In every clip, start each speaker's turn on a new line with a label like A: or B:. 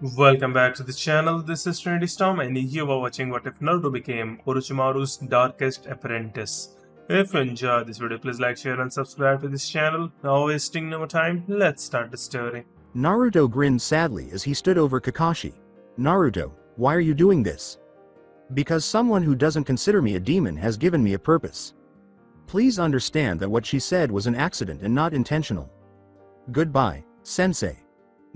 A: Welcome back to the channel. This is Trinity Storm, and you are watching What If Naruto Became Orochimaru's Darkest Apprentice. If you enjoyed this video, please like, share, and subscribe to this channel. Now, wasting no more time, let's start the story.
B: Naruto grinned sadly as he stood over Kakashi. Naruto, why are you doing this? Because someone who doesn't consider me a demon has given me a purpose. Please understand that what she said was an accident and not intentional. Goodbye, sensei.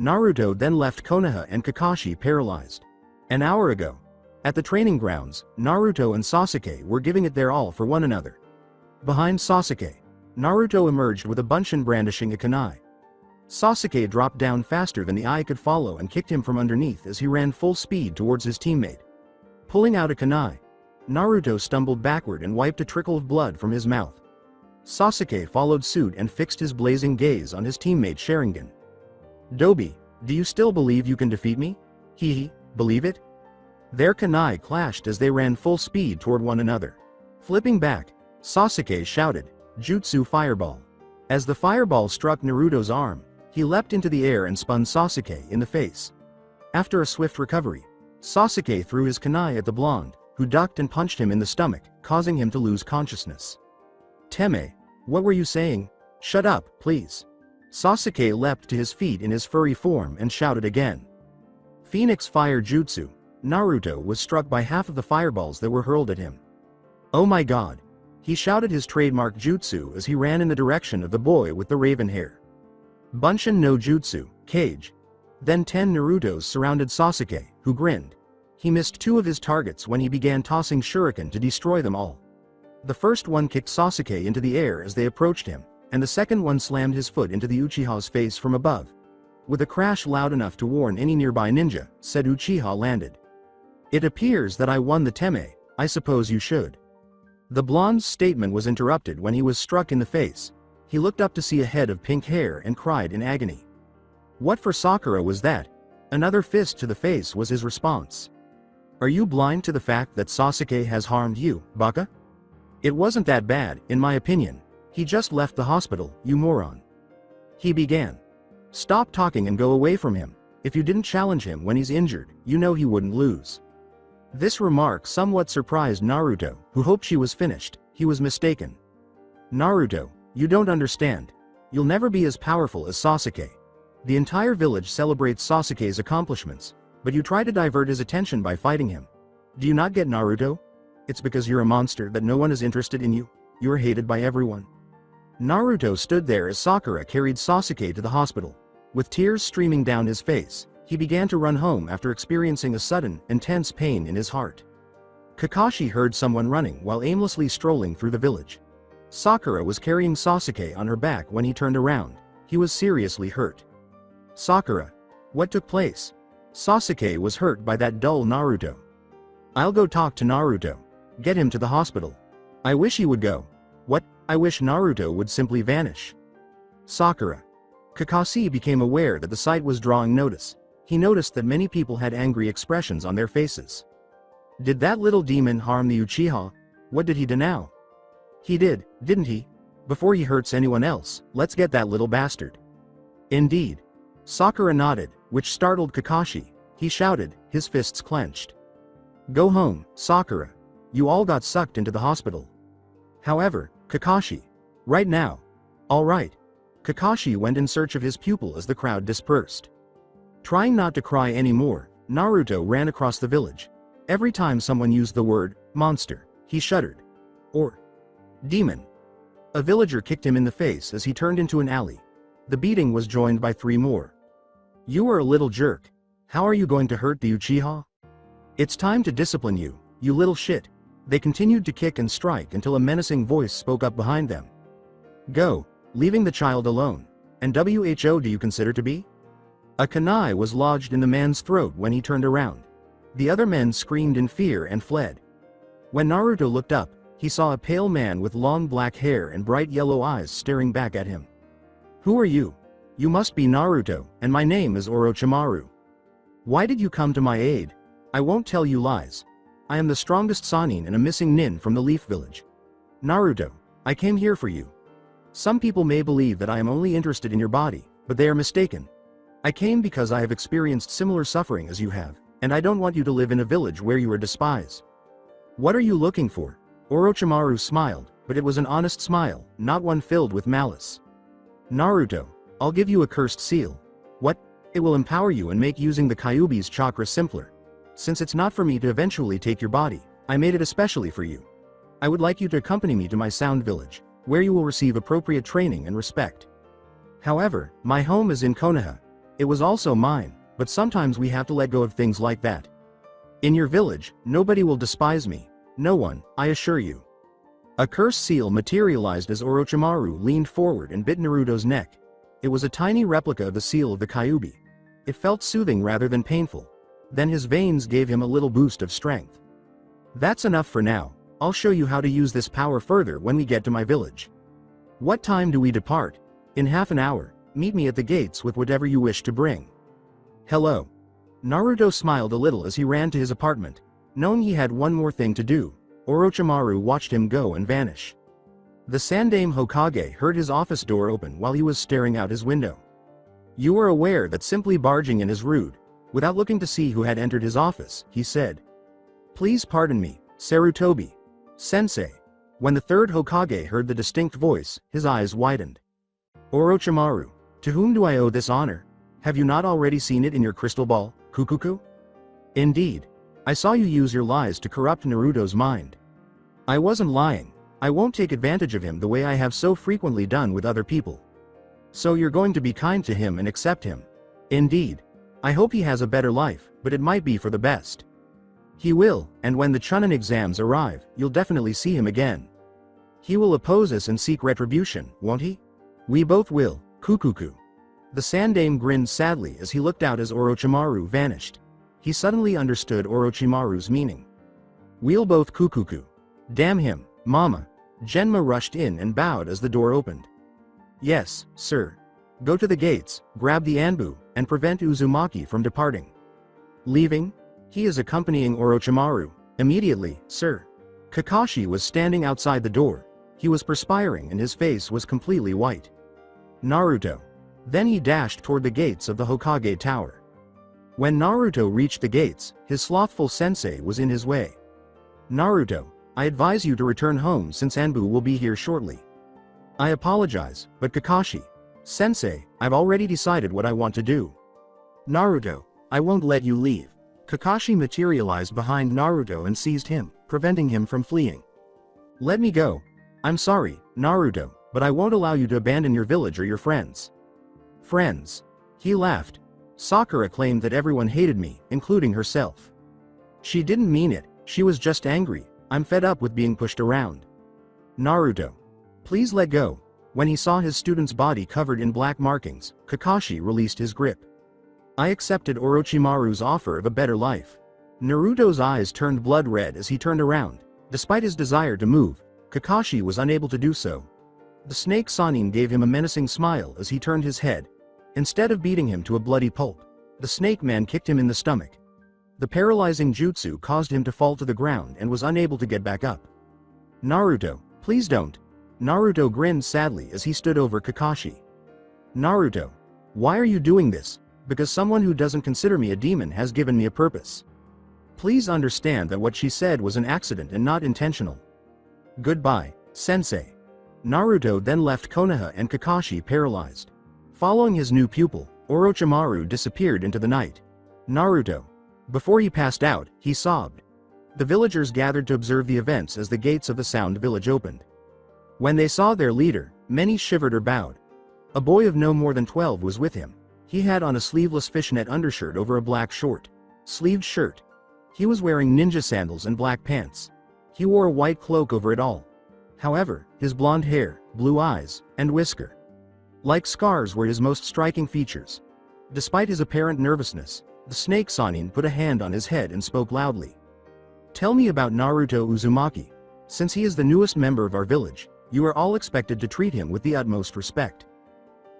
B: Naruto then left Konoha and Kakashi paralyzed. An hour ago, at the training grounds, Naruto and Sasuke were giving it their all for one another. Behind Sasuke, Naruto emerged with a bunshin brandishing a kunai. Sasuke dropped down faster than the eye could follow and kicked him from underneath as he ran full speed towards his teammate. Pulling out a kunai, Naruto stumbled backward and wiped a trickle of blood from his mouth. Sasuke followed suit and fixed his blazing gaze on his teammate Sharingan. Dobi, do you still believe you can defeat me? Hee, believe it? Their kunai clashed as they ran full speed toward one another. Flipping back, Sasuke shouted, Jutsu Fireball. As the fireball struck Naruto's arm, he leapt into the air and spun Sasuke in the face. After a swift recovery, Sasuke threw his kunai at the blonde, who ducked and punched him in the stomach, causing him to lose consciousness. Teme, what were you saying? Shut up, please. Sasuke leapt to his feet in his furry form and shouted again. Phoenix Fire Jutsu. Naruto was struck by half of the fireballs that were hurled at him. Oh my god. He shouted his trademark jutsu as he ran in the direction of the boy with the raven hair. Bunshin no Jutsu, Cage. Then 10 Narutos surrounded Sasuke, who grinned. He missed 2 of his targets when he began tossing shuriken to destroy them all. The first one kicked Sasuke into the air as they approached him, and the second one slammed his foot into the Uchiha's face from above. With a crash loud enough to warn any nearby ninja, said Uchiha landed. It appears that I won the Teme, I suppose you should. The blonde's statement was interrupted when he was struck in the face. He looked up to see a head of pink hair and cried in agony. What for Sakura was that? Another fist to the face was his response. Are you blind to the fact that Sasuke has harmed you, Baka? It wasn't that bad, in my opinion. He just left the hospital, you moron. He began. Stop talking and go away from him. If you didn't challenge him when he's injured, you know he wouldn't lose. This remark somewhat surprised Naruto, who hoped she was finished. He was mistaken. Naruto, you don't understand. You'll never be as powerful as Sasuke. The entire village celebrates Sasuke's accomplishments, but you try to divert his attention by fighting him. Do you not get Naruto? It's because you're a monster that no one is interested in you. You're hated by everyone. Naruto stood there as Sakura carried Sasuke to the hospital. With tears streaming down his face, he began to run home after experiencing a sudden, intense pain in his heart. Kakashi heard someone running while aimlessly strolling through the village. Sakura was carrying Sasuke on her back when he turned around. He was seriously hurt. Sakura. What took place? Sasuke was hurt by that dull Naruto. I'll go talk to Naruto. Get him to the hospital. I wish he would go. What? I wish Naruto would simply vanish. Sakura. Kakashi became aware that the sight was drawing notice. He noticed that many people had angry expressions on their faces. Did that little demon harm the Uchiha? What did he do now? He did, didn't he? Before he hurts anyone else, let's get that little bastard. Indeed. Sakura nodded, which startled Kakashi. He shouted, his fists clenched. Go home, Sakura. You all got sucked into the hospital. However, Kakashi. Right now. All right. Kakashi went in search of his pupil as the crowd dispersed. Trying not to cry anymore, Naruto ran across the village. Every time someone used the word, monster, he shuddered. Or, demon. A villager kicked him in the face as he turned into an alley. The beating was joined by 3 more. You are a little jerk. How are you going to hurt the Uchiha? It's time to discipline you, you little shit. They continued to kick and strike until a menacing voice spoke up behind them. Go, leaving the child alone. And who do you consider to be? A kunai was lodged in the man's throat when he turned around. The other men screamed in fear and fled. When Naruto looked up, he saw a pale man with long black hair and bright yellow eyes staring back at him. Who are you? You must be Naruto, and my name is Orochimaru. Why did you come to my aid? I won't tell you lies. I am the strongest Sannin and a missing nin from the Leaf Village. Naruto, I came here for you. Some people may believe that I am only interested in your body, but they are mistaken. I came because I have experienced similar suffering as you have, and I don't want you to live in a village where you are despised. What are you looking for? Orochimaru smiled, but it was an honest smile, not one filled with malice. Naruto, I'll give you a cursed seal. What? It will empower you and make using the Kyubi's chakra simpler. Since it's not for me to eventually take your body, I made it especially for you. I would like you to accompany me to my sound village, where you will receive appropriate training and respect. However, my home is in Konoha. It was also mine, but sometimes we have to let go of things like that. In your village, nobody will despise me. No one, I assure you. A cursed seal materialized as Orochimaru leaned forward and bit Naruto's neck. It was a tiny replica of the seal of the Kyubi. It felt soothing rather than painful. Then his veins gave him a little boost of strength. That's enough for now. I'll show you how to use this power further when we get to my village. What time do we depart? In half an hour. Meet me at the gates with whatever you wish to bring. Hello. Naruto smiled a little as he ran to his apartment. Knowing he had one more thing to do, Orochimaru watched him go and vanish. The Sandaime Hokage heard his office door open while he was staring out his window. You are aware that simply barging in is rude. Without looking to see who had entered his office, he said. Please pardon me, Sarutobi. Sensei. When the third Hokage heard the distinct voice, his eyes widened. Orochimaru, to whom do I owe this honor? Have you not already seen it in your crystal ball, Kukuku? Indeed. I saw you use your lies to corrupt Naruto's mind. I wasn't lying. I won't take advantage of him the way I have so frequently done with other people. So you're going to be kind to him and accept him. Indeed. I hope he has a better life, but it might be for the best. He will, and when the Chunin exams arrive, you'll definitely see him again. He will oppose us and seek retribution, won't he? We both will, Kukuku. The Sandaime grinned sadly as he looked out as Orochimaru vanished. He suddenly understood Orochimaru's meaning. We'll both Kukuku. Damn him, Mama. Genma rushed in and bowed as the door opened. Yes, sir. Go to the gates, grab the Anbu, and prevent Uzumaki from departing. Leaving? He is accompanying Orochimaru. Immediately, sir. Kakashi was standing outside the door. He was perspiring and his face was completely white. Naruto. Then he dashed toward the gates of the Hokage Tower. When Naruto reached the gates, his slothful sensei was in his way. Naruto, I advise you to return home since Anbu will be here shortly. I apologize, but Kakashi. Sensei, I've already decided what I want to do. Naruto, I won't let you leave. Kakashi materialized behind Naruto and seized him, preventing him from fleeing. Let me go. I'm sorry, Naruto, but I won't allow you to abandon your village or your friends. Friends. He laughed. Sakura claimed that everyone hated me, including herself. She didn't mean it, she was just angry. I'm fed up with being pushed around. Naruto. Please let go. When he saw his student's body covered in black markings, Kakashi released his grip. I accepted Orochimaru's offer of a better life. Naruto's eyes turned blood red as he turned around. Despite his desire to move, Kakashi was unable to do so. The snake Sannin gave him a menacing smile as he turned his head. Instead of beating him to a bloody pulp, the snake man kicked him in the stomach. The paralyzing jutsu caused him to fall to the ground and was unable to get back up. Naruto, please don't. Naruto grinned sadly as he stood over Kakashi. Naruto. Why are you doing this? Because someone who doesn't consider me a demon has given me a purpose. Please understand that what she said was an accident and not intentional. Goodbye, sensei. Naruto then left Konoha and Kakashi paralyzed. Following his new pupil, Orochimaru disappeared into the night. Naruto. Before he passed out, he sobbed. The villagers gathered to observe the events as the gates of the Sound Village opened. When they saw their leader, many shivered or bowed. A boy of no more than 12 was with him. He had on a sleeveless fishnet undershirt over a black short-sleeved shirt. He was wearing ninja sandals and black pants. He wore a white cloak over it all. However, his blonde hair, blue eyes, and whisker-like scars were his most striking features. Despite his apparent nervousness, the snake Sannin put a hand on his head and spoke loudly. Tell me about Naruto Uzumaki. Since he is the newest member of our village, you are all expected to treat him with the utmost respect.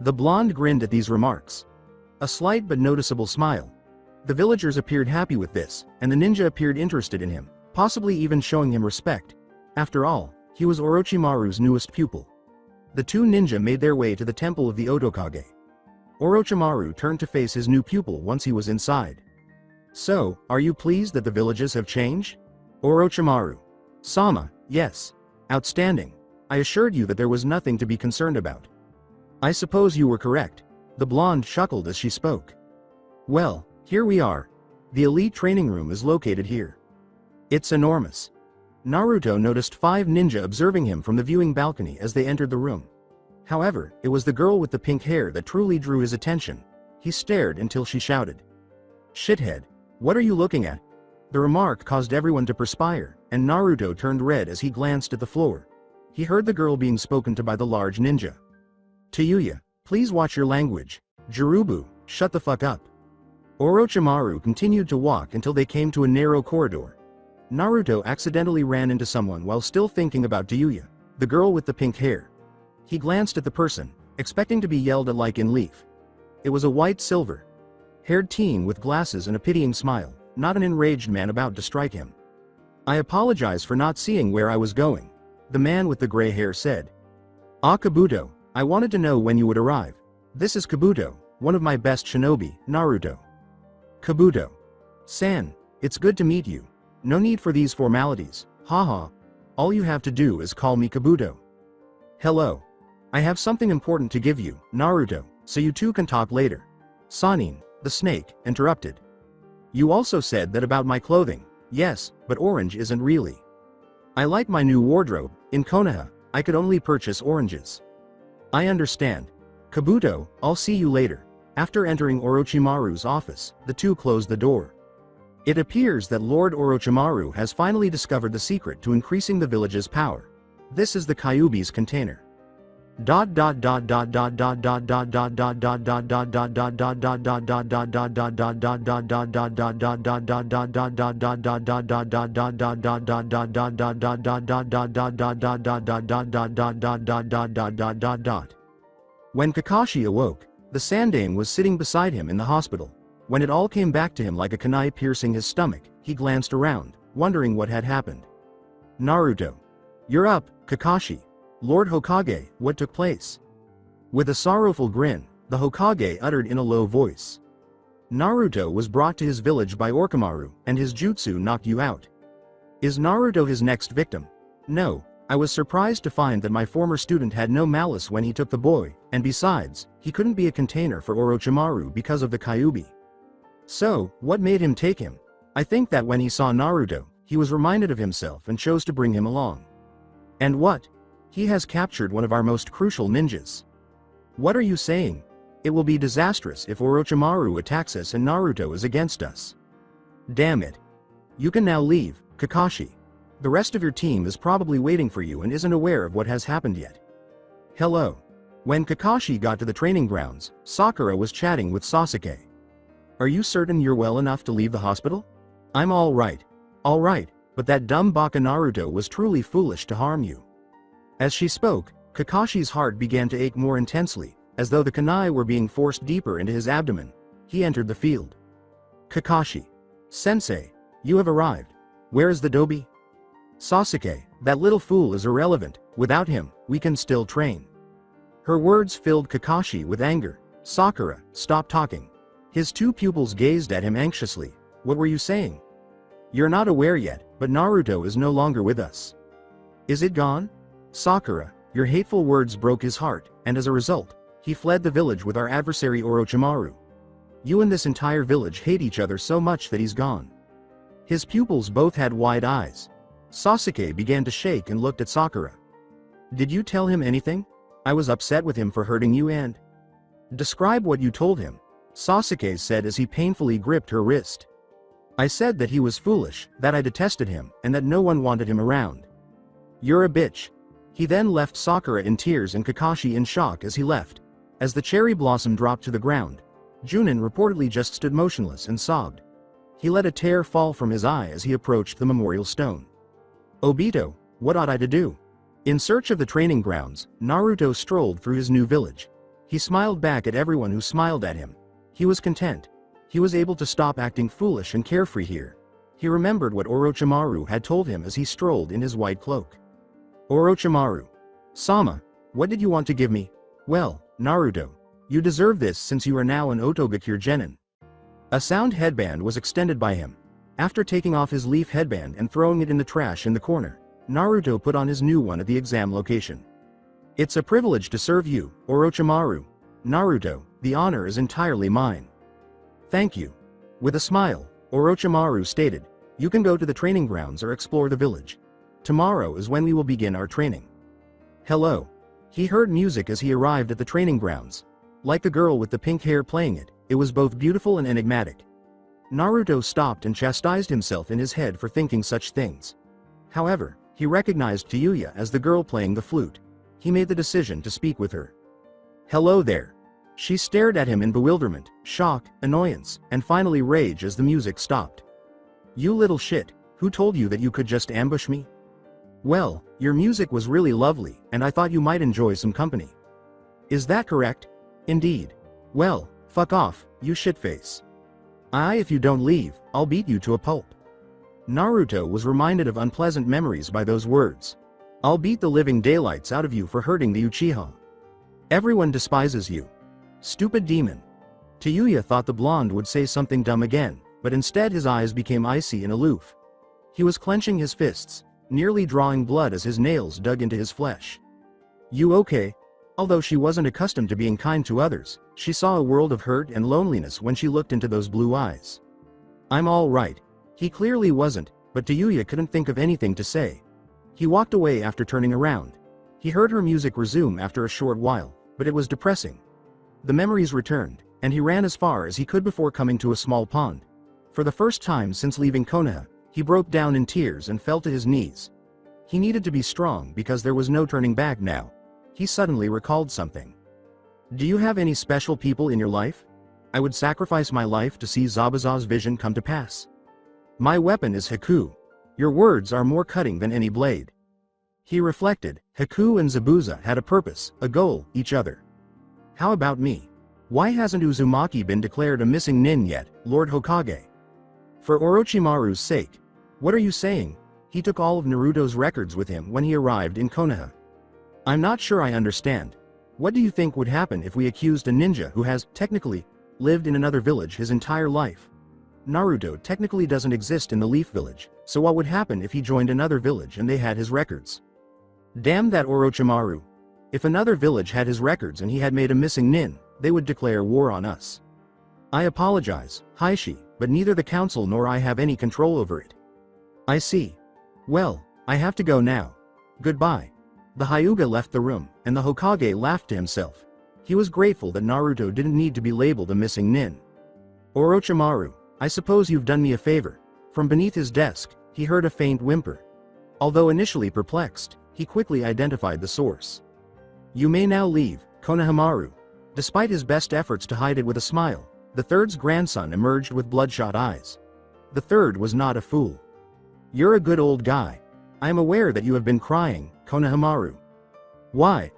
B: The blonde grinned at these remarks. A slight but noticeable smile. The villagers appeared happy with this, and the ninja appeared interested in him, possibly even showing him respect. After all, he was Orochimaru's newest pupil. The two ninja made their way to the temple of the Otokage. Orochimaru turned to face his new pupil once he was inside. So, are you pleased that the villages have changed? Orochimaru. Sama, yes. Outstanding. I assured you that there was nothing to be concerned about. I suppose you were correct. The blonde chuckled as she spoke. Well, here we are. The elite training room is located here. It's enormous. Naruto noticed 5 ninja observing him from the viewing balcony as they entered the room. However, it was the girl with the pink hair that truly drew his attention. He stared until she shouted. Shithead. What are you looking at? The remark caused everyone to perspire, and Naruto turned red as he glanced at the floor. He heard the girl being spoken to by the large ninja. Tuya, please watch your language. Jirubu, shut the fuck up. Orochimaru continued to walk until they came to a narrow corridor. Naruto accidentally ran into someone while still thinking about Tuya, the girl with the pink hair. He glanced at the person, expecting to be yelled at like in Leaf. It was a white silver-haired teen with glasses and a pitying smile, not an enraged man about to strike him. I apologize for not seeing where I was going, the man with the gray hair said. Ah, Kabuto, I wanted to know when you would arrive. This is Kabuto, one of my best shinobi, Naruto. Kabuto. San, it's good to meet you. No need for these formalities, haha. All you have to do is call me Kabuto. Hello. I have something important to give you, Naruto, so you two can talk later. Sannin, the snake, interrupted. You also said that about my clothing. Yes, but orange isn't really. I like my new wardrobe. In Konoha, I could only purchase oranges. I understand. Kabuto, I'll see you later. After entering Orochimaru's office, the two closed the door. It appears that Lord Orochimaru has finally discovered the secret to increasing the village's power. This is the Kyubi's container. When Kakashi awoke, the Sandaime was sitting beside him in the hospital. When it all came back to him like a kunai piercing his stomach, he glanced around, wondering what had happened. Naruto. You're up, Kakashi. Lord Hokage, what took place? With a sorrowful grin, the Hokage uttered in a low voice. Naruto was brought to his village by Orochimaru, and his jutsu knocked you out. Is Naruto his next victim? No, I was surprised to find that my former student had no malice when he took the boy, and besides, he couldn't be a container for Orochimaru because of the Kyubi. So, what made him take him? I think that when he saw Naruto, he was reminded of himself and chose to bring him along. And what? He has captured one of our most crucial ninjas. What are you saying? It will be disastrous if Orochimaru attacks us and Naruto is against us. Damn it. You can now leave, Kakashi. The rest of your team is probably waiting for you and isn't aware of what has happened yet. Hello. When Kakashi got to the training grounds, Sakura was chatting with Sasuke. Are you certain you're well enough to leave the hospital? I'm all right. All right, but that dumb baka Naruto was truly foolish to harm you. As she spoke, Kakashi's heart began to ache more intensely, as though the kunai were being forced deeper into his abdomen. He entered the field. Kakashi. Sensei, you have arrived. Where is the Dobi? Sasuke, that little fool is irrelevant. Without him, we can still train. Her words filled Kakashi with anger. Sakura, stop talking. His two pupils gazed at him anxiously. What were you saying? You're not aware yet, but Naruto is no longer with us. Is it gone? Sakura, your hateful words broke his heart, and as a result, he fled the village with our adversary Orochimaru. You and this entire village hate each other so much that he's gone. His pupils both had wide eyes. Sasuke began to shake and looked at Sakura. Did you tell him anything? I was upset with him for hurting you and... Describe what you told him, Sasuke said as he painfully gripped her wrist. I said that he was foolish, that I detested him, and that no one wanted him around. You're a bitch. He then left Sakura in tears and Kakashi in shock as he left. As the cherry blossom dropped to the ground, Chunin reportedly just stood motionless and sobbed. He let a tear fall from his eye as he approached the memorial stone. Obito, what ought I to do? In search of the training grounds, Naruto strolled through his new village. He smiled back at everyone who smiled at him. He was content. He was able to stop acting foolish and carefree here. He remembered what Orochimaru had told him as he strolled in his white cloak. Orochimaru. Sama, what did you want to give me? Well, Naruto, You deserve this since you are now an Otogakure genin. A sound headband was extended by him. After taking off his leaf headband and throwing it in the trash in the corner, Naruto put on his new one at the exam location. It's a privilege to serve you, Orochimaru. Naruto, the honor is entirely mine. Thank you. With a smile, Orochimaru stated, you can go to the training grounds or explore the village. Tomorrow is when we will begin our training. Hello. He heard music as he arrived at the training grounds. Like the girl with the pink hair playing it, it was both beautiful and enigmatic. Naruto stopped and chastised himself in his head for thinking such things. However, he recognized Tuya as the girl playing the flute. He made the decision to speak with her. Hello there. She stared at him in bewilderment, shock, annoyance, and finally rage as the music stopped. You little shit, who told you that you could just ambush me? Well, your music was really lovely, and I thought you might enjoy some company. Is that correct? Indeed. Well, fuck off, you shitface. If you don't leave, I'll beat you to a pulp. Naruto was reminded of unpleasant memories by those words. I'll beat the living daylights out of you for hurting the Uchiha. Everyone despises you. Stupid demon. Tuya thought the blonde would say something dumb again, but instead his eyes became icy and aloof. He was clenching his fists, nearly drawing blood as his nails dug into his flesh. You okay? Although she wasn't accustomed to being kind to others, she saw a world of hurt and loneliness when she looked into those blue eyes. I'm all right. He clearly wasn't, but Tuya couldn't think of anything to say. He walked away after turning around. He heard her music resume after a short while, but it was depressing. The memories returned, and he ran as far as he could before coming to a small pond. For the first time since leaving Konoha, he broke down in tears and fell to his knees. He needed to be strong because there was no turning back now. He suddenly recalled something. Do you have any special people in your life? I would sacrifice my life to see Zabuza's vision come to pass. My weapon is Haku. Your words are more cutting than any blade. He reflected, Haku and Zabuza had a purpose, a goal, each other. How about me? Why hasn't Uzumaki been declared a missing nin yet, Lord Hokage? For Orochimaru's sake. What are you saying? He took all of Naruto's records with him when he arrived in Konoha. I'm not sure I understand. What do you think would happen if we accused a ninja who has, technically, lived in another village his entire life? Naruto technically doesn't exist in the Leaf Village, so what would happen if he joined another village and they had his records? Damn that Orochimaru. If another village had his records and he had made a missing nin, they would declare war on us. I apologize, Heishi, but neither the council nor I have any control over it. I see. Well, I have to go now. Goodbye. The Hyuga left the room, and the Hokage laughed to himself. He was grateful that Naruto didn't need to be labeled a missing nin. Orochimaru, I suppose you've done me a favor. From beneath his desk, he heard a faint whimper. Although initially perplexed, he quickly identified the source. You may now leave, Konohamaru. Despite his best efforts to hide it with a smile, the third's grandson emerged with bloodshot eyes. The third was not a fool. You're a good old guy. I am aware that you have been crying, Konohamaru. Why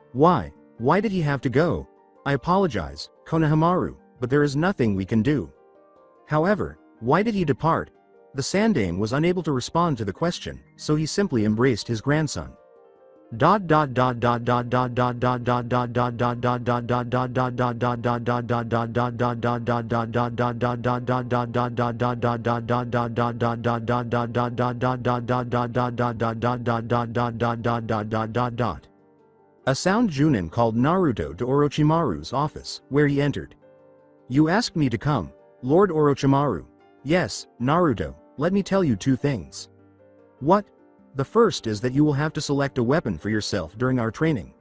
B: did he have to go? I apologize, Konohamaru, but there is nothing we can do. However, why did he depart? The Sandaime was unable to respond to the question, so he simply embraced his grandson. A sound Chunin called Naruto to Orochimaru's office, where he entered. You asked me to come, Lord Orochimaru. Yes, Naruto, let me tell you two things. What? The first is that you will have to select a weapon for yourself during our training.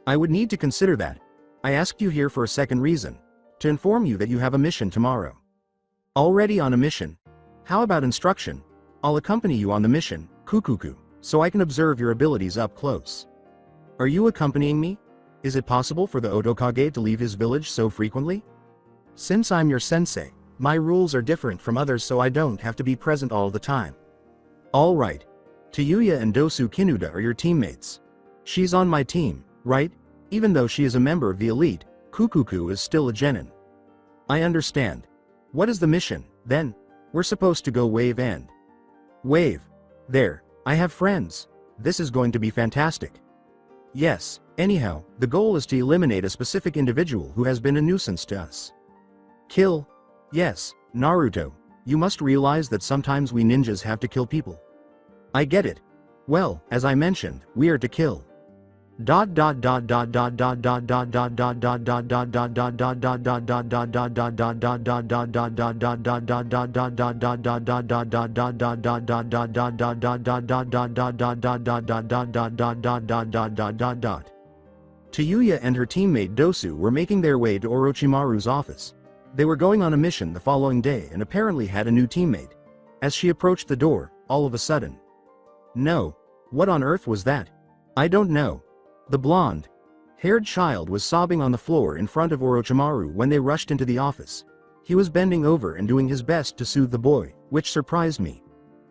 B: I would need to consider that. I asked you here for a second reason. To inform you that you have a mission tomorrow. Already on a mission? How about instruction? I'll accompany you on the mission, Kukuku, so I can observe your abilities up close. Are you accompanying me? Is it possible for the Otokage to leave his village so frequently? Since I'm your sensei, my rules are different from others, so I don't have to be present all the time. All right. Tuya and Dosu Kinuda are your teammates. She's on my team, right? Even though she is a member of the elite, Kukuku is still a genin. I understand. What is the mission, then? We're supposed to go wave and... Wave. There, I have friends. This is going to be fantastic. Yes, Anyhow, the goal is to eliminate a specific individual who has been a nuisance to us. Kill? Yes, Naruto. You must realize that sometimes we ninjas have to kill people. I get it. Well, as I mentioned, we are to kill. Tuya and her teammate Dosu were making their way to Orochimaru's office. They were going on a mission the following day and apparently had a new teammate. As she approached the door, all of a sudden. No. What on earth was that? I don't know. The blonde-haired child was sobbing on the floor in front of Orochimaru when they rushed into the office. He was bending over and doing his best to soothe the boy, which surprised me.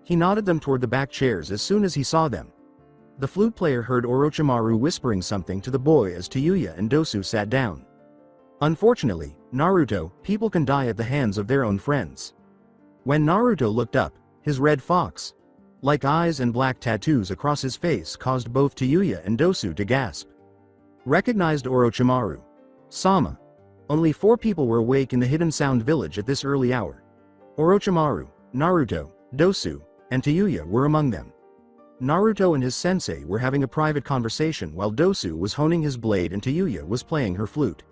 B: He nodded them toward the back chairs as soon as he saw them. The flute player heard Orochimaru whispering something to the boy as Tuya and Dosu sat down. Unfortunately, Naruto, people can die at the hands of their own friends. When Naruto looked up, his red fox-like eyes and black tattoos across his face caused both Tuya and Dosu to gasp. Recognized Orochimaru. Sama. Only 4 people were awake in the Hidden Sound Village at this early hour. Orochimaru, Naruto, Dosu, and Tuya were among them. Naruto and his sensei were having a private conversation while Dosu was honing his blade and Tuya was playing her flute.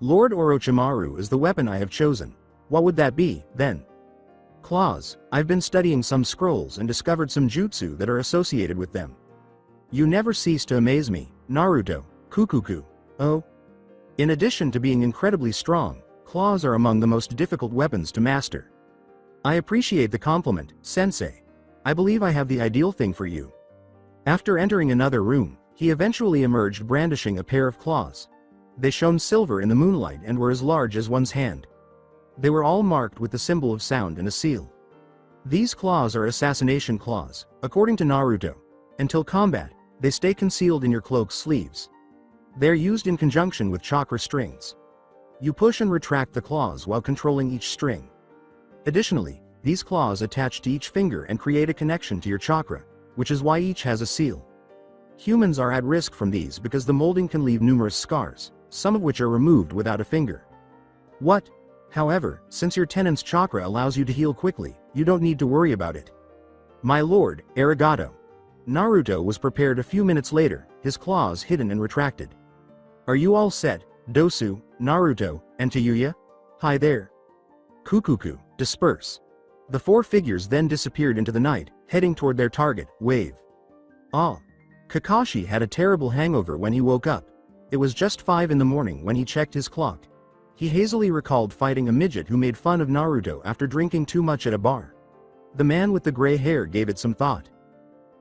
B: Lord Orochimaru is the weapon I have chosen. What would that be, then? Claws. I've been studying some scrolls and discovered some jutsu that are associated with them. You never cease to amaze me, Naruto. Kukuku. Oh. In addition to being incredibly strong, claws are among the most difficult weapons to master. I appreciate the compliment, sensei. I believe I have the ideal thing for you. After entering another room, he eventually emerged brandishing a pair of claws. They shone silver in the moonlight and were as large as one's hand. They were all marked with the symbol of sound and a seal. These claws are assassination claws, according to Naruto. Until combat, they stay concealed in your cloak's sleeves. They're used in conjunction with chakra strings. You push and retract the claws while controlling each string. Additionally, these claws attach to each finger and create a connection to your chakra, which is why each has a seal. Humans are at risk from these because the molding can leave numerous scars, some of which are removed without a finger. What? However, since your tenant's chakra allows you to heal quickly, you don't need to worry about it. My lord, arigato. Naruto was prepared a few minutes later, his claws hidden and retracted. Are you all set, Dosu, Naruto, and Tuya? Hi there. Kukuku, disperse. The 4 figures then disappeared into the night, heading toward their target, Wave. Ah. Kakashi had a terrible hangover when he woke up. It was just 5 in the morning when he checked his clock. He hazily recalled fighting a midget who made fun of Naruto after drinking too much at a bar. The man with the gray hair gave it some thought.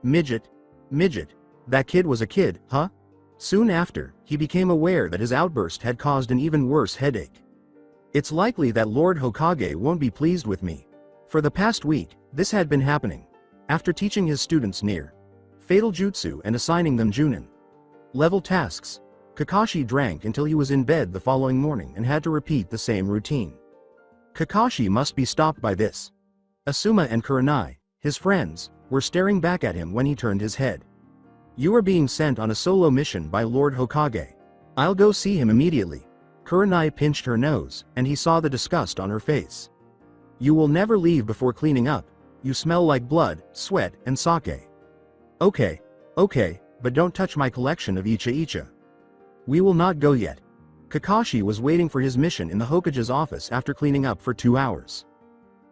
B: Midget? That kid was a kid, huh? Soon after, he became aware that his outburst had caused an even worse headache. It's likely that Lord Hokage won't be pleased with me. For the past week, this had been happening. After teaching his students fatal jutsu and assigning them Chunin level tasks, Kakashi drank until he was in bed the following morning and had to repeat the same routine. Kakashi must be stopped by this. Asuma and Kurenai, his friends, were staring back at him when he turned his head. You are being sent on a solo mission by Lord Hokage. I'll go see him immediately. Kurenai pinched her nose, and he saw the disgust on her face. You will never leave before cleaning up. You smell like blood, sweat, and sake. Okay, but don't touch my collection of icha. We will not go yet. Kakashi was waiting for his mission in the Hokage's office after cleaning up for 2 hours.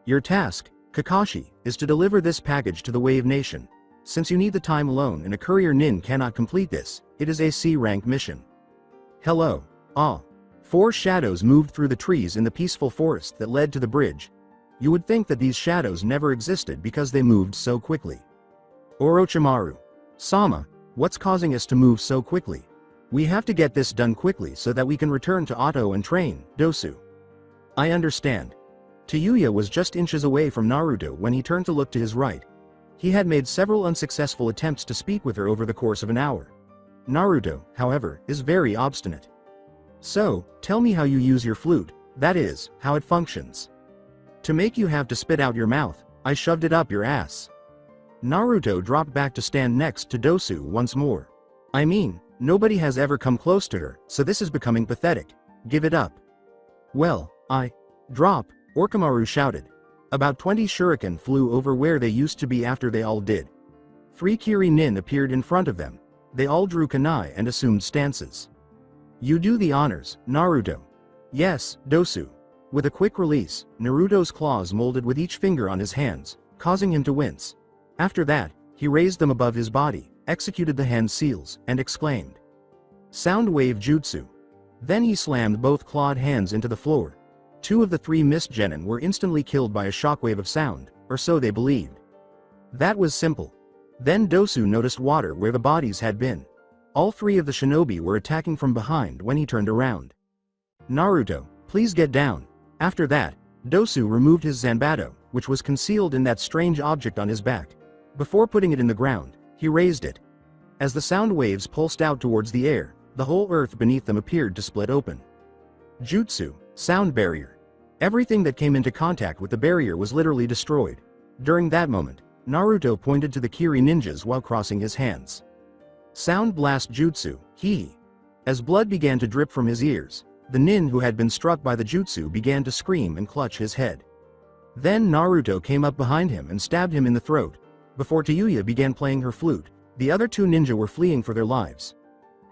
B: Your task, Kakashi, is to deliver this package to the Wave Nation. Since you need the time alone and a courier nin cannot complete this, it is a C-rank mission. Hello. 4 shadows moved through the trees in the peaceful forest that led to the bridge. You would think that these shadows never existed because they moved so quickly. Orochimaru. Sama, what's causing us to move so quickly? We have to get this done quickly so that we can return to Otto and train, Dosu. I understand. Tuya was just inches away from Naruto when he turned to look to his right. He had made several unsuccessful attempts to speak with her over the course of an hour. Naruto, however, is very obstinate. So, tell me how you use your flute, that is, how it functions. To make you have to spit out your mouth, I shoved it up your ass. Naruto dropped back to stand next to Dosu once more. I mean, Nobody has ever come close to her, so this is becoming pathetic. Give it up. Well, drop, Orochimaru shouted. About 20 shuriken flew over where they used to be after they all did. 3 Kiri nin appeared in front of them. They all drew kunai and assumed stances. You do the honors, Naruto. Yes, Dosu. With a quick release, Naruto's claws molded with each finger on his hands, causing him to wince. After that, he raised them above his body, executed the hand seals, and exclaimed. Sound wave jutsu. Then he slammed both clawed hands into the floor. 2 of the 3 mist genin were instantly killed by a shockwave of sound, or so they believed. That was simple. Then Dosu noticed water where the bodies had been. All 3 of the shinobi were attacking from behind when he turned around. Naruto, please get down. After that, Dosu removed his zanbato, which was concealed in that strange object on his back. Before putting it in the ground, he raised it. As the sound waves pulsed out towards the air, the whole earth beneath them appeared to split open. Jutsu, sound barrier. Everything that came into contact with the barrier was literally destroyed. During that moment, Naruto pointed to the Kiri ninjas while crossing his hands. Sound blast jutsu, hee. As blood began to drip from his ears, the nin who had been struck by the jutsu began to scream and clutch his head. Then Naruto came up behind him and stabbed him in the throat. Before Tuya began playing her flute, the other 2 ninja were fleeing for their lives.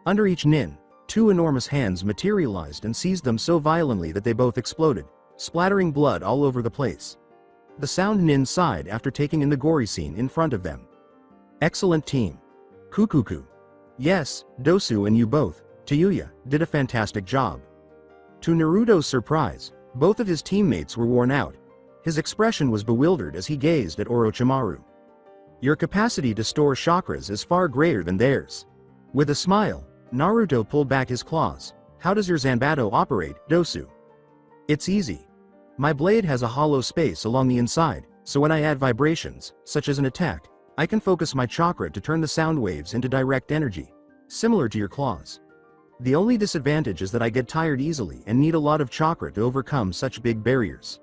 B: Under each nin, 2 enormous hands materialized and seized them so violently that they both exploded, splattering blood all over the place. The sound nin sighed after taking in the gory scene in front of them. Excellent team. Kukuku. Yes, Dosu and you both, Tuya, did a fantastic job. To Naruto's surprise, both of his teammates were worn out. His expression was bewildered as he gazed at Orochimaru. Your capacity to store chakras is far greater than theirs. With a smile, Naruto pulled back his claws. How does your zanbato operate, Dosu? It's easy. My blade has a hollow space along the inside, so when I add vibrations, such as an attack, I can focus my chakra to turn the sound waves into direct energy, similar to your claws. The only disadvantage is that I get tired easily and need a lot of chakra to overcome such big barriers.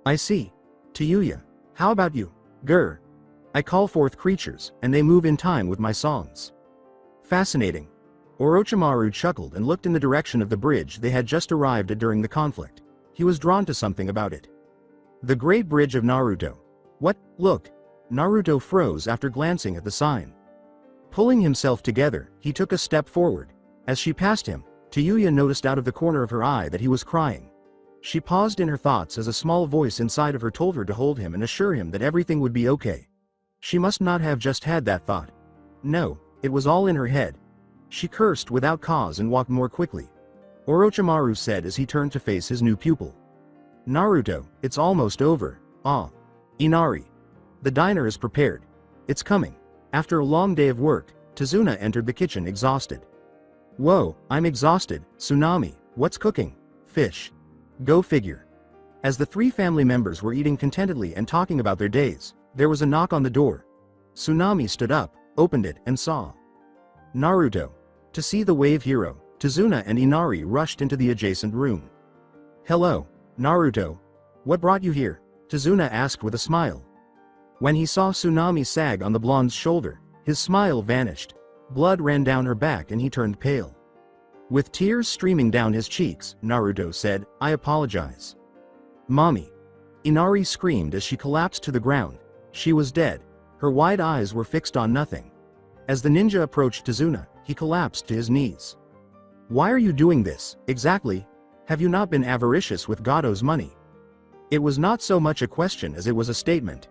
B: I see. Tuya, how about you? Grr. I call forth creatures, and they move in time with my songs. Fascinating. Orochimaru chuckled and looked in the direction of the bridge they had just arrived at during the conflict. He was drawn to something about it. The Great Bridge of Naruto. What? Look. Naruto froze after glancing at the sign. Pulling himself together, he took a step forward. As she passed him, Tuya noticed out of the corner of her eye that he was crying. She paused in her thoughts as a small voice inside of her told her to hold him and assure him that everything would be okay. She must not have just had that thought. No, it was all in her head. She cursed without cause and walked more quickly. Orochimaru said as he turned to face his new pupil. Naruto, it's almost over. Ah. Inari. The diner is prepared. It's coming. After a long day of work, Tsunade entered the kitchen exhausted. Whoa, I'm exhausted, Tsunade, what's cooking? Fish. Go figure. As the 3 family members were eating contentedly and talking about their days, there was a knock on the door. Tsunade stood up, opened it, and saw Naruto. To see the wave hero, Tsunade and Inari rushed into the adjacent room. Hello, Naruto. What brought you here? Tsunade asked with a smile. When he saw Tsunade sag on the blonde's shoulder, his smile vanished. Blood ran down her back and he turned pale. With tears streaming down his cheeks, Naruto said, I apologize. Mommy. Inari screamed as she collapsed to the ground. She was dead. Her wide eyes were fixed on nothing. As the ninja approached Tsunade, he collapsed to his knees. Why are you doing this, exactly? Have you not been avaricious with Gado's money? It was not so much a question as it was a statement.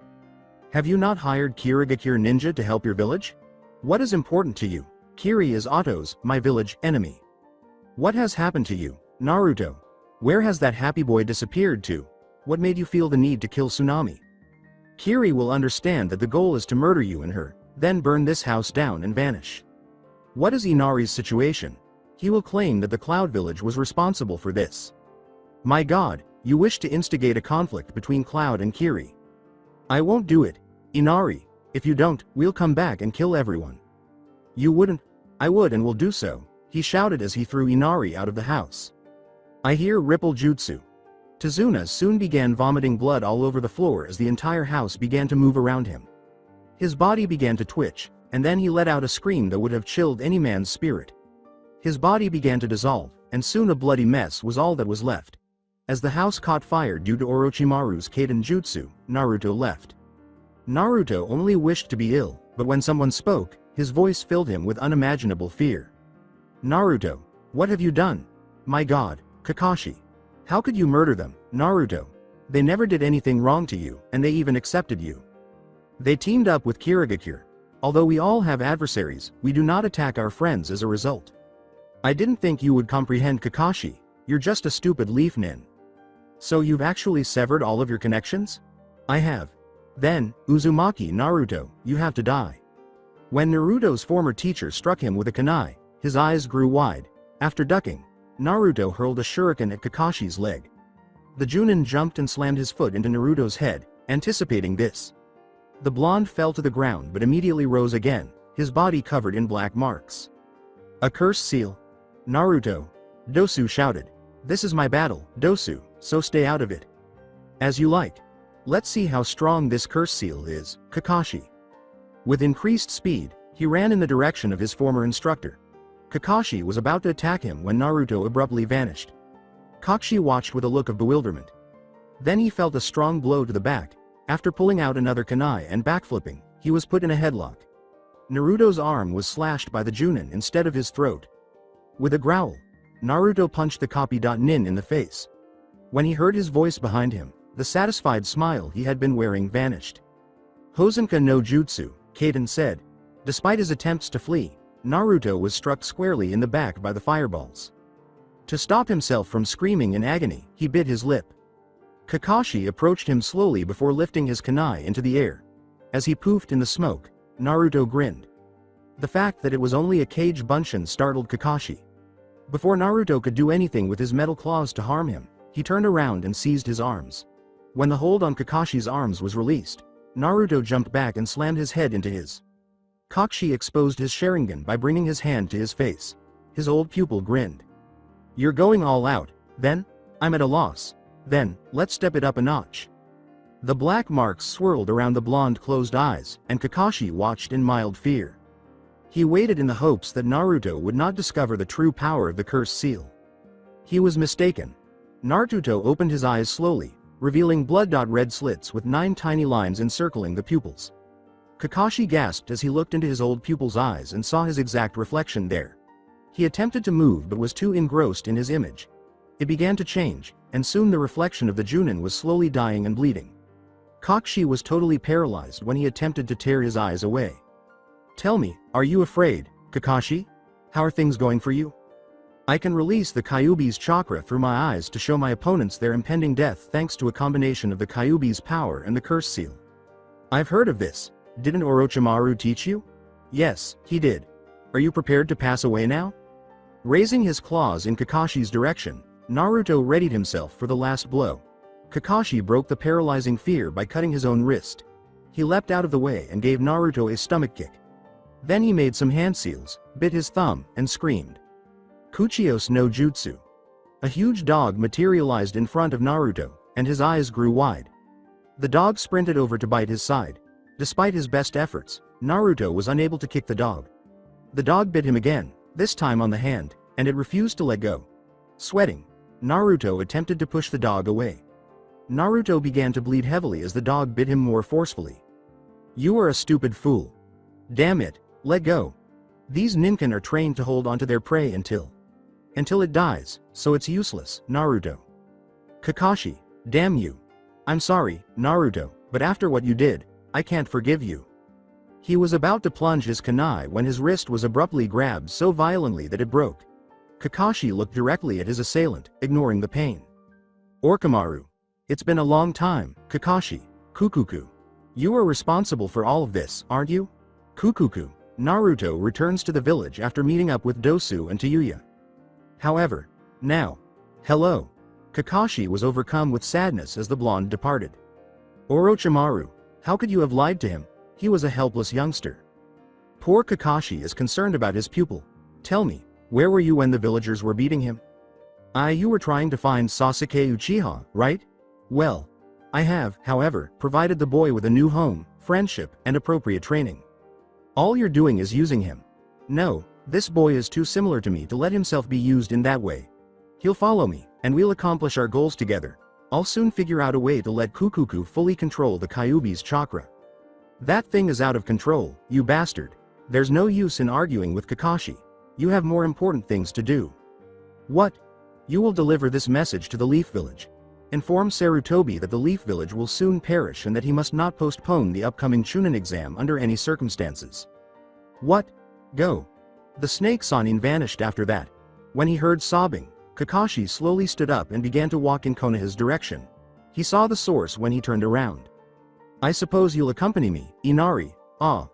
B: Have you not hired Kirigakure ninja to help your village? What is important to you? Kiri is Otto's, my village, enemy. What has happened to you, Naruto? Where has that happy boy disappeared to? What made you feel the need to kill Tsunade? Kiri will understand that the goal is to murder you and her, then burn this house down and vanish. What is Inari's situation? He will claim that the Cloud Village was responsible for this. My god, you wish to instigate a conflict between Cloud and Kiri. I won't do it, Inari. If you don't, we'll come back and kill everyone. You wouldn't? I would and will do so, he shouted as he threw Inari out of the house. I hear ripple jutsu. Tsunade soon began vomiting blood all over the floor as the entire house began to move around him. His body began to twitch, and then he let out a scream that would have chilled any man's spirit. His body began to dissolve, and soon a bloody mess was all that was left. As the house caught fire due to Orochimaru's Kaiden Jutsu, Naruto left. Naruto only wished to be ill, but when someone spoke, his voice filled him with unimaginable fear. Naruto, what have you done? My god, Kakashi. How could you murder them, Naruto? They never did anything wrong to you, and they even accepted you. They teamed up with Kirigakure. Although we all have adversaries, we do not attack our friends as a result. I didn't think you would comprehend, Kakashi. You're just a stupid leaf nin. So you've actually severed all of your connections? I have. Then, Uzumaki Naruto, you have to die. When Naruto's former teacher struck him with a kunai, his eyes grew wide. After ducking, Naruto hurled a shuriken at Kakashi's leg. The Chunin jumped and slammed his foot into Naruto's head, anticipating this. The blonde fell to the ground but immediately rose again, his body covered in black marks. A cursed seal? Naruto. Dosu shouted. This is my battle, Dosu, so stay out of it. As you like. Let's see how strong this curse seal is, Kakashi. With increased speed, he ran in the direction of his former instructor. Kakashi was about to attack him when Naruto abruptly vanished. Kakashi watched with a look of bewilderment. Then he felt a strong blow to the back. After pulling out another kunai and backflipping, he was put in a headlock. Naruto's arm was slashed by the Chunin instead of his throat. With a growl, Naruto punched the copy.nin in the face. When he heard his voice behind him, the satisfied smile he had been wearing vanished. Hosenka no Jutsu, Kaiden said. Despite his attempts to flee, Naruto was struck squarely in the back by the fireballs. To stop himself from screaming in agony, he bit his lip. Kakashi approached him slowly before lifting his kunai into the air. As he poofed in the smoke, Naruto grinned. The fact that it was only a cage bunshin startled Kakashi. Before Naruto could do anything with his metal claws to harm him, he turned around and seized his arms. When the hold on Kakashi's arms was released, Naruto jumped back and slammed his head into his. Kakashi exposed his Sharingan by bringing his hand to his face. His old pupil grinned. You're going all out, then? I'm at a loss. Then, let's step it up a notch. The black marks swirled around the blonde closed eyes, and Kakashi watched in mild fear. He waited in the hopes that Naruto would not discover the true power of the cursed seal. He was mistaken. Naruto opened his eyes slowly, revealing blood-red slits with 9 tiny lines encircling the pupils. Kakashi gasped as he looked into his old pupil's eyes and saw his exact reflection there. He attempted to move but was too engrossed in his image. It began to change, and soon the reflection of the Chunin was slowly dying and bleeding. Kakashi was totally paralyzed when he attempted to tear his eyes away. Tell me, are you afraid, Kakashi? How are things going for you? I can release the Kyubi's chakra through my eyes to show my opponents their impending death thanks to a combination of the Kyubi's power and the curse seal. I've heard of this. Didn't Orochimaru teach you? Yes, he did. Are you prepared to pass away now? Raising his claws in Kakashi's direction, Naruto readied himself for the last blow. Kakashi broke the paralyzing fear by cutting his own wrist. He leapt out of the way and gave Naruto a stomach kick. Then he made some hand seals, bit his thumb, and screamed. Kuchios no Jutsu. A huge dog materialized in front of Naruto, and his eyes grew wide. The dog sprinted over to bite his side. Despite his best efforts, Naruto was unable to kick the dog. The dog bit him again, this time on the hand, and it refused to let go. Sweating, Naruto attempted to push the dog away. Naruto began to bleed heavily as the dog bit him more forcefully. You are a stupid fool. Damn it, let go. These ninkin are trained to hold onto their prey until it dies, so it's useless, Naruto. Kakashi, damn you. I'm sorry, Naruto, but after what you did, I can't forgive you. He was about to plunge his kunai when his wrist was abruptly grabbed so violently that it broke. Kakashi looked directly at his assailant, ignoring the pain. Orochimaru. It's been a long time, Kakashi. Kukuku. You are responsible for all of this, aren't you? Kukuku. Naruto returns to the village after meeting up with Dosu and Tuya. However, now. Hello. Kakashi was overcome with sadness as the blonde departed. Orochimaru. How could you have lied to him? He was a helpless youngster. Poor Kakashi is concerned about his pupil. Tell me, where were you when the villagers were beating him? You were trying to find Sasuke Uchiha, right? Well, I have, however, provided the boy with a new home, friendship, and appropriate training. All you're doing is using him. No, This boy is too similar to me to let himself be used in that way. He'll follow me, and we'll accomplish our goals together. I'll soon figure out a way to let Kukuku fully control the Kyubi's chakra. That thing is out of control, you bastard. There's no use in arguing with Kakashi. You have more important things to do. What? You will deliver this message to the Leaf Village. Inform Sarutobi that the Leaf Village will soon perish and that he must not postpone the upcoming Chunin exam under any circumstances. What? Go. The snake Sannin vanished after that. When he heard sobbing, Kakashi slowly stood up and began to walk in Konoha's direction. He saw the source when he turned around. I suppose you'll accompany me, Inari. Ah.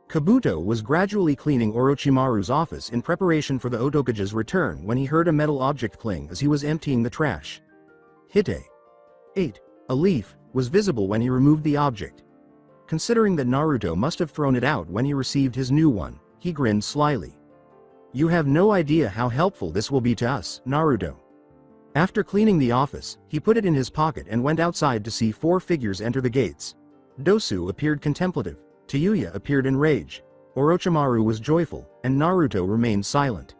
B: Kabuto was gradually cleaning Orochimaru's office in preparation for the Hokage's return when he heard a metal object cling as he was emptying the trash. Hite. 8. A leaf was visible when he removed the object. Considering that Naruto must have thrown it out when he received his new one, he grinned slyly. You have no idea how helpful this will be to us, Naruto. After cleaning the office, he put it in his pocket and went outside to see 4 figures enter the gates. Dosu appeared contemplative, Tuya appeared in rage, Orochimaru was joyful, and Naruto remained silent.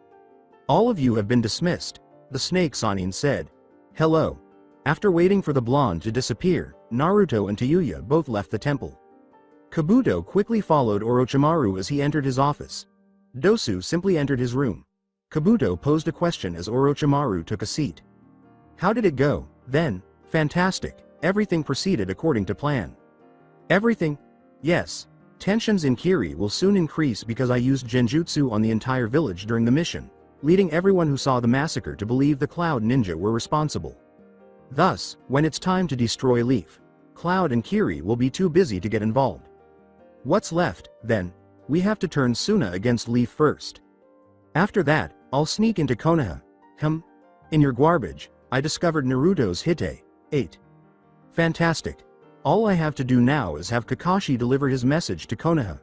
B: All of you have been dismissed, the snake Sannin said. Hello. After waiting for the blonde to disappear, Naruto and Tuya both left the temple. Kabuto quickly followed Orochimaru as he entered his office. Dosu simply entered his room. Kabuto posed a question as Orochimaru took a seat. How did it go, then? Fantastic, everything proceeded according to plan. Everything? Yes. Tensions in Kiri will soon increase because I used genjutsu on the entire village during the mission, leading everyone who saw the massacre to believe the Cloud Ninja were responsible. Thus, when it's time to destroy Leaf, Cloud and Kiri will be too busy to get involved. What's left, then? We have to turn Suna against Leaf first. After that, I'll sneak into Konoha. In your garbage, I discovered Naruto's Hite. 8. Fantastic. All I have to do now is have Kakashi deliver his message to Konoha.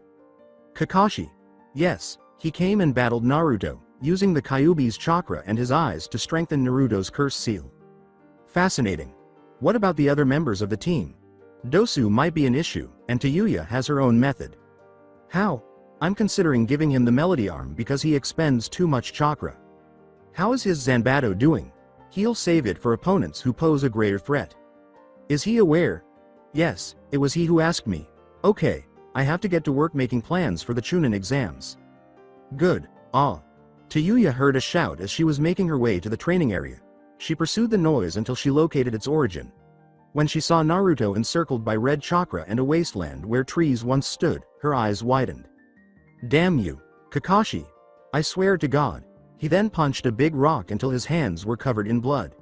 B: Kakashi. Yes, he came and battled Naruto, using the Kyubi's chakra and his eyes to strengthen Naruto's curse seal. Fascinating. What about the other members of the team? Dosu might be an issue, and Tuya has her own method. How? I'm considering giving him the melody arm because he expends too much chakra. How is his Zanbato doing? He'll save it for opponents who pose a greater threat. Is he aware? Yes, it was he who asked me. Okay, I have to get to work making plans for the Chunin exams. Good. Ah. Tuya heard a shout as she was making her way to the training area. She pursued the noise until she located its origin. When she saw Naruto encircled by red chakra and a wasteland where trees once stood, her eyes widened. Damn you, Kakashi. I swear to God. He then punched a big rock until his hands were covered in blood.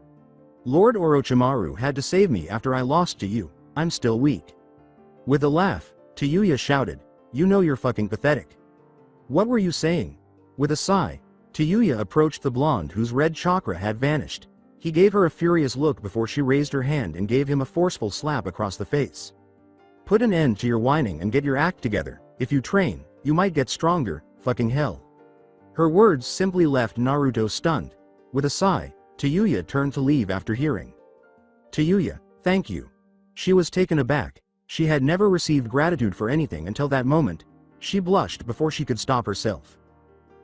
B: Lord Orochimaru had to save me after I lost to you. I'm still weak. With a laugh, Tuya shouted, you know you're fucking pathetic. What were you saying? With a sigh, Tuya approached the blonde whose red chakra had vanished. He gave her a furious look before she raised her hand and gave him a forceful slap across the face. Put an end to your whining and get your act together. If you train, you might get stronger, fucking hell. Her words simply left Naruto stunned. With a sigh, Tuya turned to leave after hearing. Tuya, thank you. She was taken aback. She had never received gratitude for anything until that moment. She blushed before she could stop herself.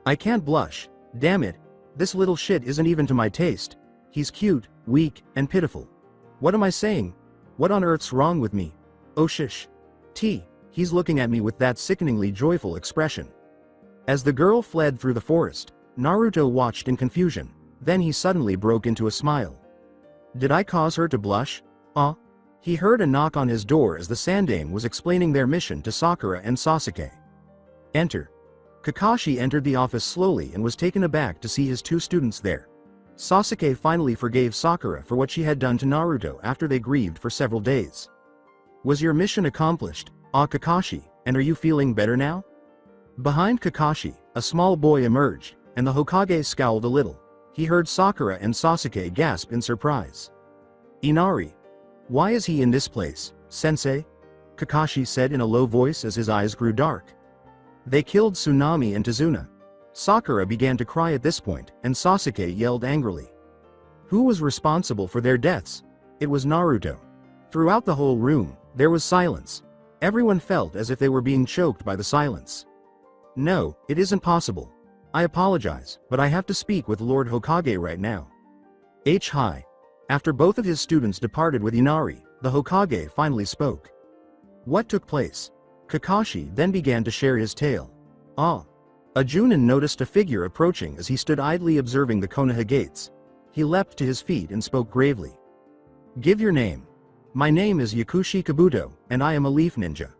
B: I can't blush. Damn it. This little shit isn't even to my taste. He's cute, weak, and pitiful. What am I saying? What on earth's wrong with me? Oh shish. He's looking at me with that sickeningly joyful expression. As the girl fled through the forest, Naruto watched in confusion. Then he suddenly broke into a smile. Did I cause her to blush? He heard a knock on his door as the Sandaime was explaining their mission to Sakura and Sasuke. Enter. Kakashi entered the office slowly and was taken aback to see his 2 students there. Sasuke finally forgave Sakura for what she had done to Naruto after they grieved for several days. Was your mission accomplished, Kakashi, and are you feeling better now? Behind Kakashi, a small boy emerged, and the Hokage scowled a little. He heard Sakura and Sasuke gasp in surprise. Inari. Why is he in this place, sensei? Kakashi said in a low voice as his eyes grew dark. They killed Tsunade and Tazuna. Sakura began to cry at this point, and Sasuke yelled angrily. Who was responsible for their deaths? It was Naruto. Throughout the whole room, there was silence. Everyone felt as if they were being choked by the silence. No, it isn't possible. I apologize, but I have to speak with Lord Hokage right now. Hi. After both of his students departed with Inari, the Hokage finally spoke. What took place? Kakashi then began to share his tale. A Chunin noticed a figure approaching as he stood idly observing the Konoha gates. He leapt to his feet and spoke gravely. Give your name. My name is Yakushi Kabuto, and I am a leaf ninja.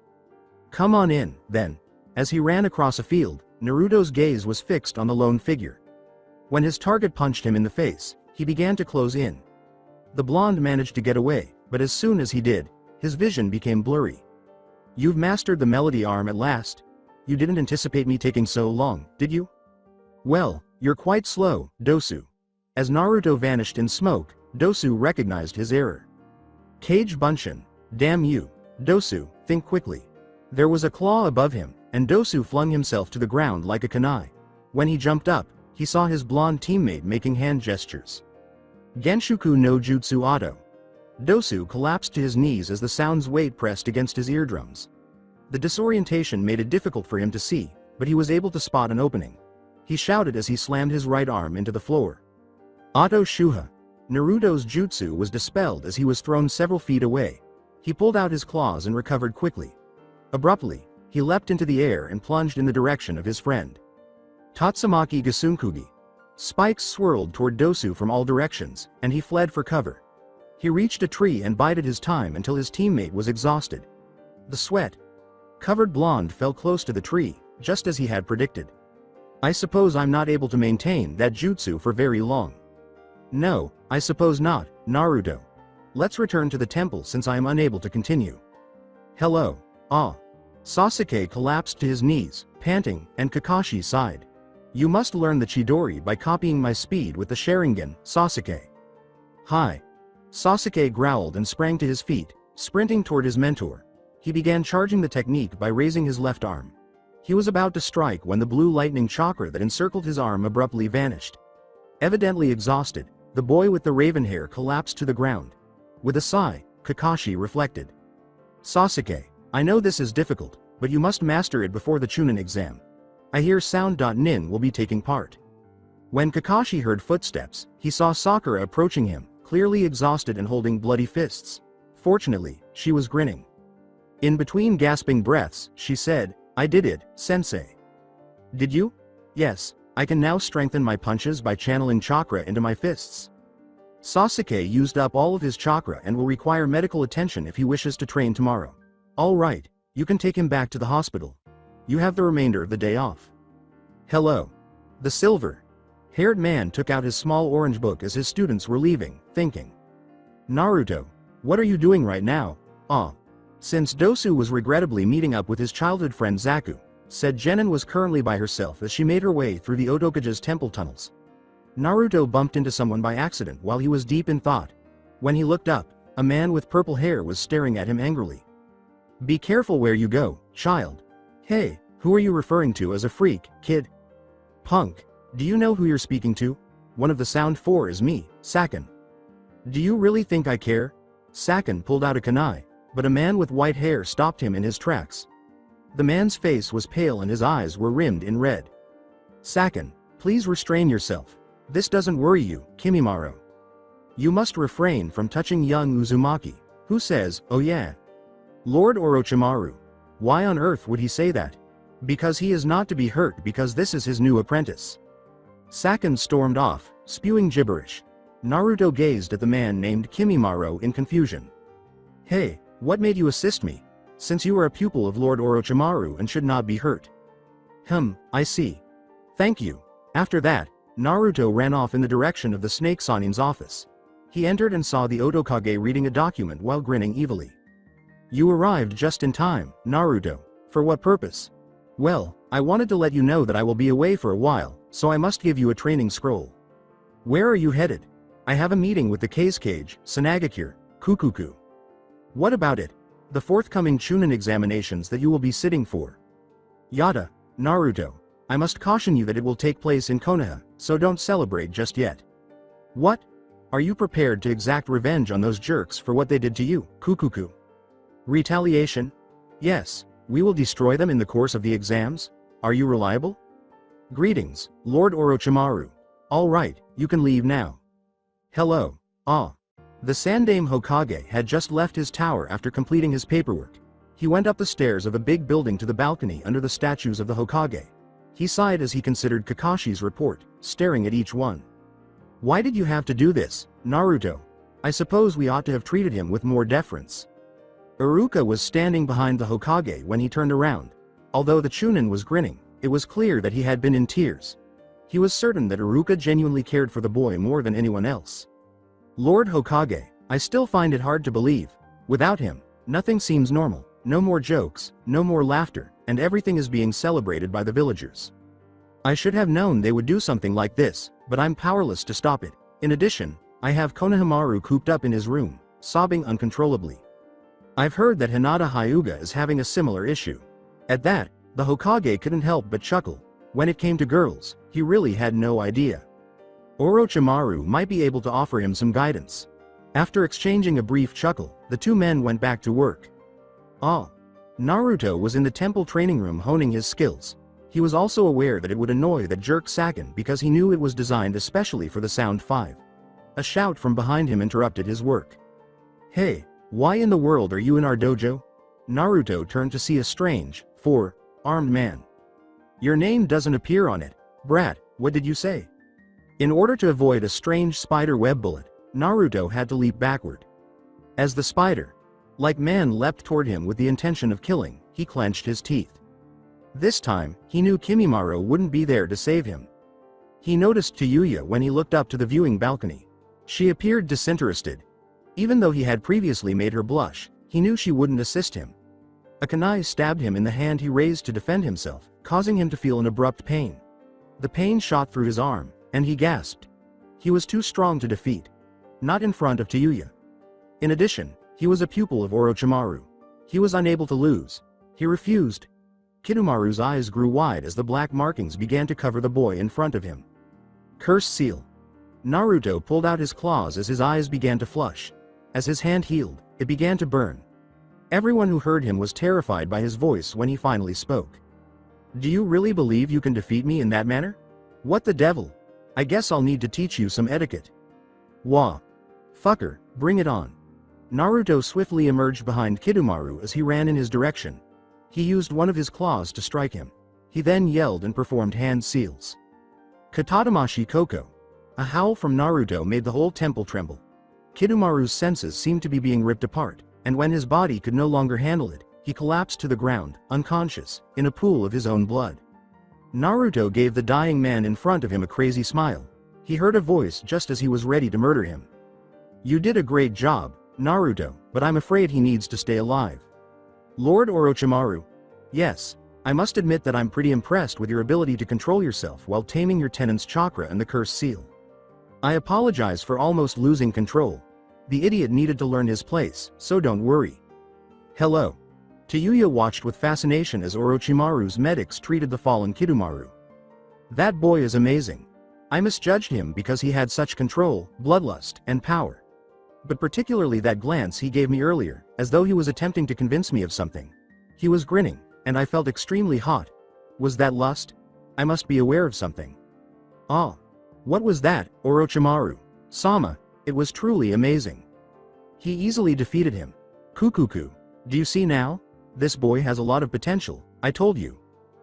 B: Come on in, then. As he ran across a field, Naruto's gaze was fixed on the lone figure. When his target punched him in the face, he began to close in. The blonde managed to get away, but as soon as he did, his vision became blurry. You've mastered the melody arm at last. You didn't anticipate me taking so long, did you? Well, you're quite slow, Dosu. As Naruto vanished in smoke, Dosu recognized his error. Cage Bunshin, damn you, Dosu, think quickly. There was a claw above him, and Dosu flung himself to the ground like a kunai. When he jumped up, he saw his blonde teammate making hand gestures. Genshuku no Jutsu Auto. Dosu collapsed to his knees as the sound's weight pressed against his eardrums. The disorientation made it difficult for him to see, but he was able to spot an opening. He shouted as he slammed his right arm into the floor. Auto Shuha. Naruto's jutsu was dispelled as he was thrown several feet away. He pulled out his claws and recovered quickly. Abruptly, he leapt into the air and plunged in the direction of his friend. Tatsumaki Gasunkugi. Spikes swirled toward Dosu from all directions, and he fled for cover. He reached a tree and bided his time until his teammate was exhausted. The sweat-covered blonde fell close to the tree, just as he had predicted. I suppose I'm not able to maintain that jutsu for very long. No, I suppose not, Naruto. Let's return to the temple since I am unable to continue. Hello. Sasuke collapsed to his knees, panting, and Kakashi sighed. You must learn the Chidori by copying my speed with the Sharingan, Sasuke. Hi. Sasuke growled and sprang to his feet, sprinting toward his mentor. He began charging the technique by raising his left arm. He was about to strike when the blue lightning chakra that encircled his arm abruptly vanished. Evidently exhausted, the boy with the raven hair collapsed to the ground. With a sigh, Kakashi reflected. Sasuke, I know this is difficult, but you must master it before the Chunin exam. I hear Sound.Nin will be taking part. When Kakashi heard footsteps, he saw Sakura approaching him, clearly exhausted and holding bloody fists. Fortunately, she was grinning. In between gasping breaths, she said, I did it, sensei. Did you? Yes, I can now strengthen my punches by channeling chakra into my fists. Sasuke used up all of his chakra and will require medical attention if he wishes to train tomorrow. All right, you can take him back to the hospital. You have the remainder of the day off. Hello. The silver-haired man took out his small orange book as his students were leaving, thinking. Naruto, what are you doing right now? Since Dosu was regrettably meeting up with his childhood friend Zaku, said Jenin was currently by herself as she made her way through the Otokage's temple tunnels. Naruto bumped into someone by accident while he was deep in thought. When he looked up, a man with purple hair was staring at him angrily. Be careful where you go, child. Hey, who are you referring to as a freak, kid? Punk, do you know who you're speaking to? One of the Sound 4 is me, Sakon. Do you really think I care? Sakon pulled out a kunai, but a man with white hair stopped him in his tracks. The man's face was pale and his eyes were rimmed in red. Sakon, please restrain yourself. This doesn't worry you, Kimimaro. You must refrain from touching young Uzumaki. Who says, oh yeah? Lord Orochimaru. Why on earth would he say that? Because he is not to be hurt because this is his new apprentice. Sakon stormed off, spewing gibberish. Naruto gazed at the man named Kimimaro in confusion. Hey, what made you assist me? Since you are a pupil of Lord Orochimaru and should not be hurt. I see. Thank you. After that, Naruto ran off in the direction of the Snake Sannin's office. He entered and saw the Otokage reading a document while grinning evilly. You arrived just in time, Naruto. For what purpose? Well, I wanted to let you know that I will be away for a while, so I must give you a training scroll. Where are you headed? I have a meeting with the Kazekage, Sanagakure, Kukuku. What about it? The forthcoming Chunin examinations that you will be sitting for. Yada, Naruto. I must caution you that it will take place in Konoha, so don't celebrate just yet. What? Are you prepared to exact revenge on those jerks for what they did to you, Kukuku? Retaliation? Yes, we will destroy them in the course of the exams. Are you reliable? Greetings, Lord Orochimaru. All right, you can leave now. Hello. Ah. The Sandaime Hokage had just left his tower after completing his paperwork. He went up the stairs of a big building to the balcony under the statues of the Hokage. He sighed as he considered Kakashi's report, staring at each one. Why did you have to do this, Naruto? I suppose we ought to have treated him with more deference. Iruka was standing behind the Hokage when he turned around. Although the Chunin was grinning, it was clear that he had been in tears. He was certain that Iruka genuinely cared for the boy more than anyone else. Lord Hokage, I still find it hard to believe. Without him, nothing seems normal. No more jokes, no more laughter, and everything is being celebrated by the villagers. I should have known they would do something like this, but I'm powerless to stop it. In addition, I have Konohamaru cooped up in his room, sobbing uncontrollably. I've heard that Hinata Hyuga is having a similar issue. At that, the Hokage couldn't help but chuckle. When it came to girls, he really had no idea. Orochimaru might be able to offer him some guidance. After exchanging a brief chuckle, the two men went back to work. Ah. Naruto was in the temple training room honing his skills. He was also aware that it would annoy that jerk Saken because he knew it was designed especially for the Sound 5. A shout from behind him interrupted his work. Hey, why in the world are you in our dojo? Naruto turned to see a strange, armed man. Your name doesn't appear on it. Brat, what did you say? In order to avoid a strange spider web bullet, Naruto had to leap backward. As the spider-like man leapt toward him with the intention of killing, he clenched his teeth. This time, he knew Kimimaro wouldn't be there to save him. He noticed Tuya when he looked up to the viewing balcony. She appeared disinterested. Even though he had previously made her blush, he knew she wouldn't assist him. A kunai stabbed him in the hand he raised to defend himself, causing him to feel an abrupt pain. The pain shot through his arm, and he gasped. He was too strong to defeat. Not in front of Tuya. In addition, he was a pupil of Orochimaru. He was unable to lose. He refused. Kidomaru's eyes grew wide as the black markings began to cover the boy in front of him. Curse seal. Naruto pulled out his claws as his eyes began to flush. As his hand healed, it began to burn. Everyone who heard him was terrified by his voice when he finally spoke. Do you really believe you can defeat me in that manner? What the devil? I guess I'll need to teach you some etiquette. Wah. Fucker, bring it on. Naruto swiftly emerged behind Kidomaru as he ran in his direction. He used one of his claws to strike him. He then yelled and performed hand seals. Katatamashi Koko. A howl from Naruto made the whole temple tremble. Kidomaru's senses seemed to be being ripped apart, and when his body could no longer handle it, he collapsed to the ground, unconscious, in a pool of his own blood. Naruto gave the dying man in front of him a crazy smile. He heard a voice just as he was ready to murder him. You did a great job, Naruto, but I'm afraid he needs to stay alive. Lord Orochimaru. Yes, I must admit that I'm pretty impressed with your ability to control yourself while taming your tenant's chakra and the curse seal. I apologize for almost losing control. The idiot needed to learn his place, so don't worry. Hello. Tuya watched with fascination as Orochimaru's medics treated the fallen Kidomaru. That boy is amazing. I misjudged him because he had such control, bloodlust, and power. But particularly that glance he gave me earlier, as though he was attempting to convince me of something. He was grinning, and I felt extremely hot. Was that lust? I must be aware of something. Ah. What was that, Orochimaru? Sama, it was truly amazing. He easily defeated him. Kukuku. Do you see now? This boy has a lot of potential, I told you.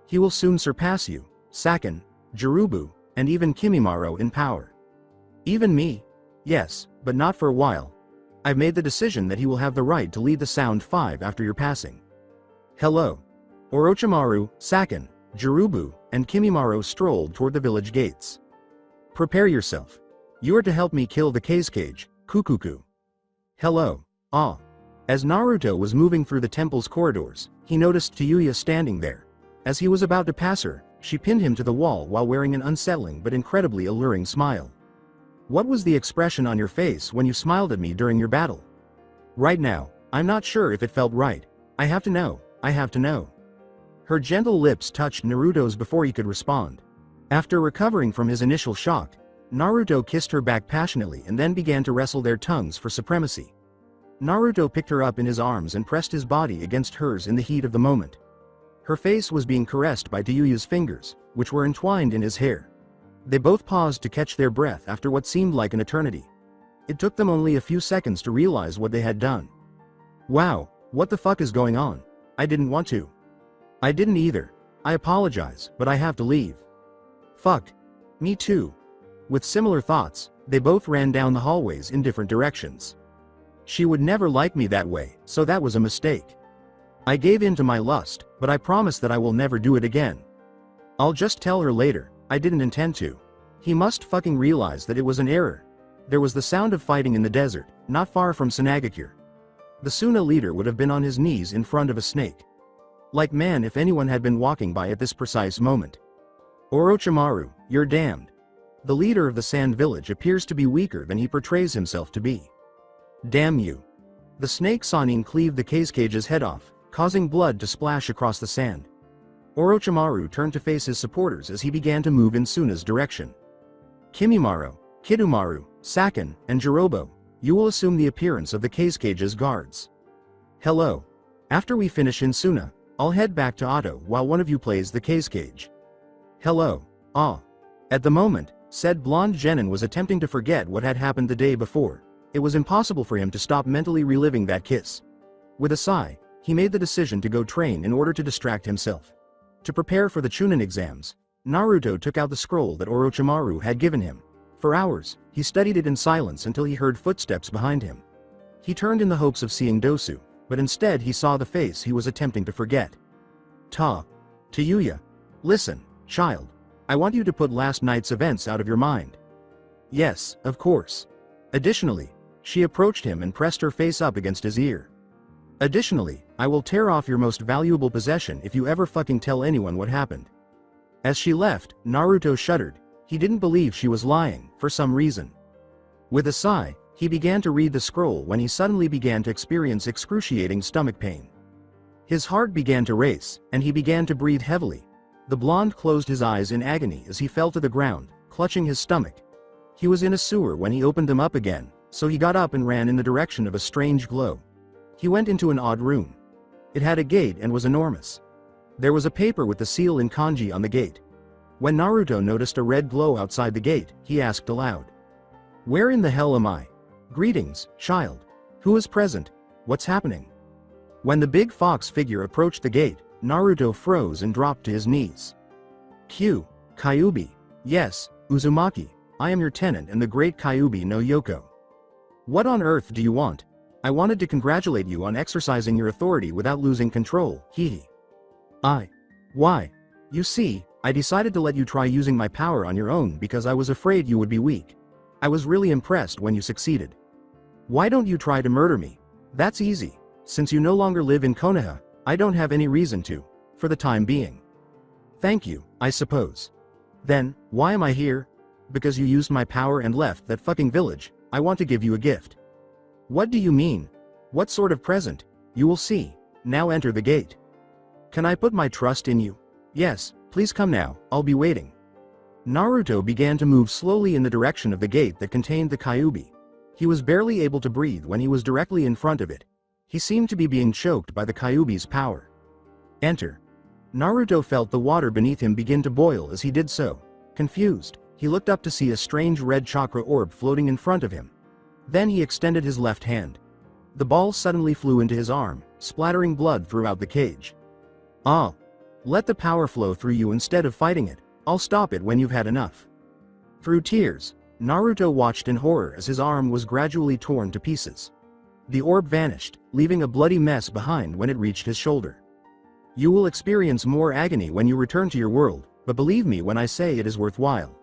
B: He will soon surpass you, Saken, Jirubu, and even Kimimaro in power. Even me? Yes, but not for a while. I've made the decision that he will have the right to lead the Sound 5 after your passing. Hello. Orochimaru, Saken, Jirubu, and Kimimaro strolled toward the village gates. Prepare yourself. You are to help me kill the Kazekage, Kukuku. Hello. Ah. As Naruto was moving through the temple's corridors, he noticed Tuya standing there. As he was about to pass her, she pinned him to the wall while wearing an unsettling but incredibly alluring smile. What was the expression on your face when you smiled at me during your battle? Right now, I'm not sure if it felt right. I have to know. Her gentle lips touched Naruto's before he could respond. After recovering from his initial shock, Naruto kissed her back passionately and then began to wrestle their tongues for supremacy. Naruto picked her up in his arms and pressed his body against hers in the heat of the moment. Her face was being caressed by Tuyuya's fingers, which were entwined in his hair. They both paused to catch their breath after what seemed like an eternity. It took them only a few seconds to realize what they had done. Wow, what the fuck is going on? I didn't want to. I didn't either. I apologize, but I have to leave. Fuck. Me too. With similar thoughts, they both ran down the hallways in different directions. She would never like me that way, so that was a mistake. I gave in to my lust, but I promise that I will never do it again. I'll just tell her later, I didn't intend to. He must fucking realize that it was an error. There was the sound of fighting in the desert, not far from Tsunade. The Suna leader would have been on his knees in front of a snake. Like man if anyone had been walking by at this precise moment. Orochimaru, you're damned. The leader of the sand village appears to be weaker than he portrays himself to be. Damn you. The snake Sannin cleaved the cage's head off, causing blood to splash across the sand. Orochimaru turned to face his supporters as he began to move in Suna's direction. Kimimaro, Kidumaru, Sakin, and Jirobo, you will assume the appearance of the cage's guards. Hello. After we finish in Suna, I'll head back to Otto while one of you plays the cage. Hello. Ah. At the moment, said blonde genin was attempting to forget what had happened the day before. It was impossible for him to stop mentally reliving that kiss. With a sigh, he made the decision to go train in order to distract himself. To prepare for the Chunin exams, Naruto took out the scroll that Orochimaru had given him. For hours, he studied it in silence until he heard footsteps behind him. He turned in the hopes of seeing Dosu, but instead he saw the face he was attempting to forget. Tuya. Listen, child. I want you to put last night's events out of your mind. Yes, of course. Additionally, she approached him and pressed her face up against his ear. Additionally, I will tear off your most valuable possession if you ever fucking tell anyone what happened. As she left, Naruto shuddered. He didn't believe she was lying, for some reason. With a sigh, he began to read the scroll when he suddenly began to experience excruciating stomach pain. His heart began to race, and he began to breathe heavily. The blonde closed his eyes in agony as he fell to the ground, clutching his stomach. He was in a sewer when he opened them up again, so he got up and ran in the direction of a strange glow. He went into an odd room. It had a gate and was enormous. There was a paper with the seal in kanji on the gate. When Naruto noticed a red glow outside the gate, he asked aloud. Where in the hell am I? Greetings, child. Who is present? What's happening? When the big fox figure approached the gate, Naruto froze and dropped to his knees. Kyubi. Yes, Uzumaki, I am your tenant and the great Kyubi no Yoko. What on earth do you want? I wanted to congratulate you on exercising your authority without losing control, hehe. Why? You see, I decided to let you try using my power on your own because I was afraid you would be weak. I was really impressed when you succeeded. Why don't you try to murder me? That's easy. Since you no longer live in Konoha, I don't have any reason to, for the time being. Thank you, I suppose. Then, why am I here? Because you used my power and left that fucking village. I want to give you a gift. What do you mean? What sort of present? You will see. Now enter the gate. Can I put my trust in you? Yes, please come now, I'll be waiting. Naruto began to move slowly in the direction of the gate that contained the Kyubi. He was barely able to breathe when he was directly in front of it. He seemed to be being choked by the Kyubi's power. Enter. Naruto felt the water beneath him begin to boil as he did so. Confused, he looked up to see a strange red chakra orb floating in front of him. Then he extended his left hand. The ball suddenly flew into his arm, splattering blood throughout the cage. Let the power flow through you instead of fighting it. I'll stop it when you've had enough. Through tears, Naruto watched in horror as his arm was gradually torn to pieces. The orb vanished, leaving a bloody mess behind when it reached his shoulder. You will experience more agony when you return to your world, but believe me when I say it is worthwhile.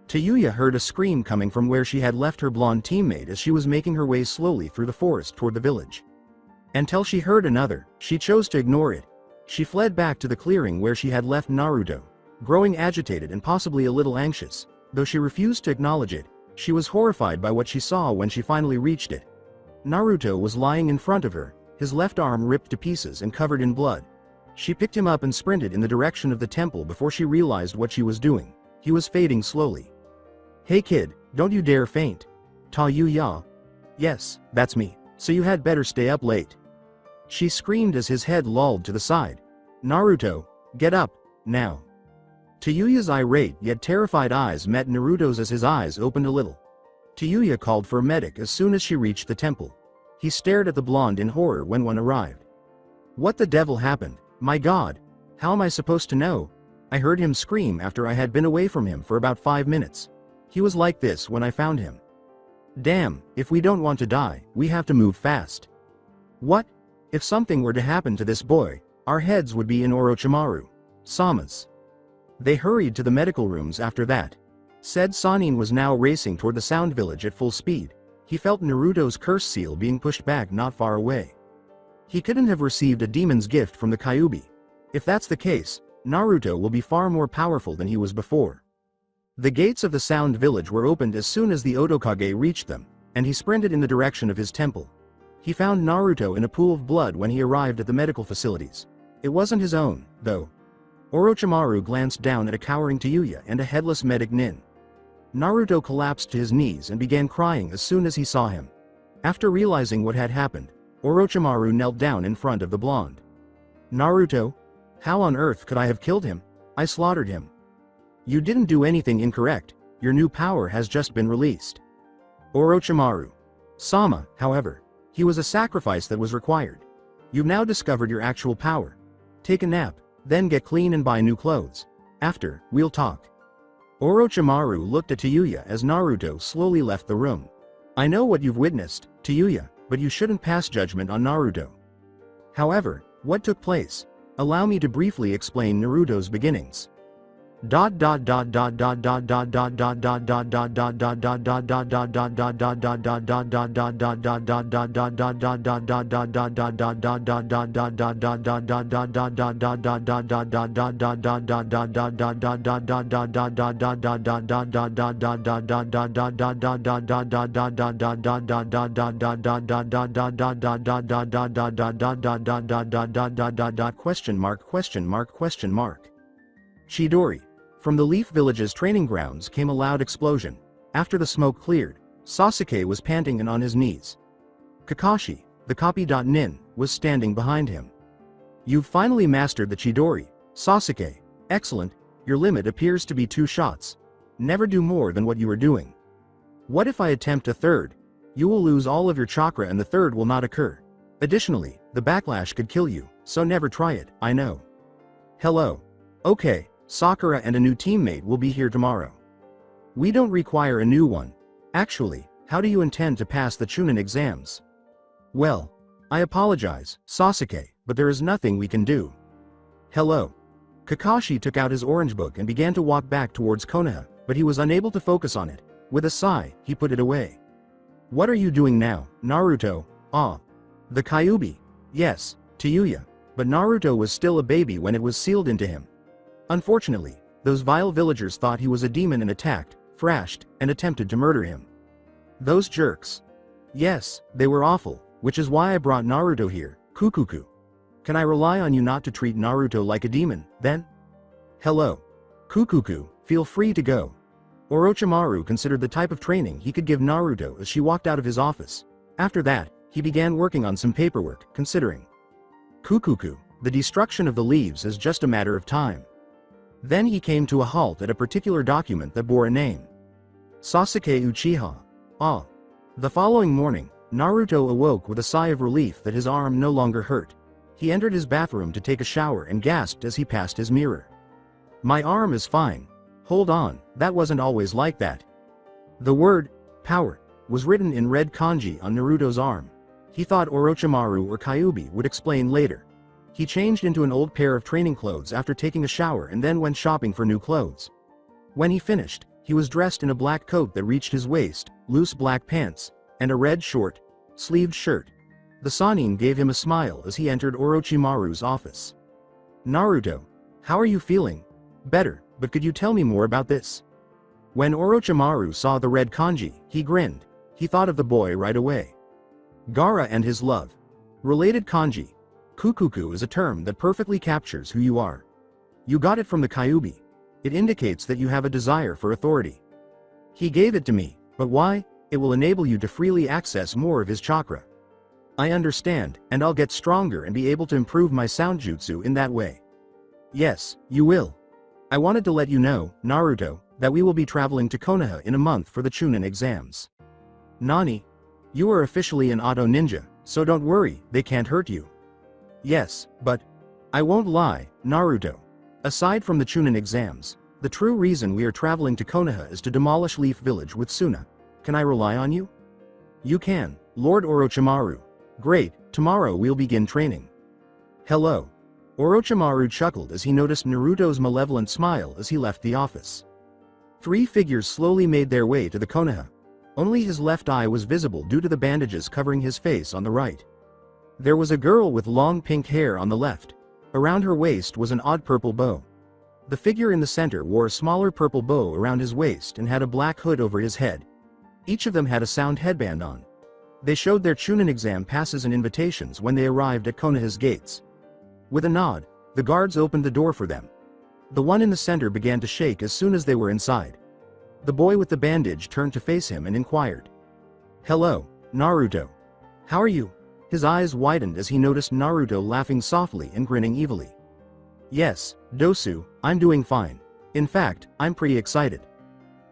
B: Tuya heard a scream coming from where she had left her blonde teammate as she was making her way slowly through the forest toward the village. Until she heard another, she chose to ignore it. She fled back to the clearing where she had left Naruto, growing agitated and possibly a little anxious. Though she refused to acknowledge it, she was horrified by what she saw when she finally reached it. Naruto was lying in front of her, his left arm ripped to pieces and covered in blood. She picked him up and sprinted in the direction of the temple before she realized what she was doing. He was fading slowly. Hey kid, don't you dare faint. Tuya. Yes, that's me, so you had better stay up late. She screamed as his head lolled to the side. Naruto, get up, now. Tuyuya's irate yet terrified eyes met Naruto's as his eyes opened a little. Tuya called for a medic as soon as she reached the temple. He stared at the blonde in horror when one arrived. What the devil happened? My god! How am I supposed to know? I heard him scream after I had been away from him for about 5 minutes. He was like this when I found him. Damn, if we don't want to die, we have to move fast. What? If something were to happen to this boy, our heads would be in Orochimaru Sama's. They hurried to the medical rooms after that. Said Sannin was now racing toward the Sound Village at full speed. He felt Naruto's curse seal being pushed back not far away. He couldn't have received a demon's gift from the Kyubi. If that's the case, Naruto will be far more powerful than he was before. The gates of the Sound Village were opened as soon as the Hokage reached them, and he sprinted in the direction of his temple. He found Naruto in a pool of blood when he arrived at the medical facilities. It wasn't his own, though. Orochimaru glanced down at a cowering Tuya and a headless medic Nin. Naruto collapsed to his knees and began crying as soon as he saw him. After realizing what had happened, Orochimaru knelt down in front of the blonde. Naruto? How on earth could I have killed him? I slaughtered him. You didn't do anything incorrect, your new power has just been released. Orochimaru Sama, however, he was a sacrifice that was required. You've now discovered your actual power. Take a nap, then get clean and buy new clothes. After, we'll talk. Orochimaru looked at Tuya as Naruto slowly left the room. I know what you've witnessed, Tuya, but you shouldn't pass judgment on Naruto. However, what took place? Allow me to briefly explain Naruto's beginnings. Chidori. From the Leaf Village's training grounds came a loud explosion. After the smoke cleared, Sasuke was panting and on his knees. Kakashi, the copy.nin, was standing behind him. You've finally mastered the Chidori, Sasuke. Excellent, your limit appears to be 2 shots. Never do more than what you are doing. What if I attempt a third? You will lose all of your chakra and the third will not occur. Additionally, the backlash could kill you, so never try it, I know. Hello. Okay. Sakura and a new teammate will be here tomorrow. We don't require a new one. Actually, how do you intend to pass the Chunin exams? Well, I apologize, Sasuke, but there is nothing we can do. Hello. Kakashi took out his orange book and began to walk back towards Konoha, but he was unable to focus on it. With a sigh, he put it away. What are you doing now, Naruto? Ah. The Kyubi. Yes, Tuya. But Naruto was still a baby when it was sealed into him. Unfortunately, those vile villagers thought he was a demon and attacked, thrashed, and attempted to murder him. Those jerks. Yes, they were awful, which is why I brought Naruto here, Kukuku. Can I rely on you not to treat Naruto like a demon, then? Hello. Kukuku, feel free to go. Orochimaru considered the type of training he could give Naruto as she walked out of his office. After that, he began working on some paperwork, considering. Kukuku, the destruction of the leaves is just a matter of time. Then he came to a halt at a particular document that bore a name. Sasuke Uchiha. Ah. The following morning, Naruto awoke with a sigh of relief that his arm no longer hurt. He entered his bathroom to take a shower and gasped as he passed his mirror. My arm is fine. Hold on, that wasn't always like that. The word, power, was written in red kanji on Naruto's arm. He thought Orochimaru or Kyubi would explain later. He changed into an old pair of training clothes after taking a shower and then went shopping for new clothes. When he finished, he was dressed in a black coat that reached his waist, loose black pants, and a red short-sleeved shirt. The Sannin gave him a smile as he entered Orochimaru's office. Naruto, how are you feeling? Better, but could you tell me more about this? When Orochimaru saw the red kanji, he grinned. He thought of the boy right away. Gaara and his love. Related kanji. Kukuku is a term that perfectly captures who you are. You got it from the Kyubi. It indicates that you have a desire for authority. He gave it to me, but why? It will enable you to freely access more of his chakra. I understand, and I'll get stronger and be able to improve my sound jutsu in that way. Yes, you will. I wanted to let you know, Naruto, that we will be traveling to Konoha in a month for the Chunin exams. Nani? You are officially an auto ninja, so don't worry, they can't hurt you. Yes, but I won't lie, Naruto. Aside from the Chunin exams, the true reason we are traveling to Konoha is to demolish Leaf Village with Suna. Can I rely on you? You can, Lord Orochimaru. Great, tomorrow we'll begin training. Hello. Orochimaru chuckled as he noticed Naruto's malevolent smile as he left the office. Three figures slowly made their way to the Konoha. Only his left eye was visible due to the bandages covering his face on the right. There was a girl with long pink hair on the left. Around her waist was an odd purple bow. The figure in the center wore a smaller purple bow around his waist and had a black hood over his head. Each of them had a sound headband on. They showed their Chunin exam passes and invitations when they arrived at Konoha's gates. With a nod, the guards opened the door for them. The one in the center began to shake as soon as they were inside. The boy with the bandage turned to face him and inquired. Hello, Naruto. How are you? His eyes widened as he noticed Naruto laughing softly and grinning evilly. Yes, Dosu, I'm doing fine. In fact, I'm pretty excited.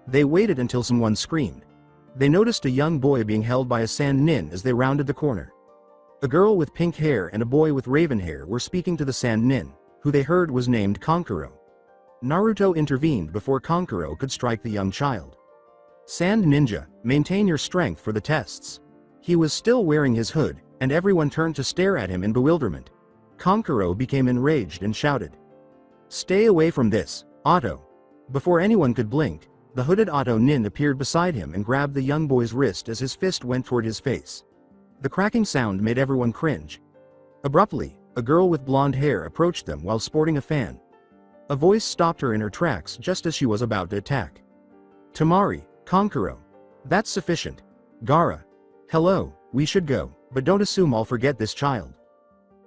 B: They waited until someone screamed. They noticed a young boy being held by a Sannin as they rounded the corner. A girl with pink hair and a boy with raven hair were speaking to the Sannin, who they heard was named Kankuro. Naruto intervened before Kankuro could strike the young child. Sand Ninja, maintain your strength for the tests. He was still wearing his hood, and everyone turned to stare at him in bewilderment. Kankuro became enraged and shouted. Stay away from this, Otto. Before anyone could blink, the hooded Otto Nin appeared beside him and grabbed the young boy's wrist as his fist went toward his face. The cracking sound made everyone cringe. Abruptly, a girl with blonde hair approached them while sporting a fan. A voice stopped her in her tracks just as she was about to attack. Tamari, Kankuro. That's sufficient. Gaara. Hello, we should go, but don't assume I'll forget this child.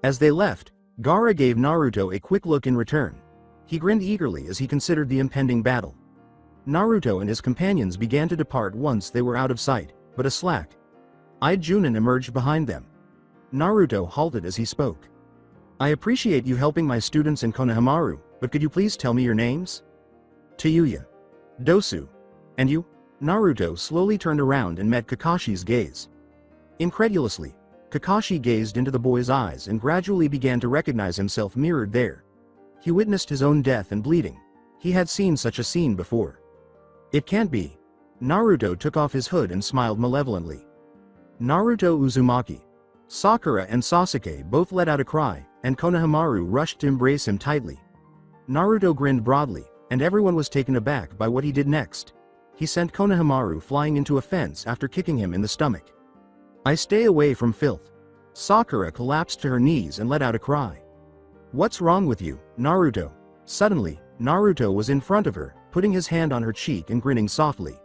B: As they left, Gaara gave Naruto a quick look in return. He grinned eagerly as he considered the impending battle. Naruto and his companions began to depart once they were out of sight, but a slack-eyed Chunin emerged behind them. Naruto halted as he spoke. I appreciate you helping my students in Konohamaru, but could you please tell me your names? Tuya. Dosu. And you? Naruto slowly turned around and met Kakashi's gaze. Incredulously, Kakashi gazed into the boy's eyes and gradually began to recognize himself mirrored there. He witnessed his own death and bleeding. He had seen such a scene before. It can't be. Naruto took off his hood and smiled malevolently. Naruto Uzumaki. Sakura and Sasuke both let out a cry, and Konohamaru rushed to embrace him tightly. Naruto grinned broadly, and everyone was taken aback by what he did next. He sent Konohamaru flying into a fence after kicking him in the stomach. I stay away from filth. Sakura collapsed to her knees and let out a cry. What's wrong with you, Naruto? Suddenly, Naruto was in front of her, putting his hand on her cheek and grinning softly.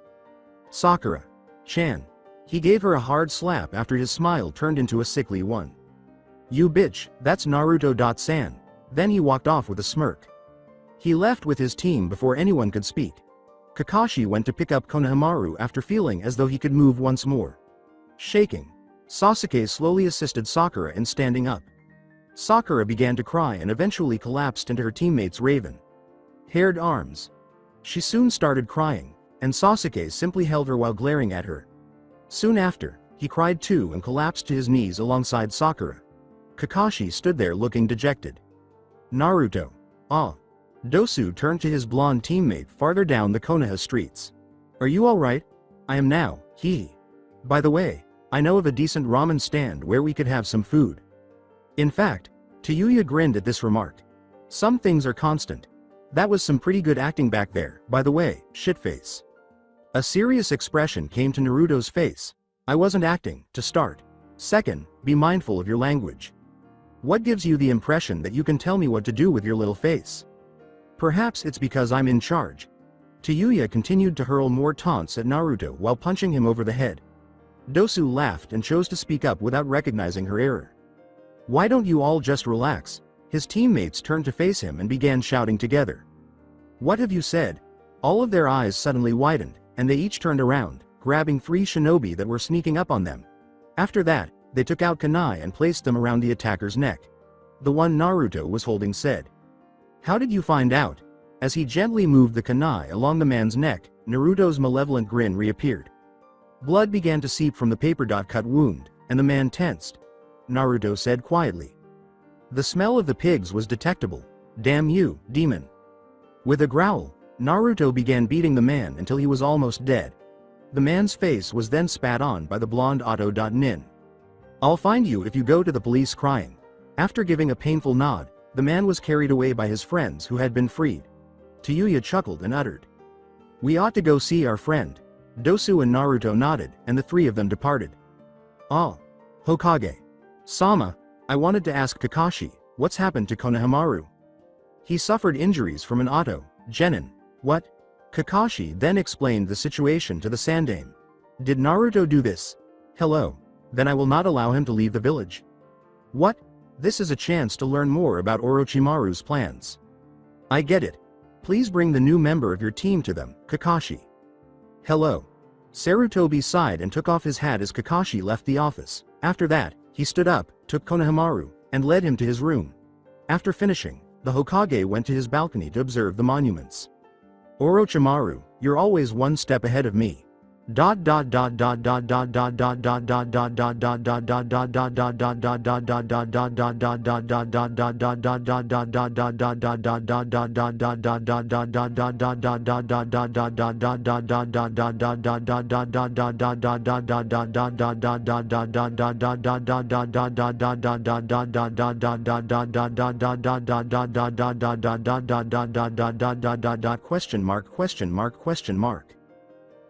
B: Sakura-chan. He gave her a hard slap after his smile turned into a sickly one. You bitch, that's Naruto.san. Then he walked off with a smirk. He left with his team before anyone could speak. Kakashi went to pick up Konohamaru after feeling as though he could move once more. Shaking, Sasuke slowly assisted Sakura in standing up. Sakura began to cry and eventually collapsed into her teammate's raven-haired arms. She soon started crying, and Sasuke simply held her while glaring at her. Soon after, he cried too and collapsed to his knees alongside Sakura. Kakashi stood there looking dejected. Naruto. Ah. Dosu turned to his blonde teammate farther down the Konoha streets. Are you alright? I am now, hee. By the way, I know of a decent ramen stand where we could have some food. In fact, Tuya grinned at this remark. Some things are constant. That was some pretty good acting back there, by the way, shitface. A serious expression came to Naruto's face. I wasn't acting, to start. Second, be mindful of your language. What gives you the impression that you can tell me what to do with your little face? Perhaps it's because I'm in charge. Tuya continued to hurl more taunts at Naruto while punching him over the head. Dosu laughed and chose to speak up without recognizing her error. Why don't you all just relax? His teammates turned to face him and began shouting together. What have you said? All of their eyes suddenly widened, and they each turned around, grabbing 3 shinobi that were sneaking up on them. After that, they took out kunai and placed them around the attacker's neck. The one Naruto was holding said. How did you find out? As he gently moved the kunai along the man's neck, Naruto's malevolent grin reappeared. Blood began to seep from the paper-cut wound, and the man tensed. Naruto said quietly. The smell of the pigs was detectable. Damn you, demon. With a growl, Naruto began beating the man until he was almost dead. The man's face was then spat on by the blonde Otto.nin. I'll find you if you go to the police crying. After giving a painful nod, the man was carried away by his friends who had been freed. Tuya chuckled and uttered. We ought to go see our friend. Dosu and Naruto nodded, and the three of them departed. Ah. Hokage. Sama, I wanted to ask Kakashi, what's happened to Konohamaru? He suffered injuries from an auto, genin. What? Kakashi then explained the situation to the Sandaime. Did Naruto do this? Hello. Then I will not allow him to leave the village. What? This is a chance to learn more about Orochimaru's plans. I get it. Please bring the new member of your team to them, Kakashi. Hello. Sarutobi sighed and took off his hat as Kakashi left the office. After that, he stood up, took Konohamaru, and led him to his room. After finishing, the Hokage went to his balcony to observe the monuments. Orochimaru, you're always one step ahead of me.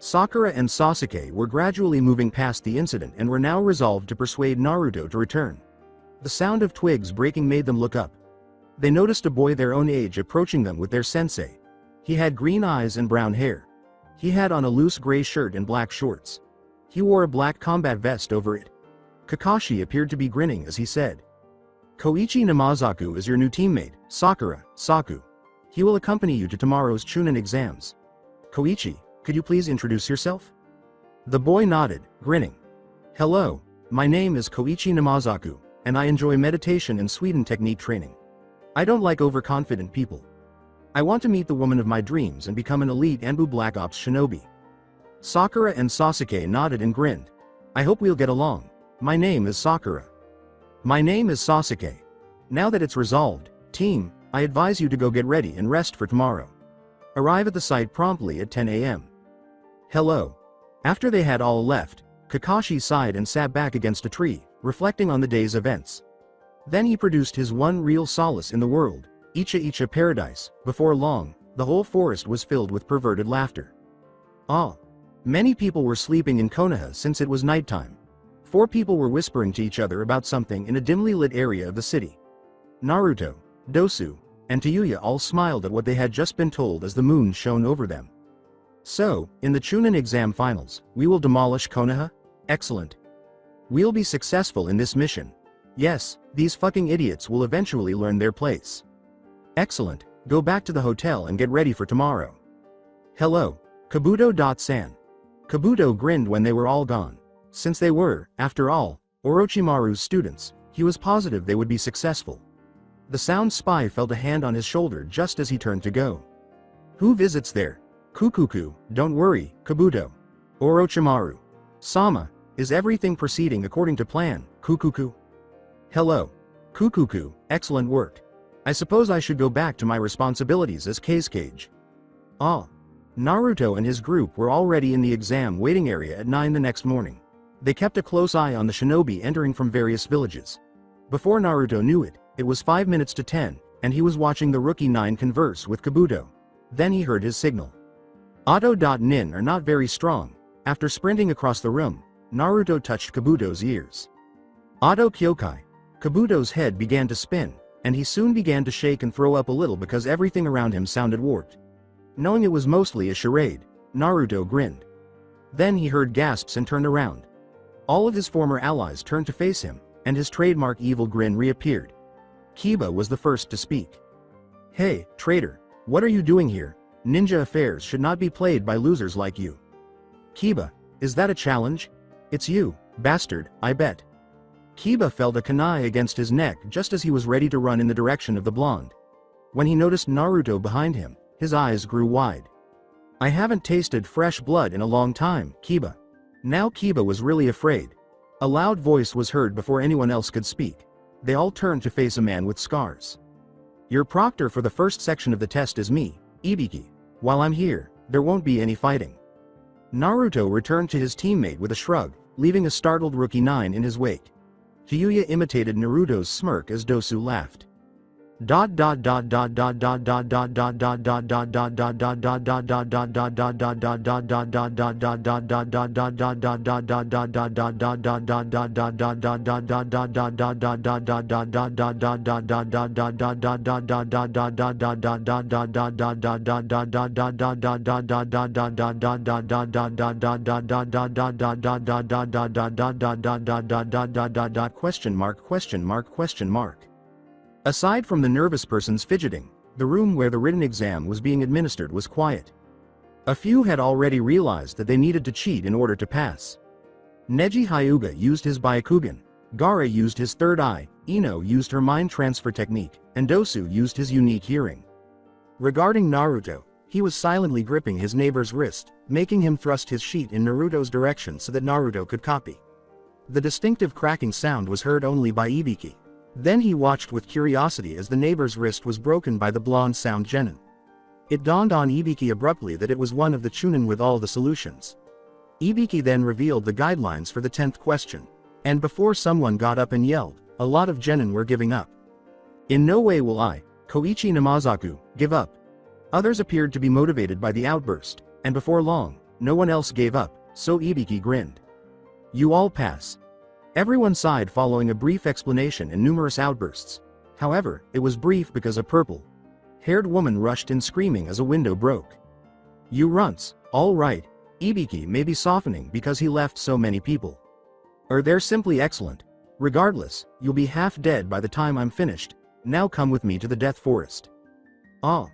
B: Sakura and Sasuke were gradually moving past the incident and were now resolved to persuade Naruto to return. The sound of twigs breaking made them look up. They noticed a boy their own age approaching them with their sensei. He had green eyes and brown hair. He had on a loose gray shirt and black shorts. He wore a black combat vest over it. Kakashi appeared to be grinning as he said, Koichi Namazaku is your new teammate, Sakura, Saku. He will accompany you to tomorrow's Chunin exams. Koichi, could you please introduce yourself? The boy nodded, grinning. Hello, my name is Koichi Namazaku, and I enjoy meditation and Sweden technique training. I don't like overconfident people. I want to meet the woman of my dreams and become an elite Anbu Black Ops shinobi. Sakura and Sasuke nodded and grinned. I hope we'll get along. My name is Sakura. My name is Sasuke. Now that it's resolved, team, I advise you to go get ready and rest for tomorrow. Arrive at the site promptly at 10 a.m. Hello. After they had all left, Kakashi sighed and sat back against a tree, reflecting on the day's events. Then he produced his one real solace in the world, Icha Paradise. Before long, the whole forest was filled with perverted laughter. Ah. Many people were sleeping in Konoha since it was nighttime. 4 people were whispering to each other about something in a dimly lit area of the city. Naruto, Dosu, and Tuya all smiled at what they had just been told as the moon shone over them. So, in the Chunin exam finals, we will demolish Konoha? Excellent. We'll be successful in this mission. Yes, these fucking idiots will eventually learn their place. Excellent, go back to the hotel and get ready for tomorrow. Hello, Kabuto.san. Kabuto grinned when they were all gone. Since they were, after all, Orochimaru's students, he was positive they would be successful. The sound spy felt a hand on his shoulder just as he turned to go. Who visits there? Kukuku, don't worry, Kabuto. Orochimaru. Sama, is everything proceeding according to plan, Kukuku? Hello. Kukuku, excellent work. I suppose I should go back to my responsibilities as Kazekage. Ah. Naruto and his group were already in the exam waiting area at 9 the next morning. They kept a close eye on the shinobi entering from various villages. Before Naruto knew it, it was 5 minutes to 10, and he was watching the rookie 9 converse with Kabuto. Then he heard his signal. Otto.nin are not very strong. After sprinting across the room, Naruto touched Kabuto's ears. Otto Kyokai. Kabuto's head began to spin, and he soon began to shake and throw up a little because everything around him sounded warped. Knowing it was mostly a charade, Naruto grinned. Then he heard gasps and turned around. All of his former allies turned to face him, and his trademark evil grin reappeared. Kiba was the first to speak. Hey, traitor, what are you doing here? Ninja affairs should not be played by losers like you. Kiba, is that a challenge? It's you, bastard, I bet. Kiba felt a kunai against his neck just as he was ready to run in the direction of the blonde. When he noticed Naruto behind him, his eyes grew wide. I haven't tasted fresh blood in a long time, Kiba. Now Kiba was really afraid. A loud voice was heard before anyone else could speak. They all turned to face a man with scars. Your proctor for the first section of the test is me, Ibiki. While I'm here, there won't be any fighting. Naruto returned to his teammate with a shrug, leaving a startled Rookie 9 in his wake. Tuya imitated Naruto's smirk as Dosu laughed. Aside from the nervous person's fidgeting, the room where the written exam was being administered was quiet. A few had already realized that they needed to cheat in order to pass. Neji Hyuga used his Byakugan, Gaara used his third eye, Ino used her mind transfer technique, and Dosu used his unique hearing. Regarding Naruto, he was silently gripping his neighbor's wrist, making him thrust his sheet in Naruto's direction so that Naruto could copy. The distinctive cracking sound was heard only by Ibiki. Then he watched with curiosity as the neighbor's wrist was broken by the blonde sound genin. It dawned on Ibiki abruptly that it was one of the Chunin with all the solutions. Ibiki then revealed the guidelines for the 10th question. And before someone got up and yelled, a lot of genin were giving up. In no way will I, Koichi Namazaku, give up. Others appeared to be motivated by the outburst, and before long, no one else gave up, so Ibiki grinned. You all pass. Everyone sighed following a brief explanation and numerous outbursts. However, it was brief because a purple-haired woman rushed in screaming as a window broke. You runts, all right. Ibiki may be softening because he left so many people. Or they're simply excellent. Regardless, you'll be half dead by the time I'm finished. Now come with me to the Death Forest. Ah.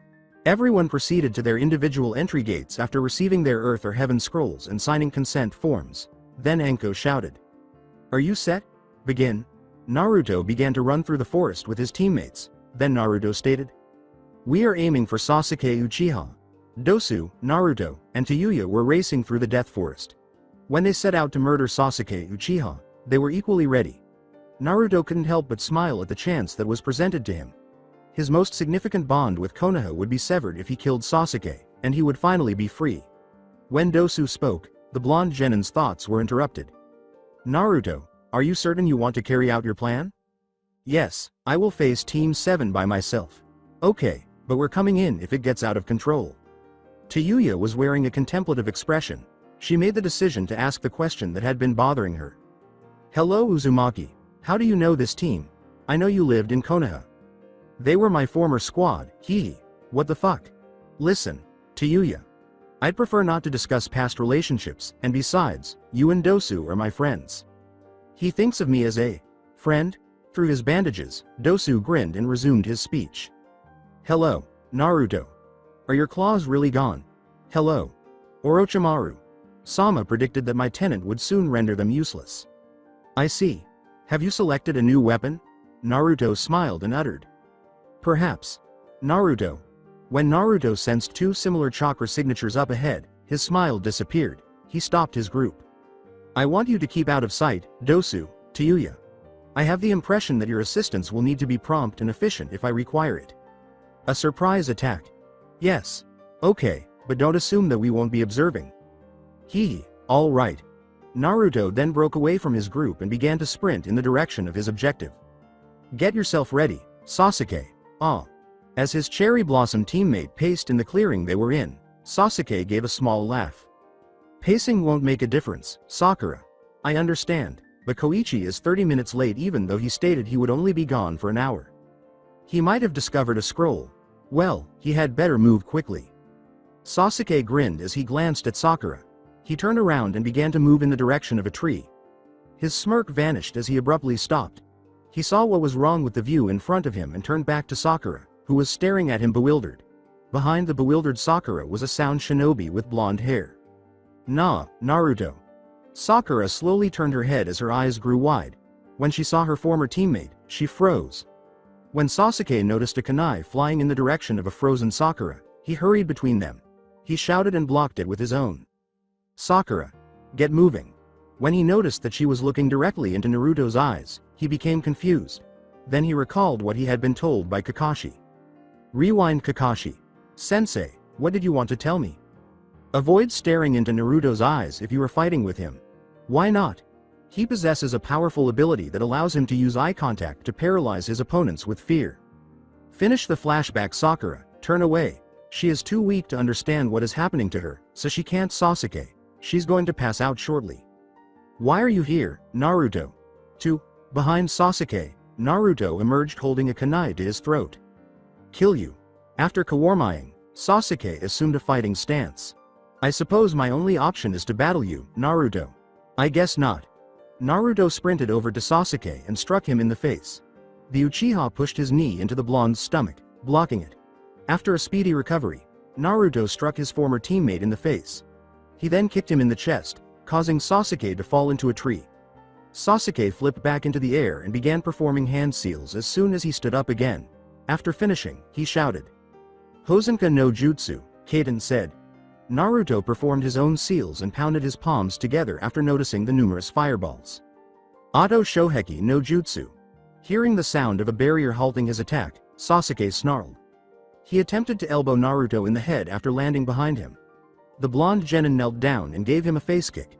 B: Everyone proceeded to their individual entry gates after receiving their Earth or Heaven scrolls and signing consent forms. Then Enko shouted. Are you set? Begin. Naruto began to run through the forest with his teammates. Then Naruto stated. We are aiming for Sasuke Uchiha. Dosu, Naruto, and Tuya were racing through the Death Forest. When they set out to murder Sasuke Uchiha, they were equally ready. Naruto couldn't help but smile at the chance that was presented to him. His most significant bond with Konoha would be severed if he killed Sasuke, and he would finally be free. When Dosu spoke, the blonde genin's thoughts were interrupted. Naruto, are you certain you want to carry out your plan? Yes, I will face Team 7 by myself. Okay, but we're coming in if it gets out of control. Tuya was wearing a contemplative expression. She made the decision to ask the question that had been bothering her. Hello Uzumaki, how do you know this team? I know you lived in Konoha. They were my former squad, hee. What the fuck? Listen, Tuya. I'd prefer not to discuss past relationships, and besides, you and Dosu are my friends. He thinks of me as a friend? Through his bandages, Dosu grinned and resumed his speech. Hello, Naruto. Are your claws really gone? Hello. Orochimaru. Sama predicted that my tenant would soon render them useless. I see. Have you selected a new weapon? Naruto smiled and uttered. Perhaps. Naruto. When Naruto sensed two similar chakra signatures up ahead, his smile disappeared. He stopped his group. I want you to keep out of sight, Dosu, Tuya. I have the impression that your assistance will need to be prompt and efficient if I require it. A surprise attack. Yes. Okay, but don't assume that we won't be observing. Hee, all right. Naruto then broke away from his group and began to sprint in the direction of his objective. Get yourself ready, Sasuke. Ah. As his cherry blossom teammate paced in the clearing they were in, Sasuke gave a small laugh. Pacing won't make a difference, Sakura. I understand, but Koichi is 30 minutes late even though he stated he would only be gone for an hour. He might have discovered a scroll. Well, he had better move quickly. Sasuke grinned as he glanced at Sakura. He turned around and began to move in the direction of a tree. His smirk vanished as he abruptly stopped. He saw what was wrong with the view in front of him and turned back to Sakura, who was staring at him bewildered. Behind the bewildered Sakura was a sound shinobi with blonde hair. Naruto. Sakura slowly turned her head as her eyes grew wide. When she saw her former teammate, she froze. When Sasuke noticed a kunai flying in the direction of a frozen Sakura, he hurried between them. He shouted and blocked it with his own. "Sakura, get moving." When he noticed that she was looking directly into Naruto's eyes, he became confused. Then he recalled what he had been told by Kakashi. Rewind. Kakashi. Sensei, what did you want to tell me? Avoid staring into Naruto's eyes if you are fighting with him. Why not? He possesses a powerful ability that allows him to use eye contact to paralyze his opponents with fear. Finish the flashback. Sakura, turn away. She is too weak to understand what is happening to her, so she can't. Sasuke, she's going to pass out shortly. Why are you here, Naruto? Behind Sasuke, Naruto emerged holding a kunai to his throat. Kill you. After kawarmying, Sasuke assumed a fighting stance. I suppose my only option is to battle you, Naruto. I guess not. Naruto sprinted over to Sasuke and struck him in the face. The Uchiha pushed his knee into the blonde's stomach, blocking it. After a speedy recovery, Naruto struck his former teammate in the face. He then kicked him in the chest, causing Sasuke to fall into a tree. Sasuke flipped back into the air and began performing hand seals as soon as he stood up again. After finishing, he shouted, "Hosenka no Jutsu," Kaden said. Naruto performed his own seals and pounded his palms together after noticing the numerous fireballs. Auto Shoheki no Jutsu. Hearing the sound of a barrier halting his attack, Sasuke snarled. He attempted to elbow Naruto in the head after landing behind him. The blonde genin knelt down and gave him a face kick.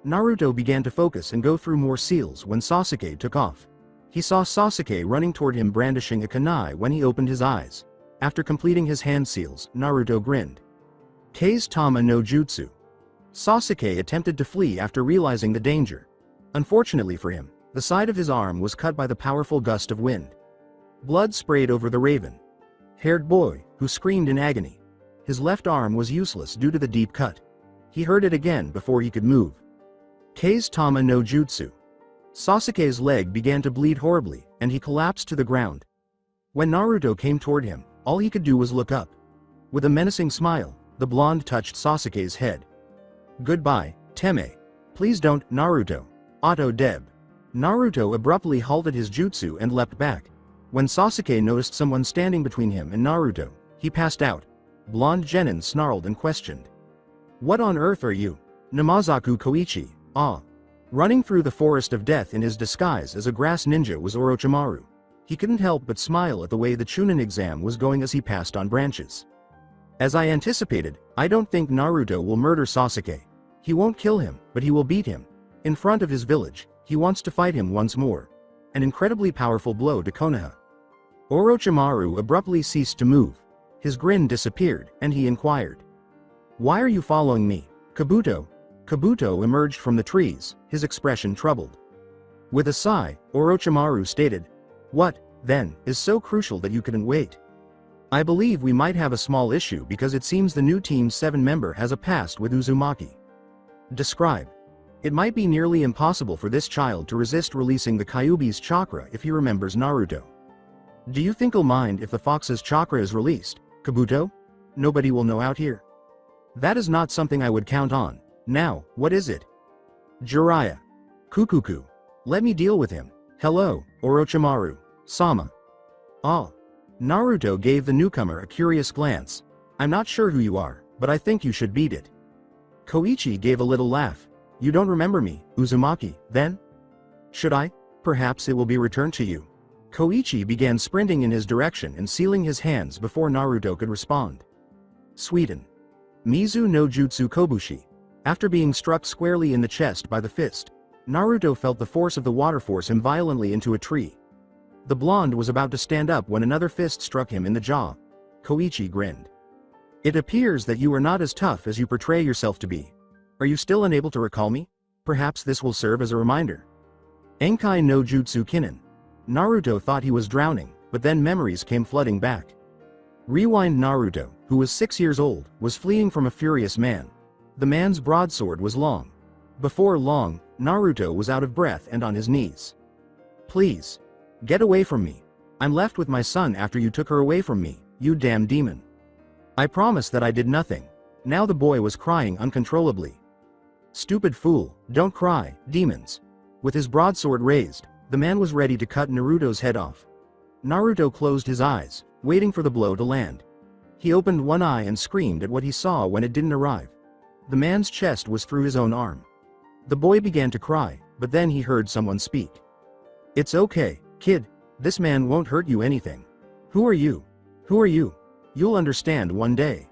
B: Naruto began to focus and go through more seals when Sasuke took off. He saw Sasuke running toward him brandishing a kunai when he opened his eyes. After completing his hand seals, Naruto grinned. Kase Tama no Jutsu. Sasuke attempted to flee after realizing the danger. Unfortunately for him, the side of his arm was cut by the powerful gust of wind. Blood sprayed over the raven-haired boy, who screamed in agony. His left arm was useless due to the deep cut. He heard it again before he could move. Kase Tama no Jutsu. Sasuke's leg began to bleed horribly, and he collapsed to the ground. When Naruto came toward him, all he could do was look up. With a menacing smile, the blonde touched Sasuke's head. Goodbye, Teme. Please don't, Naruto. Auto Deb. Naruto abruptly halted his jutsu and leapt back. When Sasuke noticed someone standing between him and Naruto, he passed out. Blonde genin snarled and questioned. What on earth are you? Namazaku Koichi, ah. Running through the forest of death in his disguise as a grass ninja was Orochimaru. He couldn't help but smile at the way the Chunin exam was going as he passed on branches. As I anticipated, I don't think Naruto will murder Sasuke. He won't kill him, but he will beat him. In front of his village, he wants to fight him once more. An incredibly powerful blow to Konoha. Orochimaru abruptly ceased to move. His grin disappeared, and he inquired. Why are you following me, Kabuto? Kabuto emerged from the trees, his expression troubled. With a sigh, Orochimaru stated, What, then, is so crucial that you couldn't wait? I believe we might have a small issue because it seems the new team's 7-member has a past with Uzumaki. Describe. It might be nearly impossible for this child to resist releasing the Kyubi's chakra if he remembers Naruto. Do you think he'll mind if the fox's chakra is released, Kabuto? Nobody will know out here. That is not something I would count on. Now, what is it? Jiraiya. Kukuku. Let me deal with him. Hello, Orochimaru. Sama. Ah. Naruto gave the newcomer a curious glance. I'm not sure who you are, but I think you should beat it. Koichi gave a little laugh. You don't remember me, Uzumaki, then? Should I? Perhaps it will be returned to you. Koichi began sprinting in his direction and sealing his hands before Naruto could respond. Sweden. Mizu no Jutsu Kobushi. After being struck squarely in the chest by the fist, Naruto felt the force of the water force him violently into a tree. The blonde was about to stand up when another fist struck him in the jaw. Koichi grinned. It appears that you are not as tough as you portray yourself to be. Are you still unable to recall me? Perhaps this will serve as a reminder. Enkai no Jutsu Kinin. Naruto thought he was drowning, but then memories came flooding back. Rewind. Naruto, who was 6 years old, was fleeing from a furious man. The man's broadsword was long. Before long, Naruto was out of breath and on his knees. Please. Get away from me. I'm left with my son after you took her away from me, you damn demon. I promise that I did nothing. Now the boy was crying uncontrollably. Stupid fool, don't cry, demons. With his broadsword raised, the man was ready to cut Naruto's head off. Naruto closed his eyes, waiting for the blow to land. He opened one eye and screamed at what he saw when it didn't arrive. The man's chest was through his own arm. The boy began to cry, but then he heard someone speak. "It's okay, kid. This man won't hurt you anything. Who are you? Who are you? You'll understand one day."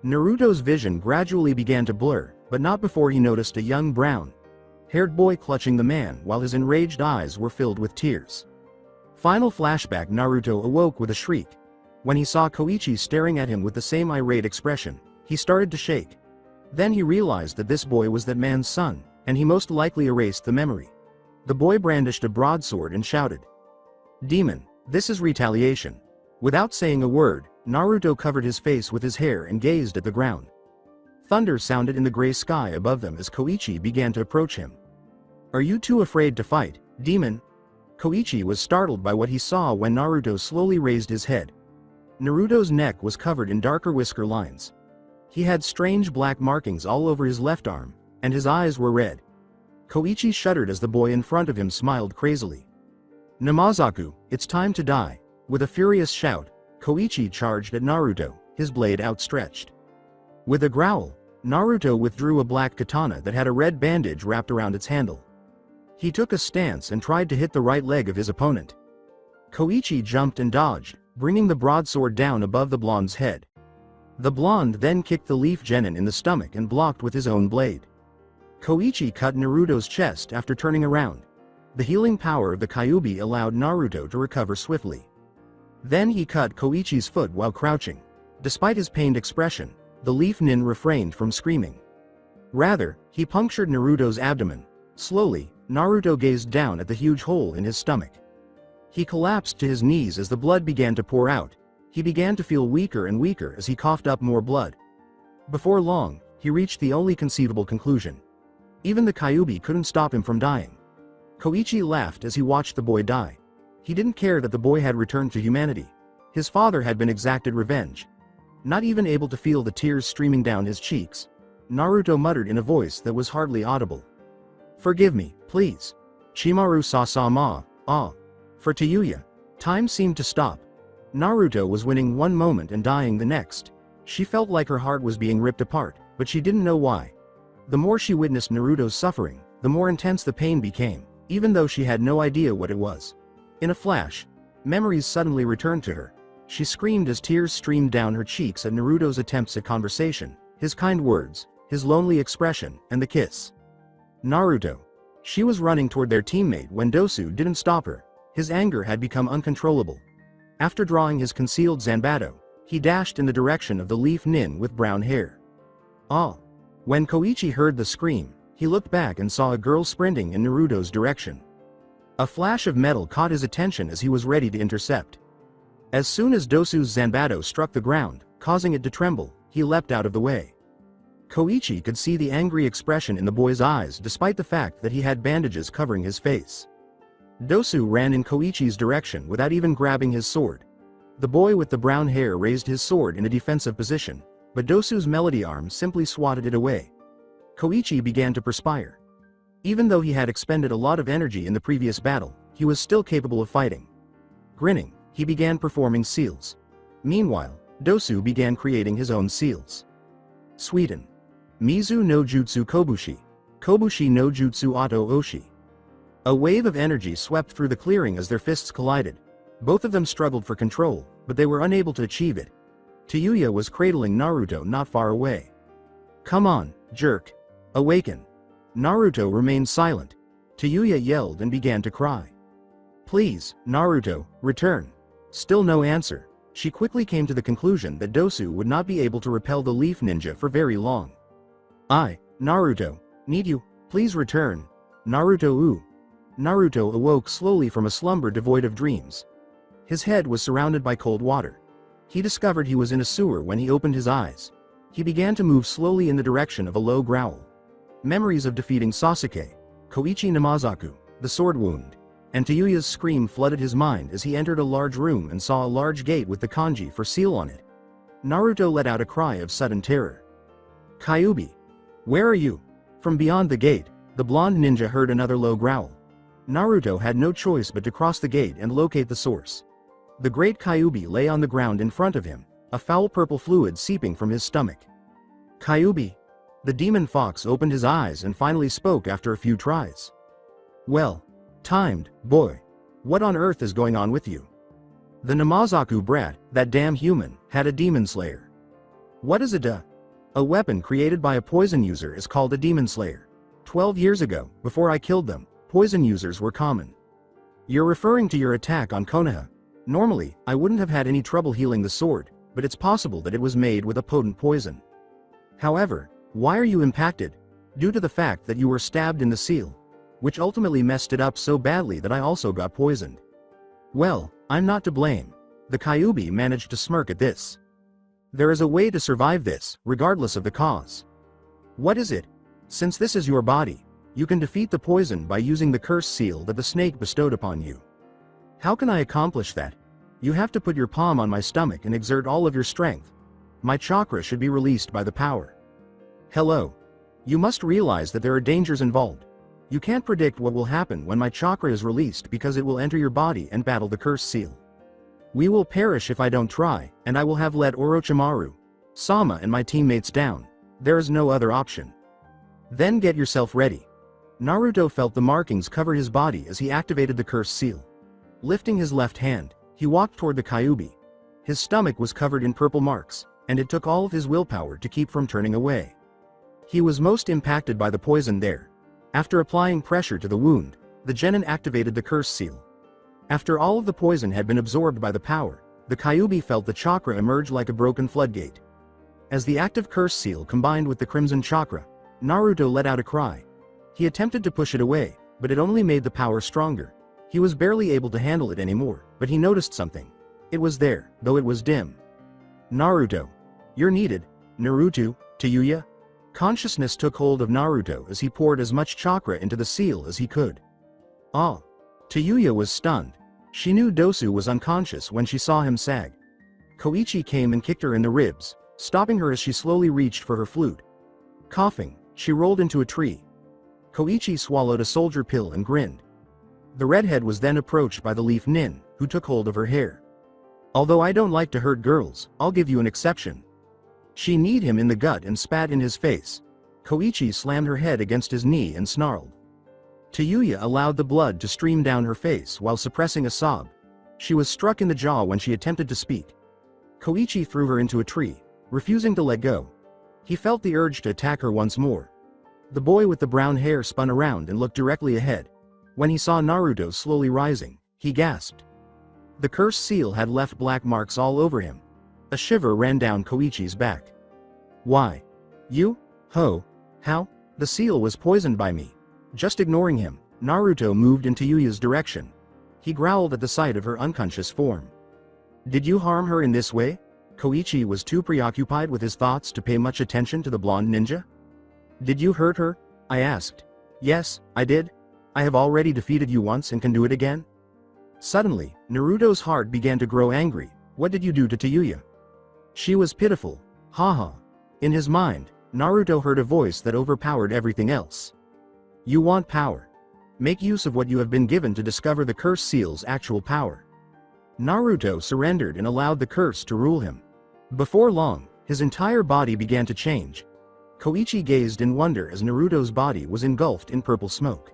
B: Naruto's vision gradually began to blur, but not before he noticed a young brown-haired boy clutching the man while his enraged eyes were filled with tears. Final flashback: Naruto awoke with a shriek. When he saw Koichi staring at him with the same irate expression, he started to shake. Then he realized that this boy was that man's son, and he most likely erased the memory. The boy brandished a broadsword and shouted, "Demon, this is retaliation." Without saying a word, Naruto covered his face with his hair and gazed at the ground. Thunder sounded in the gray sky above them as Koichi began to approach him. "Are you too afraid to fight, demon?" Koichi was startled by what he saw when Naruto slowly raised his head. Naruto's neck was covered in darker whisker lines. He had strange black markings all over his left arm, and his eyes were red. Koichi shuddered as the boy in front of him smiled crazily. "Namazaku, it's time to die." With a furious shout, Koichi charged at Naruto, his blade outstretched. With a growl, Naruto withdrew a black katana that had a red bandage wrapped around its handle. He took a stance and tried to hit the right leg of his opponent. Koichi jumped and dodged, bringing the broadsword down above the blonde's head. The blonde then kicked the leaf genin in the stomach and blocked with his own blade. Koichi cut Naruto's chest after turning around. The healing power of the Kyubi allowed Naruto to recover swiftly. Then he cut Koichi's foot while crouching. Despite his pained expression, the leaf nin refrained from screaming. Rather, he punctured Naruto's abdomen. Slowly, Naruto gazed down at the huge hole in his stomach. He collapsed to his knees as the blood began to pour out. He began to feel weaker and weaker as he coughed up more blood. Before long, he reached the only conceivable conclusion. Even the Kyubi couldn't stop him from dying. Koichi laughed as he watched the boy die. He didn't care that the boy had returned to humanity. His father had been exacted revenge. Not even able to feel the tears streaming down his cheeks, Naruto muttered in a voice that was hardly audible. "Forgive me, please. Chimaru sa-sama, ah." For Tuya, time seemed to stop. Naruto was winning one moment and dying the next. She felt like her heart was being ripped apart, but she didn't know why. The more she witnessed Naruto's suffering, the more intense the pain became, even though she had no idea what it was. In a flash, memories suddenly returned to her. She screamed as tears streamed down her cheeks at Naruto's attempts at conversation, his kind words, his lonely expression, and the kiss. Naruto. She was running toward their teammate when Dosu didn't stop her. His anger had become uncontrollable. After drawing his concealed zanbato, he dashed in the direction of the leaf nin with brown hair. Ah! When Koichi heard the scream, he looked back and saw a girl sprinting in Naruto's direction. A flash of metal caught his attention as he was ready to intercept. As soon as Dosu's zanbato struck the ground, causing it to tremble, he leapt out of the way. Koichi could see the angry expression in the boy's eyes despite the fact that he had bandages covering his face. Dosu ran in Koichi's direction without even grabbing his sword. The boy with the brown hair raised his sword in a defensive position, but Dosu's melody arm simply swatted it away. Koichi began to perspire. Even though he had expended a lot of energy in the previous battle, he was still capable of fighting. Grinning, he began performing seals. Meanwhile, Dosu began creating his own seals. Sweden. Mizu no Jutsu Kobushi. Kobushi no Jutsu Ato Oshi. A wave of energy swept through the clearing as their fists collided. Both of them struggled for control, but they were unable to achieve it. Tuya was cradling Naruto not far away. "Come on, jerk. Awaken." Naruto remained silent. Tuya yelled and began to cry. "Please, Naruto, return." Still no answer. She quickly came to the conclusion that Dosu would not be able to repel the leaf ninja for very long. Naruto, need you, please return. Naruto. Naruto awoke slowly from a slumber devoid of dreams. His head was surrounded by cold water. He discovered he was in a sewer when he opened his eyes. He began to move slowly in the direction of a low growl. Memories of defeating Sasuke, Koichi Namazaku, the sword wound, and Tuyuya's scream flooded his mind as he entered a large room and saw a large gate with the kanji for seal on it. Naruto let out a cry of sudden terror. "Kyubi! Where are you?" From beyond the gate, the blonde ninja heard another low growl. Naruto had no choice but to cross the gate and locate the source. The great Kyubi lay on the ground in front of him, a foul purple fluid seeping from his stomach. Kyubi. The demon fox opened his eyes and finally spoke after a few tries. Well, timed, boy. What on earth is going on with you? The Namazaku brat, that damn human, had a demon slayer. What is a weapon created by a poison user is called a demon slayer. 12 years ago, before I killed them, poison users were common. You're referring to your attack on Konoha. Normally, I wouldn't have had any trouble healing the sword, but it's possible that it was made with a potent poison. However, why are you impacted? Due to the fact that you were stabbed in the seal, which ultimately messed it up so badly that I also got poisoned. Well, I'm not to blame. The Kyubi managed to smirk at this. There is a way to survive this, regardless of the cause. What is it? Since this is your body, you can defeat the poison by using the curse seal that the snake bestowed upon you. How can I accomplish that? You have to put your palm on my stomach and exert all of your strength. My chakra should be released by the power. Hello. You must realize that there are dangers involved. You can't predict what will happen when my chakra is released because it will enter your body and battle the curse seal. We will perish if I don't try, and I will have let Orochimaru, Sama and my teammates down. There is no other option. Then get yourself ready. Naruto felt the markings cover his body as he activated the curse seal. Lifting his left hand, he walked toward the Kyubi. His stomach was covered in purple marks, and it took all of his willpower to keep from turning away. He was most impacted by the poison there. After applying pressure to the wound, the genin activated the curse seal. After all of the poison had been absorbed by the power, the Kyubi felt the chakra emerge like a broken floodgate. As the active curse seal combined with the crimson chakra, Naruto let out a cry. He attempted to push it away, but it only made the power stronger. He was barely able to handle it anymore, but he noticed something. It was there, though it was dim. Naruto. You're needed. Naruto, Tuya. Consciousness took hold of Naruto as he poured as much chakra into the seal as he could. Ah. Tuya was stunned. She knew Dosu was unconscious when she saw him sag. Koichi came and kicked her in the ribs, stopping her as she slowly reached for her flute. Coughing, she rolled into a tree. Koichi swallowed a soldier pill and grinned. The redhead was then approached by the leaf nin, who took hold of her hair. Although I don't like to hurt girls, I'll give you an exception. She kneed him in the gut and spat in his face. Koichi slammed her head against his knee and snarled. Tuya allowed the blood to stream down her face while suppressing a sob. She was struck in the jaw when she attempted to speak. Koichi threw her into a tree, refusing to let go. He felt the urge to attack her once more. The boy with the brown hair spun around and looked directly ahead. When he saw Naruto slowly rising, he gasped. The curse seal had left black marks all over him. A shiver ran down Koichi's back. Why? You? How? The seal was poisoned by me. Just ignoring him, Naruto moved in Tuyuya's direction. He growled at the sight of her unconscious form. Did you harm her in this way? Koichi was too preoccupied with his thoughts to pay much attention to the blonde ninja. Did you hurt her? I asked. Yes, I did. I have already defeated you once and can do it again. Suddenly, Naruto's heart began to grow angry. What did you do to Tuya? She was pitiful. Haha. In his mind, Naruto heard a voice that overpowered everything else. You want power. Make use of what you have been given to discover the curse seal's actual power. Naruto surrendered and allowed the curse to rule him. Before long, his entire body began to change. Koichi gazed in wonder as Naruto's body was engulfed in purple smoke.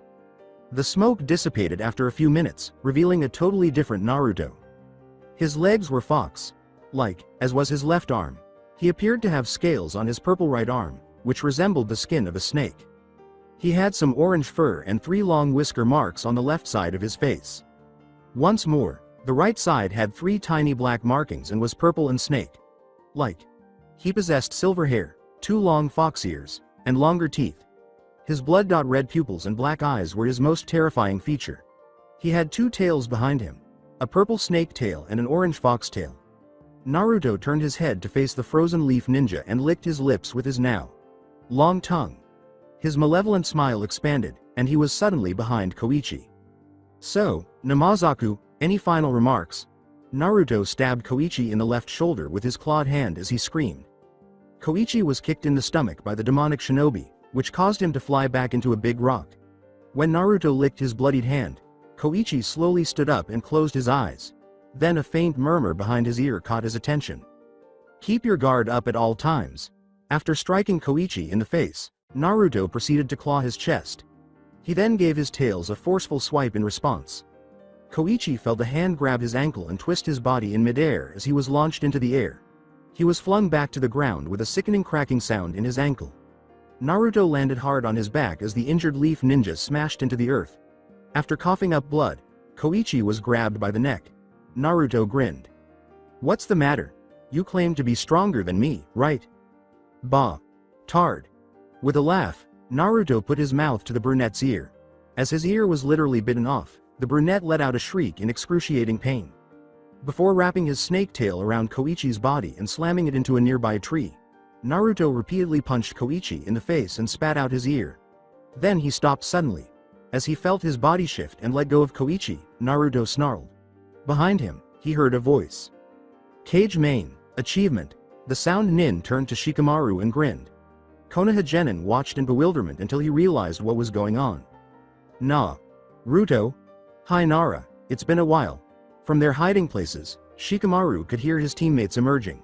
B: The smoke dissipated after a few minutes, revealing a totally different Naruto. His legs were fox-like, as was his left arm. He appeared to have scales on his purple right arm, which resembled the skin of a snake. He had some orange fur and 3 long whisker marks on the left side of his face. Once more, the right side had 3 tiny black markings and was purple and snake-like. He possessed silver hair, 2 long fox ears, and longer teeth. His blood-red pupils and black eyes were his most terrifying feature. He had 2 tails behind him, a purple snake tail and an orange fox tail. Naruto turned his head to face the frozen leaf ninja and licked his lips with his now long tongue. His malevolent smile expanded, and he was suddenly behind Koichi. So, Namazaku, any final remarks? Naruto stabbed Koichi in the left shoulder with his clawed hand as he screamed. Koichi was kicked in the stomach by the demonic shinobi, which caused him to fly back into a big rock. When Naruto licked his bloodied hand, Koichi slowly stood up and closed his eyes. Then a faint murmur behind his ear caught his attention. "Keep your guard up at all times." After striking Koichi in the face, Naruto proceeded to claw his chest. He then gave his tails a forceful swipe in response. Koichi felt a hand grab his ankle and twist his body in midair as he was launched into the air. He was flung back to the ground with a sickening cracking sound in his ankle. Naruto landed hard on his back as the injured leaf ninja smashed into the earth. After coughing up blood, Koichi was grabbed by the neck. Naruto grinned. "What's the matter? You claim to be stronger than me, right? Bah. Tard." With a laugh, Naruto put his mouth to the brunette's ear. As his ear was literally bitten off, the brunette let out a shriek in excruciating pain. Before wrapping his snake tail around Koichi's body and slamming it into a nearby tree, Naruto repeatedly punched Koichi in the face and spat out his ear. Then he stopped suddenly. As he felt his body shift and let go of Koichi, Naruto snarled. Behind him, he heard a voice. "Kage main, achievement." The sound nin turned to Shikamaru and grinned. Konoha Genin watched in bewilderment until he realized what was going on. "Nah. Ruto? Hi Nara, it's been a while." From their hiding places, Shikamaru could hear his teammates emerging.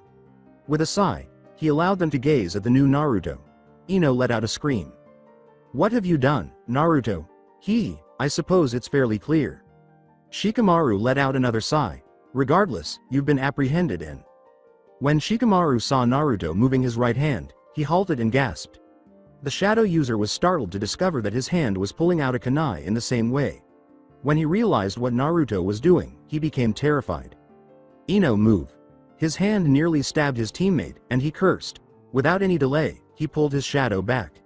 B: With a sigh, he allowed them to gaze at the new Naruto. Ino let out a scream. "What have you done, Naruto?" I suppose it's fairly clear." Shikamaru let out another sigh. "Regardless, you've been apprehended and..." When Shikamaru saw Naruto moving his right hand, he halted and gasped. The shadow user was startled to discover that his hand was pulling out a kunai in the same way. When he realized what Naruto was doing, he became terrified. "Ino, move." His hand nearly stabbed his teammate, and he cursed. Without any delay, he pulled his shadow back.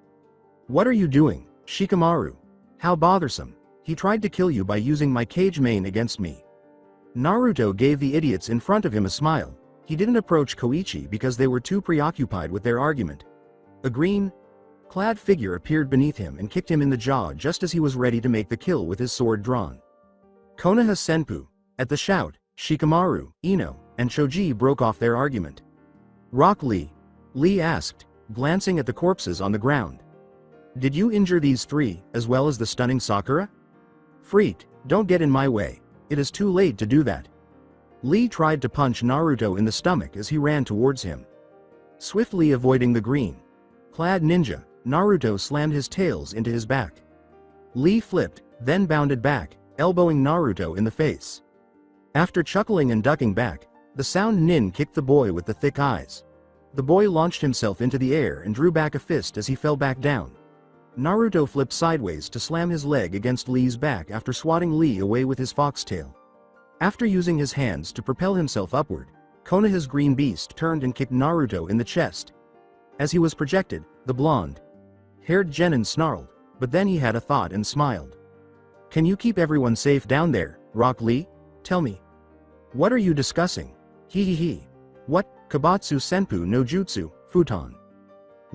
B: "What are you doing, Shikamaru? How bothersome. He tried to kill you by using my Kage main against me." Naruto gave the idiots in front of him a smile. He didn't approach Koichi because they were too preoccupied with their argument. A green-clad figure appeared beneath him and kicked him in the jaw just as he was ready to make the kill with his sword drawn. "Konoha Senpu." At the shout, Shikamaru, Ino, and Choji broke off their argument. "Rock Lee?" Lee asked, glancing at the corpses on the ground. "Did you injure these three, as well as the stunning Sakura?" "Freak, don't get in my way. It is too late to do that." Lee tried to punch Naruto in the stomach as he ran towards him. Swiftly avoiding the green-clad ninja, Naruto slammed his tails into his back. Lee flipped, then bounded back, elbowing Naruto in the face. After chuckling and ducking back, the sound nin kicked the boy with the thick eyes. The boy launched himself into the air and drew back a fist as he fell back down. Naruto flipped sideways to slam his leg against Lee's back after swatting Lee away with his foxtail. After using his hands to propel himself upward, Konoha's green beast turned and kicked Naruto in the chest. As he was projected, the blonde-haired Genin snarled, but then he had a thought and smiled. "Can you keep everyone safe down there, Rock Lee? Tell me. What are you discussing?" "What, Kabatsu Senpu no Jutsu, Futon?"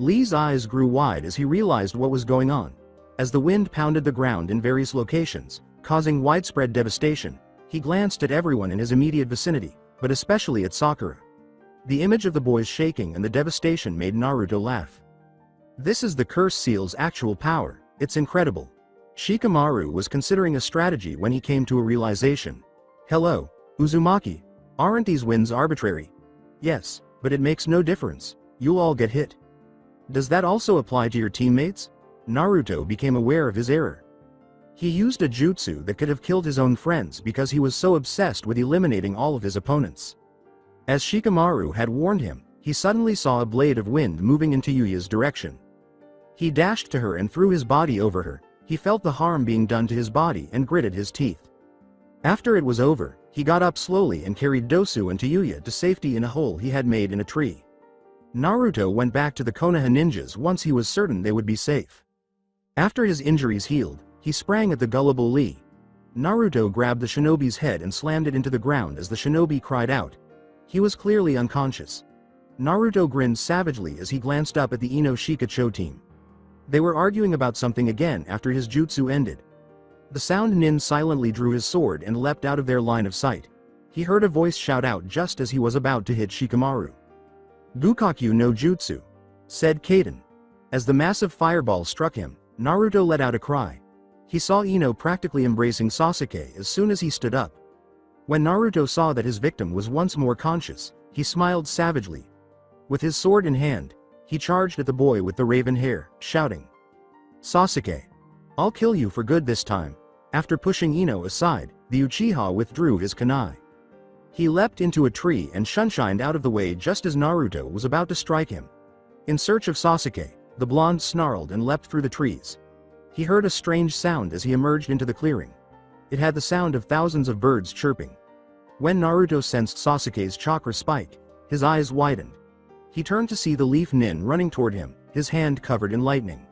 B: Lee's eyes grew wide as he realized what was going on. As the wind pounded the ground in various locations, causing widespread devastation, he glanced at everyone in his immediate vicinity, but especially at Sakura. The image of the boys shaking and the devastation made Naruto laugh. "This is the curse seal's actual power, it's incredible." Shikamaru was considering a strategy when he came to a realization. "Hello, Uzumaki. Aren't these winds arbitrary?" "Yes, but it makes no difference. You'll all get hit." "Does that also apply to your teammates?" Naruto became aware of his error. He used a jutsu that could have killed his own friends because he was so obsessed with eliminating all of his opponents. As Shikamaru had warned him, he suddenly saw a blade of wind moving in Tuyuya's direction. He dashed to her and threw his body over her. He felt the harm being done to his body and gritted his teeth. After it was over, he got up slowly and carried Dosu and Tuya to safety in a hole he had made in a tree. Naruto went back to the Konoha ninjas once he was certain they would be safe. After his injuries healed, he sprang at the gullible Lee. Naruto grabbed the shinobi's head and slammed it into the ground as the shinobi cried out. He was clearly unconscious. Naruto grinned savagely as he glanced up at the Ino Shikacho team. They were arguing about something again after his jutsu ended. The sound nin silently drew his sword and leapt out of their line of sight. He heard a voice shout out just as he was about to hit Shikamaru. "Bukaku no Jutsu," said Kaden. As the massive fireball struck him, Naruto let out a cry. He saw Ino practically embracing Sasuke as soon as he stood up. When Naruto saw that his victim was once more conscious, he smiled savagely. With his sword in hand, he charged at the boy with the raven hair, shouting, "Sasuke! I'll kill you for good this time." After pushing Ino aside, the Uchiha withdrew his kunai. He leapt into a tree and shunshined out of the way just as Naruto was about to strike him. In search of Sasuke, the blonde snarled and leapt through the trees. He heard a strange sound as he emerged into the clearing. It had the sound of thousands of birds chirping. When Naruto sensed Sasuke's chakra spike, his eyes widened. He turned to see the leaf nin running toward him, his hand covered in lightning.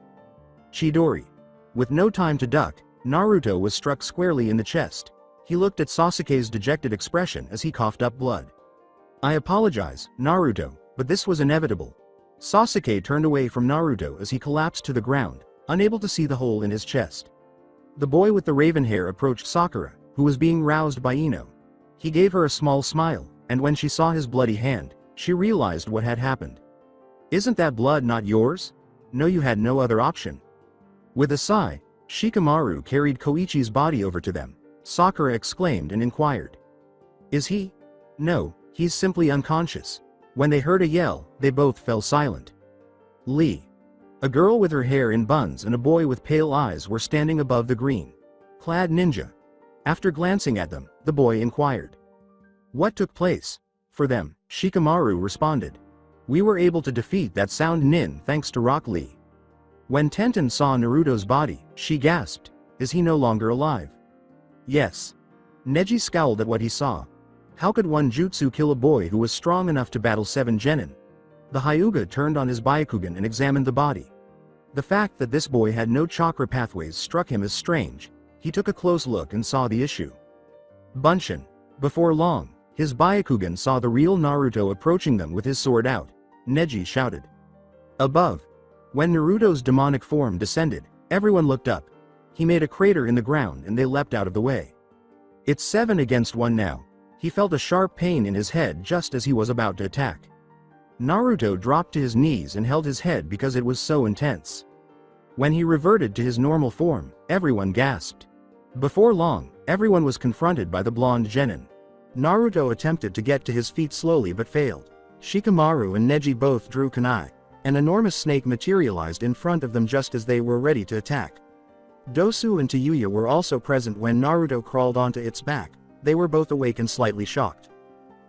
B: Chidori. With no time to duck, Naruto was struck squarely in the chest. He looked at Sasuke's dejected expression as he coughed up blood. "I apologize, Naruto, but this was inevitable." Sasuke turned away from Naruto as he collapsed to the ground, unable to see the hole in his chest. The boy with the raven hair approached Sakura, who was being roused by Ino. He gave her a small smile, and when she saw his bloody hand, she realized what had happened. "Isn't that blood not yours? No, you had no other option." With a sigh, Shikamaru carried Koichi's body over to them. Sakura exclaimed and inquired, "Is he?" "No, he's simply unconscious." When they heard a yell, they both fell silent. Lee. A girl with her hair in buns and a boy with pale eyes were standing above the green-clad ninja. After glancing at them, the boy inquired, "What took place?" "For them," Shikamaru responded. "We were able to defeat that sound nin thanks to Rock Lee." When Tenten saw Naruto's body, she gasped, "Is he no longer alive?" "Yes." Neji scowled at what he saw. How could one jutsu kill a boy who was strong enough to battle 7 genin? The Hyuga turned on his Byakugan and examined the body. The fact that this boy had no chakra pathways struck him as strange. He took a close look and saw the issue. Bunshin. Before long, his Byakugan saw the real Naruto approaching them with his sword out. Neji shouted. Above. When Naruto's demonic form descended, everyone looked up. He made a crater in the ground and they leapt out of the way. It's 7 against 1 now. He felt a sharp pain in his head just as he was about to attack. Naruto dropped to his knees and held his head because it was so intense. When he reverted to his normal form, everyone gasped. Before long, everyone was confronted by the blonde genin. Naruto attempted to get to his feet slowly but failed. Shikamaru and Neji both drew kunai. An enormous snake materialized in front of them just as they were ready to attack. Dosu and Tuya were also present when Naruto crawled onto its back. They were both awake and slightly shocked.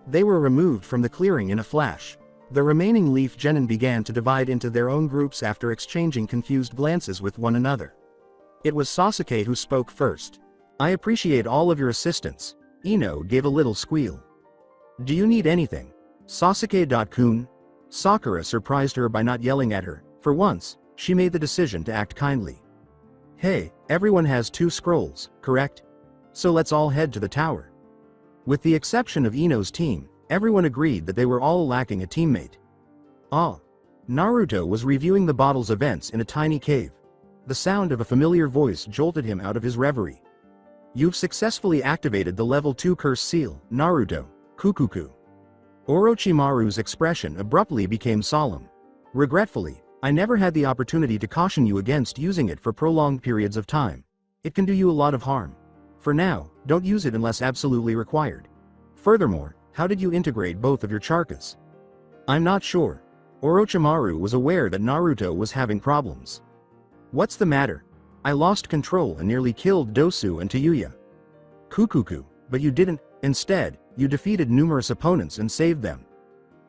B: They were removed from the clearing in a flash. The remaining leaf genin began to divide into their own groups after exchanging confused glances with one another. It was Sasuke who spoke first. I appreciate all of your assistance. Ino gave a little squeal. Do you need anything? Sasuke-kun? Sakura surprised her by not yelling at her. For once, she made the decision to act kindly. Hey, everyone has 2 scrolls, correct? So let's all head to the tower. With the exception of Ino's team, everyone agreed that they were all lacking a teammate. Ah. Naruto was reviewing the battle's events in a tiny cave. The sound of a familiar voice jolted him out of his reverie. You've successfully activated the level 2 curse seal, Naruto. Kukuku. Orochimaru's expression abruptly became solemn. Regretfully, I never had the opportunity to caution you against using it for prolonged periods of time. It can do you a lot of harm. For now, don't use it unless absolutely required. Furthermore, how did you integrate both of your chakras? I'm not sure. Orochimaru was aware that Naruto was having problems. What's the matter? I lost control and nearly killed Dosu and Tuya. Kukuku, but you didn't. Instead, you defeated numerous opponents and saved them.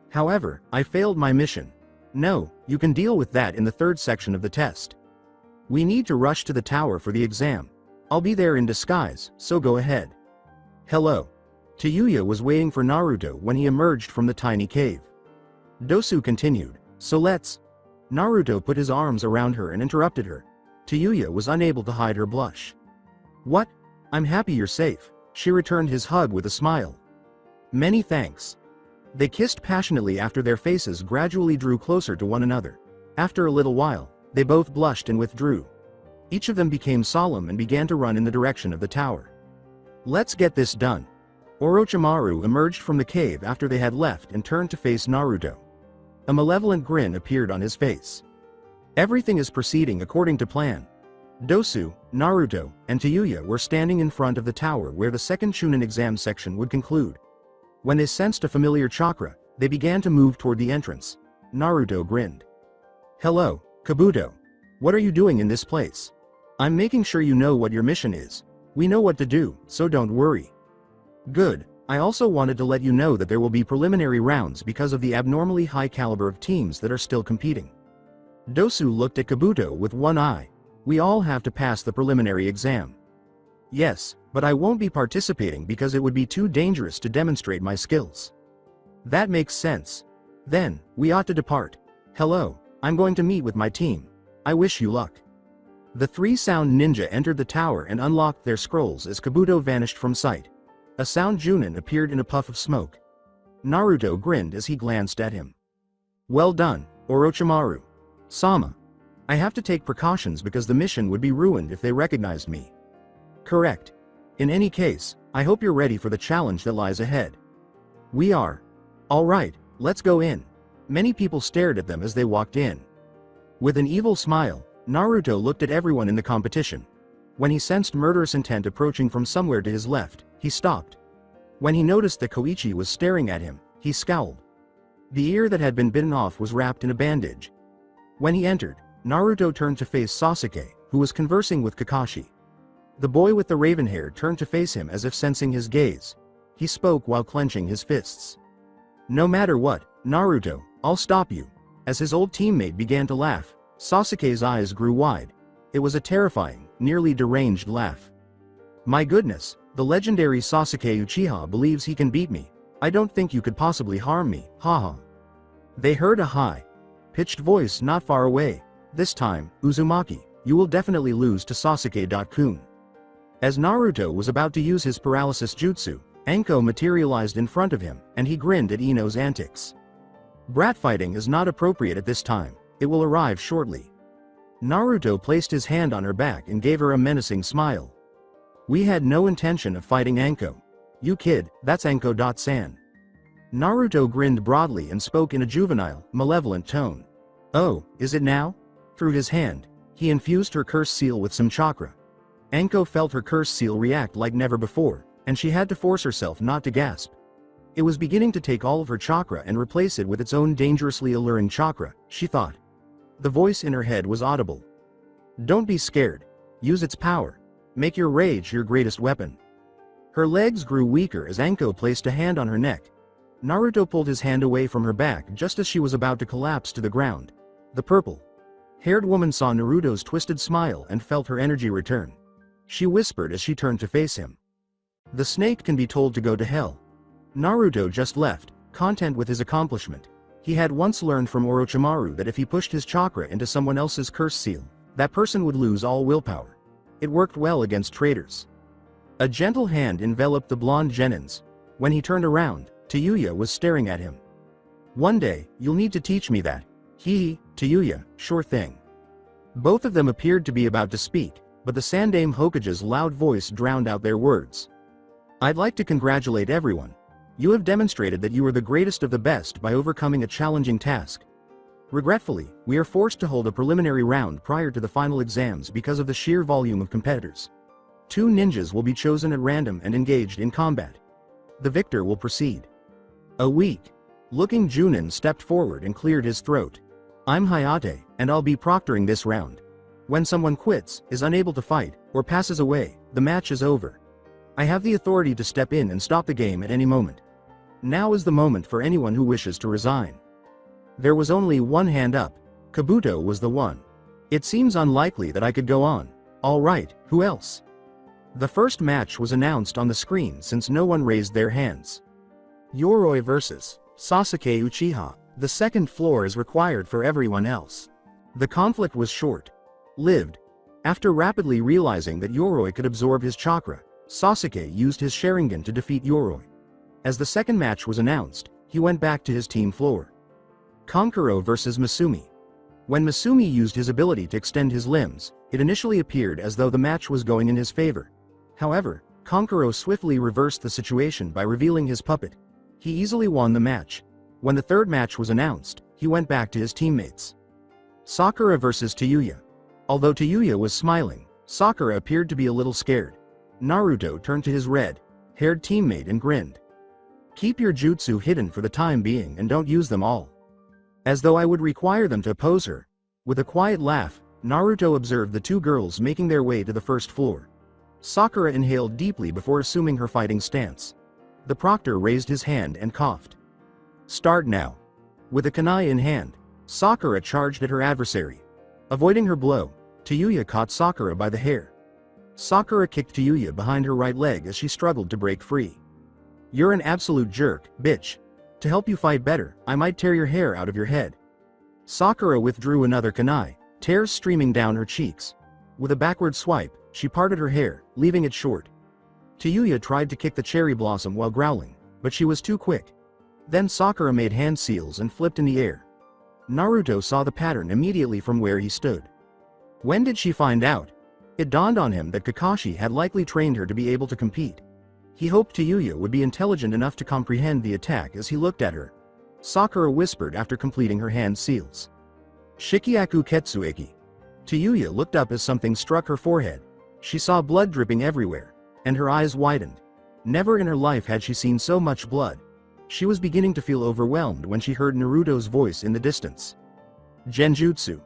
B: However, I failed my mission. No, you can deal with that in the 3rd section of the test. We need to rush to the tower for the exam. I'll be there in disguise, so go ahead. Hello. Tuya was waiting for Naruto when he emerged from the tiny cave. Dosu continued, so let's. Naruto put his arms around her and interrupted her. Tuya was unable to hide her blush. What? I'm happy you're safe. She returned his hug with a smile. Many thanks. They kissed passionately after their faces gradually drew closer to one another. After a little while, they both blushed and withdrew. Each of them became solemn and began to run in the direction of the tower. Let's get this done. Orochimaru emerged from the cave after they had left and turned to face Naruto. A malevolent grin appeared on his face. Everything is proceeding according to plan. Dosu, Naruto, and Tuya were standing in front of the tower where the second Chunin exam section would conclude. When they sensed a familiar chakra, they began to move toward the entrance. Naruto grinned. "Hello, Kabuto. What are you doing in this place? I'm making sure you know what your mission is. We know what to do, so don't worry." "Good. I also wanted to let you know that there will be preliminary rounds because of the abnormally high caliber of teams that are still competing." Dosu looked at Kabuto with one eye. "We all have to pass the preliminary exam." "Yes, but I won't be participating because it would be too dangerous to demonstrate my skills." "That makes sense. Then, we ought to depart. Hello, I'm going to meet with my team. I wish you luck." The three sound ninja entered the tower and unlocked their scrolls as Kabuto vanished from sight. A sound Junin appeared in a puff of smoke. Naruto grinned as he glanced at him. "Well done, Orochimaru. Sama. I have to take precautions because the mission would be ruined if they recognized me." "Correct. In any case, I hope you're ready for the challenge that lies ahead." "We are." "All right, let's go in." Many people stared at them as they walked in. With an evil smile, Naruto looked at everyone in the competition. When he sensed murderous intent approaching from somewhere to his left, he stopped. When he noticed that Koichi was staring at him, he scowled. The ear that had been bitten off was wrapped in a bandage. When he entered, Naruto turned to face Sasuke, who was conversing with Kakashi. The boy with the raven hair turned to face him as if sensing his gaze. He spoke while clenching his fists. "No matter what, Naruto, I'll stop you." As his old teammate began to laugh, Sasuke's eyes grew wide. It was a terrifying, nearly deranged laugh. "My goodness, the legendary Sasuke Uchiha believes he can beat me. I don't think you could possibly harm me, haha." They heard a high-pitched voice not far away. "This time, Uzumaki, you will definitely lose to Sasuke-kun." As Naruto was about to use his paralysis jutsu, Anko materialized in front of him, and he grinned at Ino's antics. "Brat fighting is not appropriate at this time. It will arrive shortly." Naruto placed his hand on her back and gave her a menacing smile. "We had no intention of fighting Anko. You kid, that's Anko-san." Naruto grinned broadly and spoke in a juvenile, malevolent tone. "Oh, is it now?" Through his hand, he infused her curse seal with some chakra. Anko felt her curse seal react like never before, and she had to force herself not to gasp. It was beginning to take all of her chakra and replace it with its own dangerously alluring chakra, she thought. The voice in her head was audible. "Don't be scared. Use its power. Make your rage your greatest weapon." Her legs grew weaker as Anko placed a hand on her neck. Naruto pulled his hand away from her back just as she was about to collapse to the ground. The purple-haired woman saw Naruto's twisted smile and felt her energy return. She whispered as she turned to face him. "The snake can be told to go to hell." Naruto just left, content with his accomplishment. He had once learned from Orochimaru that if he pushed his chakra into someone else's curse seal, that person would lose all willpower. It worked well against traitors. A gentle hand enveloped the blonde genins. When he turned around, Tuya was staring at him. "One day, you'll need to teach me that." Tuya, sure thing." Both of them appeared to be about to speak, but the Sandaime Hokage's loud voice drowned out their words. "I'd like to congratulate everyone. You have demonstrated that you are the greatest of the best by overcoming a challenging task. Regretfully, we are forced to hold a preliminary round prior to the final exams because of the sheer volume of competitors. 2 ninjas will be chosen at random and engaged in combat. The victor will proceed." A weak-looking Junin stepped forward and cleared his throat. "I'm Hayate, and I'll be proctoring this round. When someone quits, is unable to fight, or passes away, the match is over. I have the authority to step in and stop the game at any moment. Now is the moment for anyone who wishes to resign." There was only one hand up. Kabuto was the one. "It seems unlikely that I could go on. All right, who else?" The first match was announced on the screen since no one raised their hands. Yoroi vs. Sasuke Uchiha. The second floor is required for everyone else. The conflict was short-lived. After rapidly realizing that Yoroi could absorb his chakra, Sasuke used his Sharingan to defeat Yoroi. As the second match was announced, he went back to his team floor. Kankuro vs. Masumi. When Masumi used his ability to extend his limbs, it initially appeared as though the match was going in his favor. However, Kankuro swiftly reversed the situation by revealing his puppet. He easily won the match. When the third match was announced, he went back to his teammates. Sakura vs. Tuya. Although Tuya was smiling, Sakura appeared to be a little scared. Naruto turned to his red-haired teammate and grinned. Keep your jutsu hidden for the time being and don't use them all. As though I would require them to oppose her. With a quiet laugh, Naruto observed the two girls making their way to the first floor. Sakura inhaled deeply before assuming her fighting stance. The proctor raised his hand and coughed. Start now. With a kunai in hand, Sakura charged at her adversary. Avoiding her blow, Tuya caught Sakura by the hair. Sakura kicked Tuya behind her right leg as she struggled to break free. You're an absolute jerk, bitch. To help you fight better, I might tear your hair out of your head. Sakura withdrew another kunai, tears streaming down her cheeks. With a backward swipe, she parted her hair, leaving it short. Tuya tried to kick the cherry blossom while growling, but she was too quick. Then Sakura made hand seals and flipped in the air. Naruto saw the pattern immediately from where he stood. When did she find out? It dawned on him that Kakashi had likely trained her to be able to compete. He hoped Tuya would be intelligent enough to comprehend the attack as he looked at her. Sakura whispered after completing her hand seals. Shikiaku Ketsueki. Tuya looked up as something struck her forehead. She saw blood dripping everywhere, and her eyes widened. Never in her life had she seen so much blood. She was beginning to feel overwhelmed when she heard Naruto's voice in the distance. Genjutsu.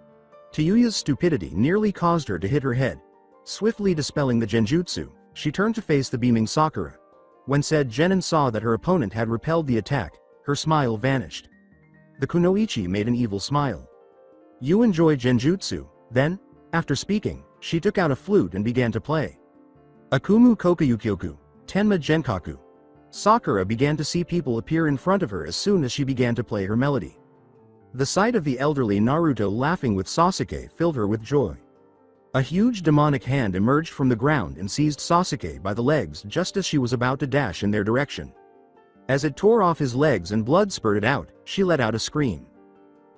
B: Tuya's stupidity nearly caused her to hit her head. Swiftly dispelling the genjutsu, she turned to face the beaming Sakura. When said Genin saw that her opponent had repelled the attack, her smile vanished. The kunoichi made an evil smile. You enjoy genjutsu, then? After speaking, she took out a flute and began to play. Akumu Kokuyukyoku, Tenma Genkaku. Sakura began to see people appear in front of her as soon as she began to play her melody. The sight of the elderly Naruto laughing with Sasuke filled her with joy. A huge demonic hand emerged from the ground and seized Sasuke by the legs just as she was about to dash in their direction. As it tore off his legs and blood spurted out, she let out a scream.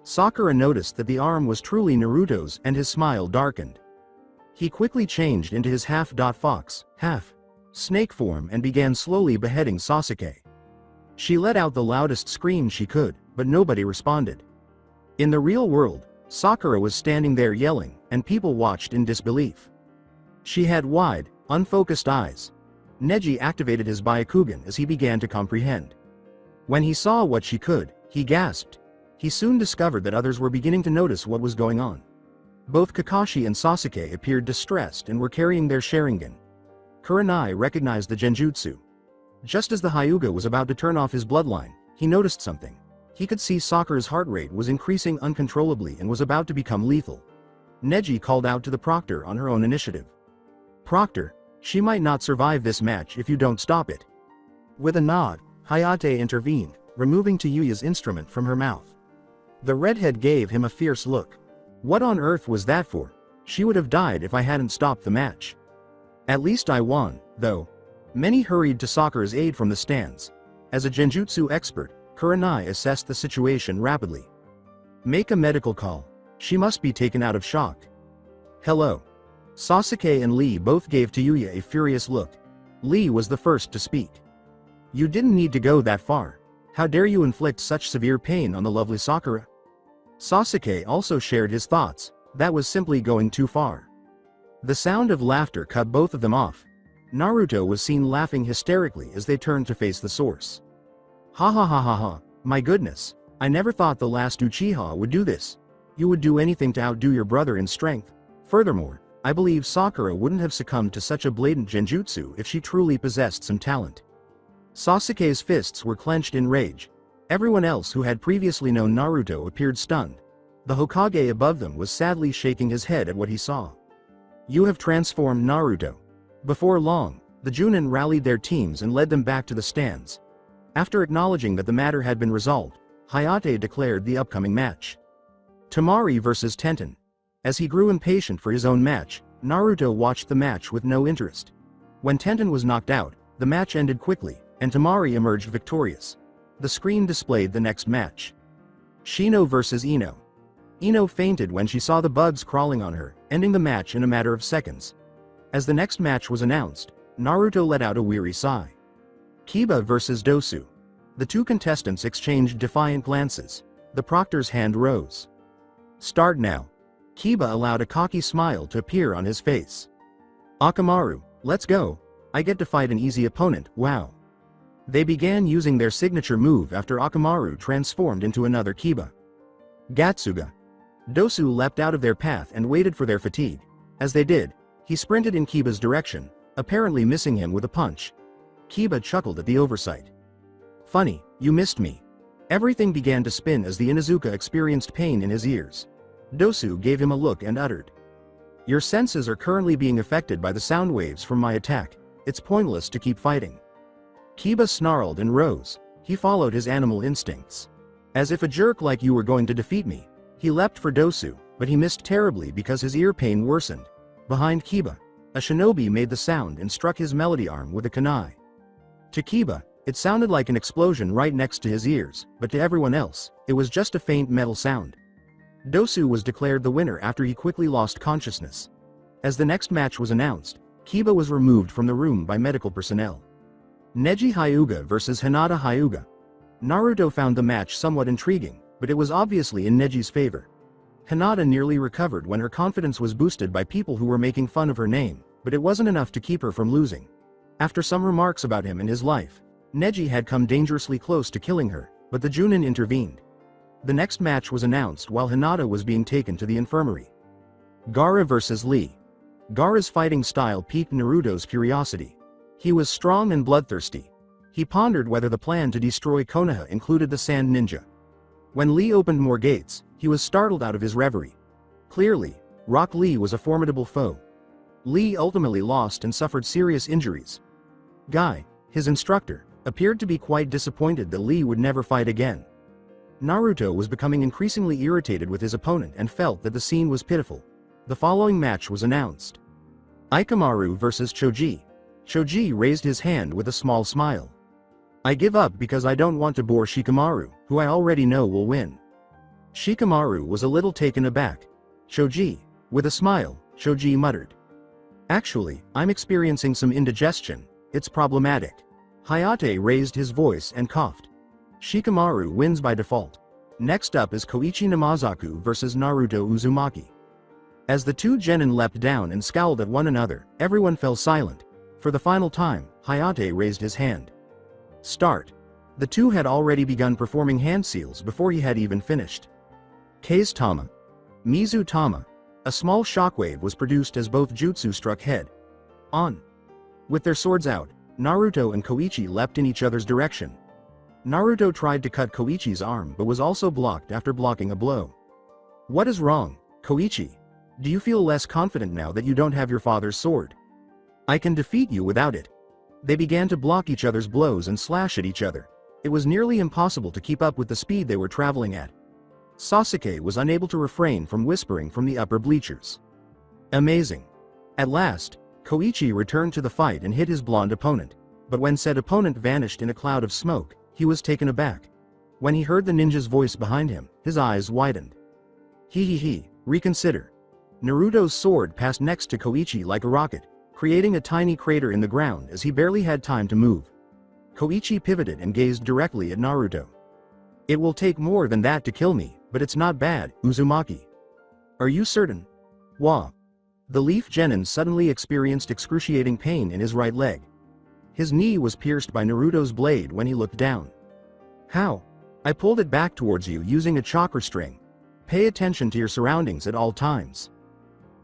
B: Sakura noticed that the arm was truly Naruto's and his smile darkened. He quickly changed into his half-fox, half-snake form and began slowly beheading Sasuke. She let out the loudest scream she could, but nobody responded. In the real world, Sakura was standing there yelling, and people watched in disbelief. She had wide, unfocused eyes. Neji activated his Byakugan as he began to comprehend. When he saw what she could, he gasped. He soon discovered that others were beginning to notice what was going on. Both Kakashi and Sasuke appeared distressed and were carrying their Sharingan. Kurenai recognized the genjutsu. Just as the Hyuga was about to turn off his bloodline, he noticed something. He could see Sakura's heart rate was increasing uncontrollably and was about to become lethal. Neji called out to the proctor on her own initiative. Proctor, she might not survive this match if you don't stop it. With a nod, Hayate intervened, removing Tuyuya's instrument from her mouth. The redhead gave him a fierce look. What on earth was that for? She would have died if I hadn't stopped the match. At least I won, though. Many hurried to Sakura's aid from the stands. As a genjutsu expert, Kurenai assessed the situation rapidly. Make a medical call. She must be taken out of shock. Hello. Sasuke and Lee both gave Tuya a furious look. Lee was the first to speak. You didn't need to go that far. How dare you inflict such severe pain on the lovely Sakura? Sasuke also shared his thoughts. That was simply going too far. The sound of laughter cut both of them off. Naruto was seen laughing hysterically as they turned to face the source. Ha ha ha ha ha, my goodness, I never thought the last Uchiha would do this. You would do anything to outdo your brother in strength. Furthermore, I believe Sakura wouldn't have succumbed to such a blatant genjutsu if she truly possessed some talent. Sasuke's fists were clenched in rage. Everyone else who had previously known Naruto appeared stunned. The Hokage above them was sadly shaking his head at what he saw. You have transformed Naruto. Before long, the Chunin rallied their teams and led them back to the stands. After acknowledging that the matter had been resolved, Hayate declared the upcoming match. Temari vs Tenten. As he grew impatient for his own match, Naruto watched the match with no interest. When Tenten was knocked out, the match ended quickly, and Temari emerged victorious. The screen displayed the next match. Shino vs Ino. Ino fainted when she saw the bugs crawling on her, ending the match in a matter of seconds. As the next match was announced, Naruto let out a weary sigh. Kiba vs Dosu. The two contestants exchanged defiant glances. The proctor's hand rose. Start now. Kiba allowed a cocky smile to appear on his face. Akamaru, let's go. I get to fight an easy opponent, wow. They began using their signature move after Akamaru transformed into another Kiba. Gatsuga. Dosu leapt out of their path and waited for their fatigue. As they did, he sprinted in Kiba's direction, apparently missing him with a punch. Kiba chuckled at the oversight. Funny, you missed me. Everything began to spin as the Inuzuka experienced pain in his ears. Dosu gave him a look and uttered. Your senses are currently being affected by the sound waves from my attack. It's pointless to keep fighting. Kiba snarled and rose. He followed his animal instincts. As if a jerk like you were going to defeat me. He leapt for Dosu, but he missed terribly because his ear pain worsened. Behind Kiba, a shinobi made the sound and struck his melody arm with a kunai. To Kiba, it sounded like an explosion right next to his ears, but to everyone else, it was just a faint metal sound. Dosu was declared the winner after he quickly lost consciousness. As the next match was announced, Kiba was removed from the room by medical personnel. Neji Hyuga vs Hinata Hyuga. Naruto found the match somewhat intriguing, but it was obviously in Neji's favor. Hinata nearly recovered when her confidence was boosted by people who were making fun of her name, but it wasn't enough to keep her from losing. After some remarks about him and his life, Neji had come dangerously close to killing her, but the Chunin intervened. The next match was announced while Hinata was being taken to the infirmary. Gaara vs Lee. Gaara's fighting style piqued Naruto's curiosity. He was strong and bloodthirsty. He pondered whether the plan to destroy Konoha included the Sand Ninja. When Lee opened more gates, he was startled out of his reverie. Clearly, Rock Lee was a formidable foe. Lee ultimately lost and suffered serious injuries. Guy, his instructor, appeared to be quite disappointed that Lee would never fight again. Naruto was becoming increasingly irritated with his opponent and felt that the scene was pitiful. The following match was announced. Ikamaru vs Choji. Choji raised his hand with a small smile. I give up because I don't want to bore Shikamaru, who I already know will win. Shikamaru was a little taken aback. Choji, with a smile, Choji muttered. Actually, I'm experiencing some indigestion, it's problematic. Hayate raised his voice and coughed. Shikamaru wins by default. Next up is Koichi Namazaku vs Naruto Uzumaki. As the two genin leapt down and scowled at one another, everyone fell silent. For the final time, Hayate raised his hand. Start. The two had already begun performing hand seals before he had even finished. Kei's Tama. Mizu Tama. A small shockwave was produced as both jutsu struck head on. With their swords out, Naruto and Koichi leapt in each other's direction. Naruto tried to cut Koichi's arm but was also blocked after blocking a blow. What is wrong, Koichi? Do you feel less confident now that you don't have your father's sword? I can defeat you without it. They began to block each other's blows and slash at each other. It was nearly impossible to keep up with the speed they were traveling at. Sasuke was unable to refrain from whispering from the upper bleachers. Amazing. At last, Koichi returned to the fight and hit his blonde opponent. But when said opponent vanished in a cloud of smoke, he was taken aback. When he heard the ninja's voice behind him, his eyes widened. He, reconsider. Naruto's sword passed next to Koichi like a rocket, creating a tiny crater in the ground as he barely had time to move. Koichi pivoted and gazed directly at Naruto. It will take more than that to kill me, but it's not bad, Uzumaki. Are you certain? Wah. The leaf genin suddenly experienced excruciating pain in his right leg. His knee was pierced by Naruto's blade when he looked down. How? I pulled it back towards you using a chakra string. Pay attention to your surroundings at all times.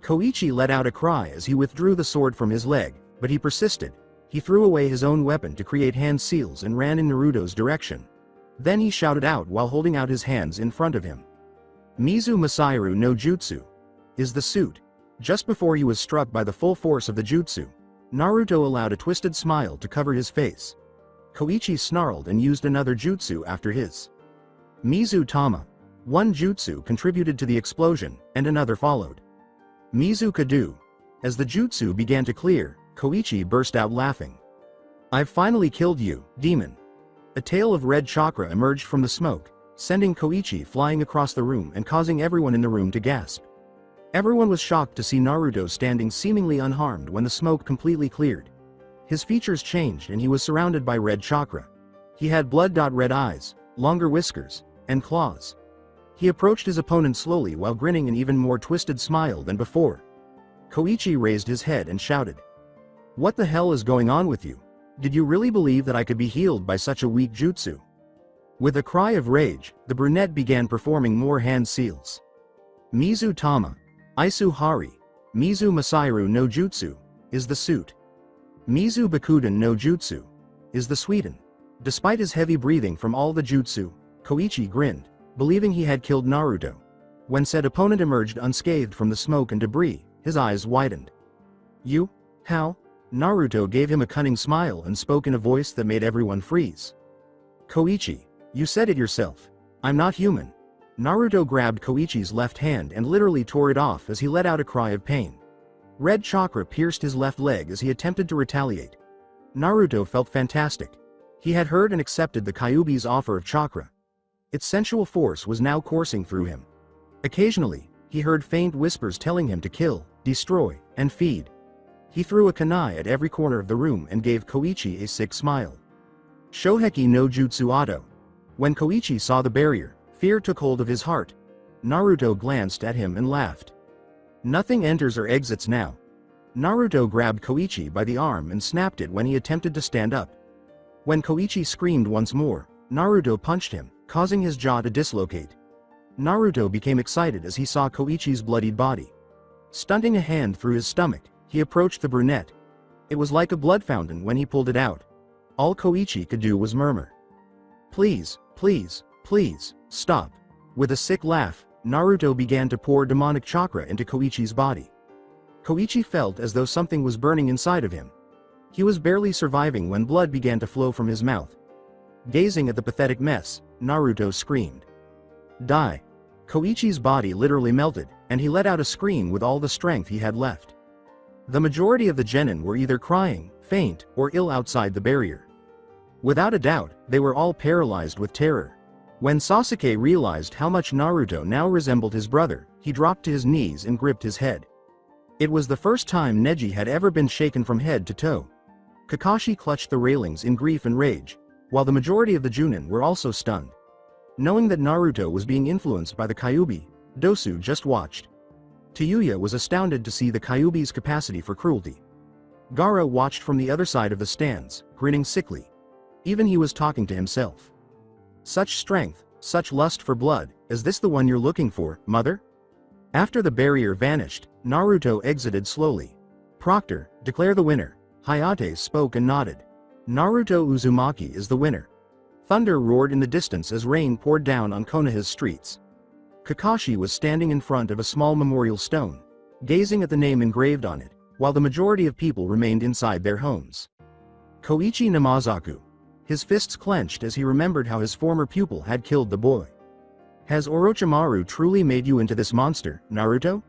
B: Koichi let out a cry as he withdrew the sword from his leg, but he persisted. He threw away his own weapon to create hand seals and ran in Naruto's direction. Then he shouted out while holding out his hands in front of him. Mizu Masairu no Jutsu is the suit. Just before he was struck by the full force of the jutsu, Naruto allowed a twisted smile to cover his face. Koichi snarled and used another jutsu after his. Mizu Tama. One jutsu contributed to the explosion, and another followed. Mizu Kadu. As the jutsu began to clear, Koichi burst out laughing. I've finally killed you, demon. A tail of red chakra emerged from the smoke, sending Koichi flying across the room and causing everyone in the room to gasp. Everyone was shocked to see Naruto standing seemingly unharmed when the smoke completely cleared. His features changed and he was surrounded by red chakra. He had blood-red eyes, longer whiskers, and claws. He approached his opponent slowly while grinning an even more twisted smile than before. Koichi raised his head and shouted. What the hell is going on with you? Did you really believe that I could be healed by such a weak jutsu? With a cry of rage, the brunette began performing more hand seals. Mizu Tama, Isu Hari, Mizu Masairu no Jutsu, is the suit. Mizu Bakuden no Jutsu, is the Sweden. Despite his heavy breathing from all the jutsu, Koichi grinned, believing he had killed Naruto. When said opponent emerged unscathed from the smoke and debris, his eyes widened. You? How? Naruto gave him a cunning smile and spoke in a voice that made everyone freeze. Koichi, you said it yourself. I'm not human. Naruto grabbed Koichi's left hand and literally tore it off as he let out a cry of pain. Red chakra pierced his left leg as he attempted to retaliate. Naruto felt fantastic. He had heard and accepted the Kyubi's offer of chakra. Its sensual force was now coursing through him. Occasionally, he heard faint whispers telling him to kill, destroy, and feed. He threw a kunai at every corner of the room and gave Koichi a sick smile. Shoheki no Jutsu Ado. When Koichi saw the barrier, fear took hold of his heart. Naruto glanced at him and laughed. Nothing enters or exits now. Naruto grabbed Koichi by the arm and snapped it when he attempted to stand up. When Koichi screamed once more, Naruto punched him, causing his jaw to dislocate. Naruto became excited as he saw Koichi's bloodied body. Stunting a hand through his stomach, he approached the brunette. It was like a blood fountain when he pulled it out. All Koichi could do was murmur. Please, please, please, stop. With a sick laugh, Naruto began to pour demonic chakra into Koichi's body. Koichi felt as though something was burning inside of him. He was barely surviving when blood began to flow from his mouth. Gazing at the pathetic mess, Naruto screamed. Die. Koichi's body literally melted, and he let out a scream with all the strength he had left. The majority of the genin were either crying, faint, or ill outside the barrier. Without a doubt, they were all paralyzed with terror. When Sasuke realized how much Naruto now resembled his brother, he dropped to his knees and gripped his head. It was the first time Neji had ever been shaken from head to toe. Kakashi clutched the railings in grief and rage, while the majority of the Chunin were also stunned. Knowing that Naruto was being influenced by the Kyubi, Dosu just watched. Tuya was astounded to see the Kyubi's capacity for cruelty. Gaara watched from the other side of the stands, grinning sickly. Even he was talking to himself. Such strength, such lust for blood, is this the one you're looking for, mother? After the barrier vanished, Naruto exited slowly. Proctor, declare the winner. Hayate spoke and nodded. Naruto Uzumaki is the winner. Thunder roared in the distance as rain poured down on Konoha's streets. Kakashi was standing in front of a small memorial stone, gazing at the name engraved on it, while the majority of people remained inside their homes. Koichi Namazaku. His fists clenched as he remembered how his former pupil had killed the boy. Has Orochimaru truly made you into this monster, Naruto?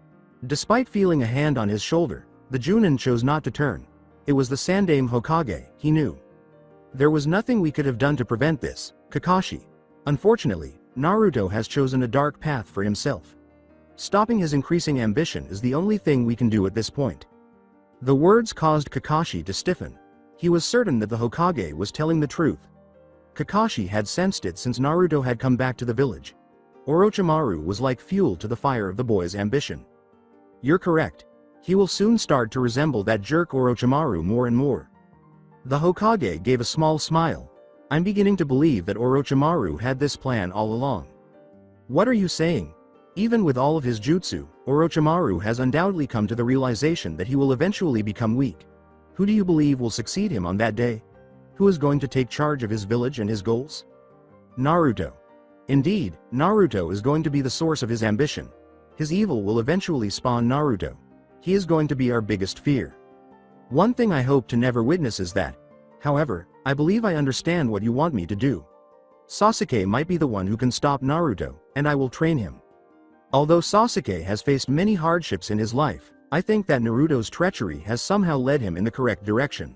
B: Despite feeling a hand on his shoulder, the Chunin chose not to turn. It was the Sandaime Hokage, he knew. There was nothing we could have done to prevent this, Kakashi. Unfortunately, Naruto has chosen a dark path for himself. Stopping his increasing ambition is the only thing we can do at this point. The words caused Kakashi to stiffen. He was certain that the Hokage was telling the truth. Kakashi had sensed it since Naruto had come back to the village. Orochimaru was like fuel to the fire of the boy's ambition. You're correct. He will soon start to resemble that jerk Orochimaru more and more. The Hokage gave a small smile. I'm beginning to believe that Orochimaru had this plan all along. What are you saying? Even with all of his jutsu, Orochimaru has undoubtedly come to the realization that he will eventually become weak. Who do you believe will succeed him on that day? Who is going to take charge of his village and his goals? Naruto. Indeed, Naruto is going to be the source of his ambition. His evil will eventually spawn Naruto. He is going to be our biggest fear. One thing I hope to never witness is that. However, I believe I understand what you want me to do. Sasuke might be the one who can stop Naruto, and I will train him. Although Sasuke has faced many hardships in his life, I think that Naruto's treachery has somehow led him in the correct direction.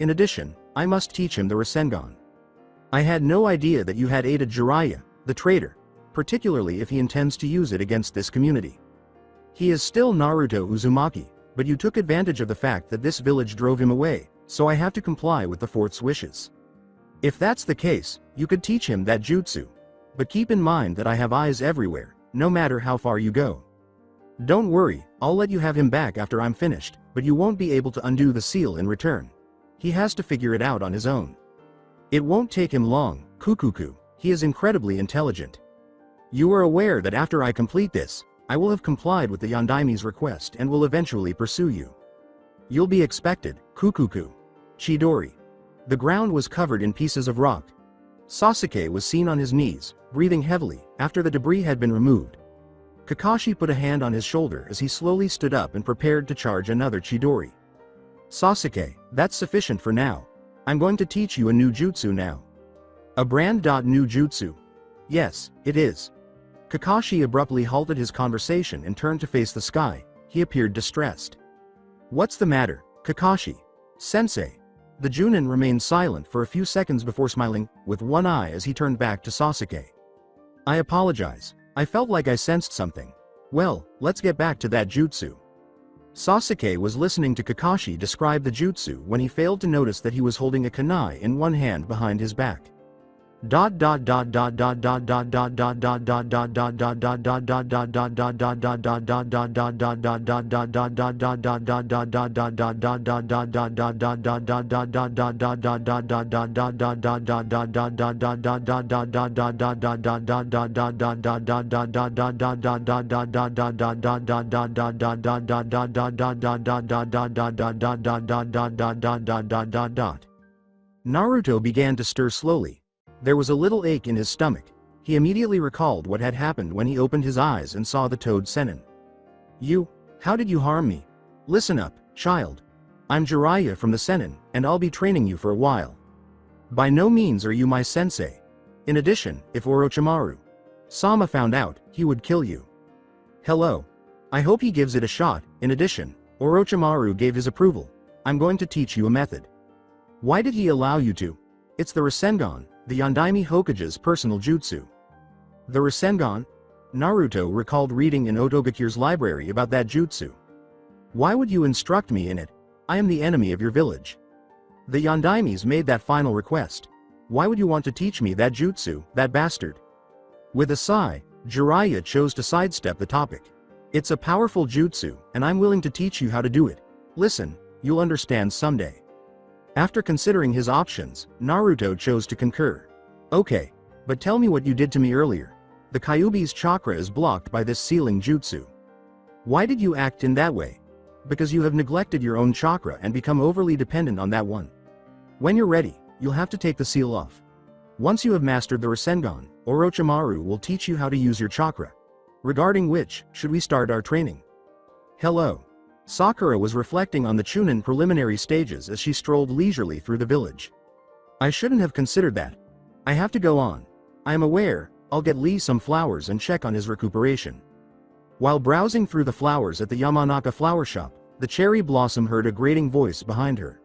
B: In addition, I must teach him the Rasengan. I had no idea that you had aided Jiraiya, the traitor, particularly if he intends to use it against this community. He is still Naruto Uzumaki, but you took advantage of the fact that this village drove him away, so I have to comply with the fort's wishes. If that's the case, you could teach him that jutsu. But keep in mind that I have eyes everywhere, no matter how far you go. Don't worry, I'll let you have him back after I'm finished, but you won't be able to undo the seal in return. He has to figure it out on his own. It won't take him long, Kukuku, he is incredibly intelligent. You are aware that after I complete this, I will have complied with the Yondaime's request and will eventually pursue you. You'll be expected, Kukuku. Chidori. The ground was covered in pieces of rock. Sasuke was seen on his knees, breathing heavily, after the debris had been removed. Kakashi put a hand on his shoulder as he slowly stood up and prepared to charge another Chidori. Sasuke, that's sufficient for now. I'm going to teach you a new jutsu now. A brand-new jutsu. Yes, it is. Kakashi abruptly halted his conversation and turned to face the sky. He appeared distressed. What's the matter, Kakashi? Sensei. The Chunin remained silent for a few seconds before smiling, with one eye as he turned back to Sasuke. I apologize. I felt like I sensed something. Well, let's get back to that jutsu. Sasuke was listening to Kakashi describe the jutsu when he failed to notice that he was holding a kunai in one hand behind his back. Naruto began to stir slowly. There was a little ache in his stomach. He immediately recalled what had happened when he opened his eyes and saw the toad Sannin. How did you harm me? Listen up, child. I'm Jiraiya from the Sannin, and I'll be training you for a while. By no means are you my sensei. In addition, if Orochimaru Sama found out, he would kill you. Hello. I hope he gives it a shot. In addition, Orochimaru gave his approval. I'm going to teach you a method. Why did he allow you to? It's the Rasengan, the Yondaime Hokage's personal jutsu. The Rasengan? Naruto recalled reading in Otogakure's library about that jutsu. Why would you instruct me in it? I am the enemy of your village. The Yondaimes made that final request. Why would you want to teach me that jutsu, that bastard? With a sigh, Jiraiya chose to sidestep the topic. It's a powerful jutsu, and I'm willing to teach you how to do it. Listen, you'll understand someday. After considering his options, Naruto chose to concur. Okay, but tell me what you did to me earlier. The Kyubi's chakra is blocked by this sealing jutsu. Why did you act in that way? Because you have neglected your own chakra and become overly dependent on that one. When you're ready, you'll have to take the seal off. Once you have mastered the Rasengan, Orochimaru will teach you how to use your chakra. Regarding which, should we start our training? Hello. Sakura was reflecting on the Chunin preliminary stages as she strolled leisurely through the village. I shouldn't have considered that. I have to go on. I am aware, I'll get Lee some flowers and check on his recuperation. While browsing through the flowers at the Yamanaka flower shop, the cherry blossom heard a grating voice behind her.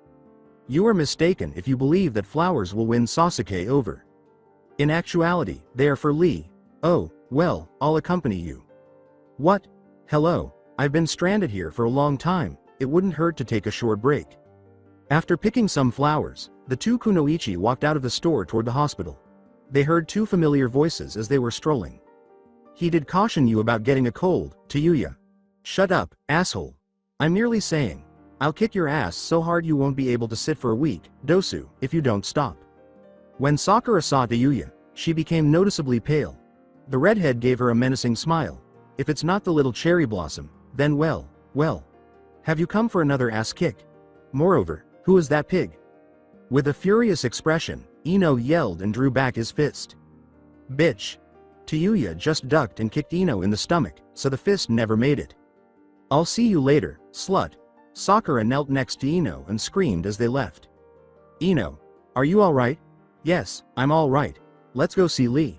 B: You are mistaken if you believe that flowers will win Sasuke over. In actuality, they are for Lee. Oh, well, I'll accompany you. What? Hello. I've been stranded here for a long time, it wouldn't hurt to take a short break. After picking some flowers, the two kunoichi walked out of the store toward the hospital. They heard two familiar voices as they were strolling. He did caution you about getting a cold, Tuya. Shut up, asshole. I'm merely saying. I'll kick your ass so hard you won't be able to sit for a week, Dosu, if you don't stop. When Sakura saw Tuya, she became noticeably pale. The redhead gave her a menacing smile. If it's not the little cherry blossom, then well. Have you come for another ass kick? Moreover, who is that pig? With a furious expression, Ino yelled and drew back his fist. Bitch. Tuya just ducked and kicked Ino in the stomach, so the fist never made it. I'll see you later, slut. Sakura knelt next to Ino and screamed as they left. Ino, are you alright? Yes, I'm alright. Let's go see Lee.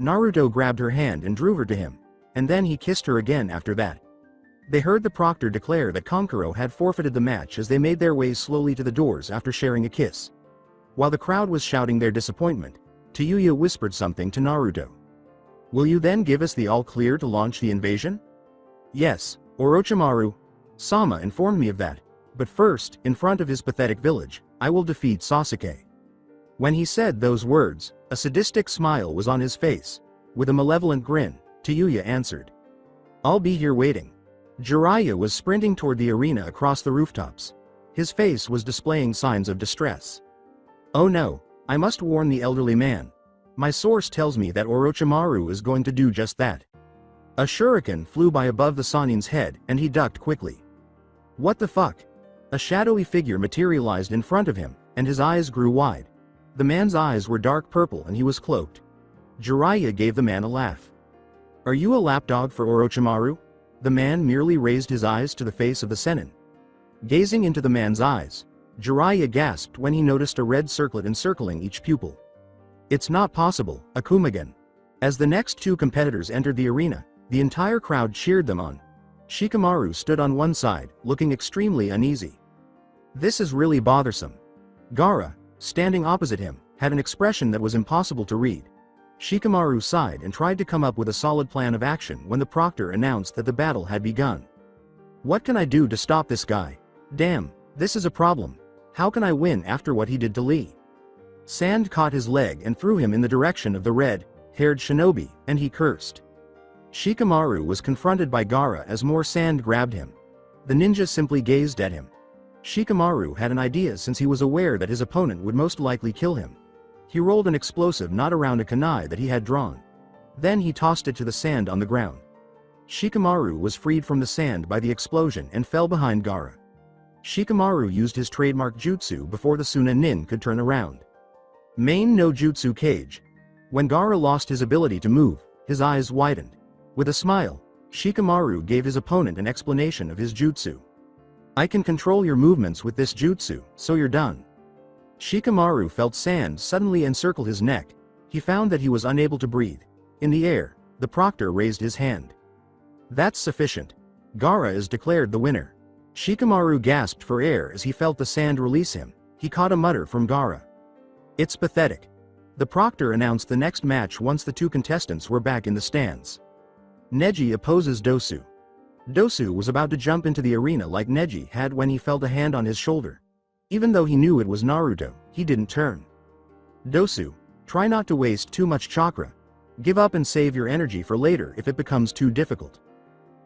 B: Naruto grabbed her hand and drew her to him, and then he kissed her again after that. They heard the proctor declare that Kankuro had forfeited the match as they made their way slowly to the doors after sharing a kiss. While the crowd was shouting their disappointment, Tuya whispered something to Naruto. "Will you then give us the all-clear to launch the invasion?" "Yes, Orochimaru Sama informed me of that, but first, in front of his pathetic village, I will defeat Sasuke." When he said those words, a sadistic smile was on his face. With a malevolent grin, Tuya answered, "I'll be here waiting." Jiraiya was sprinting toward the arena across the rooftops. His face was displaying signs of distress. "Oh no, I must warn the elderly man. My source tells me that Orochimaru is going to do just that." A shuriken flew by above the Sannin's head and he ducked quickly. What the fuck? A shadowy figure materialized in front of him, and his eyes grew wide. The man's eyes were dark purple and he was cloaked. Jiraiya gave the man a laugh. "Are you a lapdog for Orochimaru?" The man merely raised his eyes to the face of the Sannin. Gazing into the man's eyes, Jiraiya gasped when he noticed a red circlet encircling each pupil. "It's not possible, Akumagen." As the next two competitors entered the arena, the entire crowd cheered them on. Shikamaru stood on one side, looking extremely uneasy. "This is really bothersome." Gaara, standing opposite him, had an expression that was impossible to read. Shikamaru sighed and tried to come up with a solid plan of action when the proctor announced that the battle had begun. "What can I do to stop this guy? Damn, this is a problem. How can I win after what he did to Lee?" Sand caught his leg and threw him in the direction of the red-haired shinobi, and he cursed. Shikamaru was confronted by Gaara as more sand grabbed him. The ninja simply gazed at him. Shikamaru had an idea since he was aware that his opponent would most likely kill him. He rolled an explosive knot around a kunai that he had drawn. Then he tossed it to the sand on the ground. Shikamaru was freed from the sand by the explosion and fell behind Gaara. Shikamaru used his trademark jutsu before the Tsunade could turn around. Main no jutsu cage. When Gaara lost his ability to move, his eyes widened. With a smile, Shikamaru gave his opponent an explanation of his jutsu. "I can control your movements with this jutsu, so you're done." Shikamaru felt sand suddenly encircle his neck. He found that he was unable to breathe. In the air, the proctor raised his hand. "That's sufficient. Gaara is declared the winner." Shikamaru gasped for air as he felt the sand release him. He caught a mutter from Gaara. "It's pathetic." The proctor announced the next match once the two contestants were back in the stands. Neji opposes Dosu. Dosu was about to jump into the arena like Neji had when he felt a hand on his shoulder. Even though he knew it was Naruto, he didn't turn. "Dosu, try not to waste too much chakra. Give up and save your energy for later if it becomes too difficult."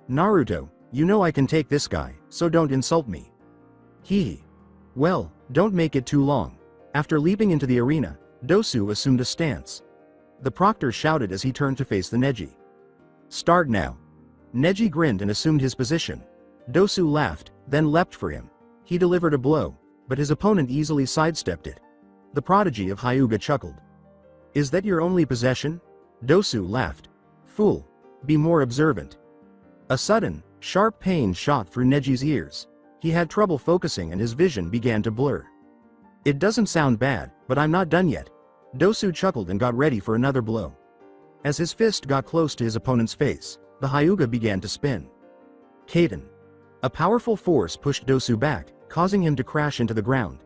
B: "Naruto, you know I can take this guy, so don't insult me." "Hee. Well, don't make it too long." After leaping into the arena, Dosu assumed a stance. The proctor shouted as he turned to face the Neji. "Start now." Neji grinned and assumed his position. Dosu laughed, then leapt for him. He delivered a blow, but his opponent easily sidestepped it. The prodigy of Hyuga chuckled. "Is that your only possession?" Dosu laughed. "Fool. Be more observant." A sudden, sharp pain shot through Neji's ears. He had trouble focusing and his vision began to blur. "It doesn't sound bad, but I'm not done yet." Dosu chuckled and got ready for another blow. As his fist got close to his opponent's face, the Hyuga began to spin. Kaden. A powerful force pushed Dosu back, causing him to crash into the ground.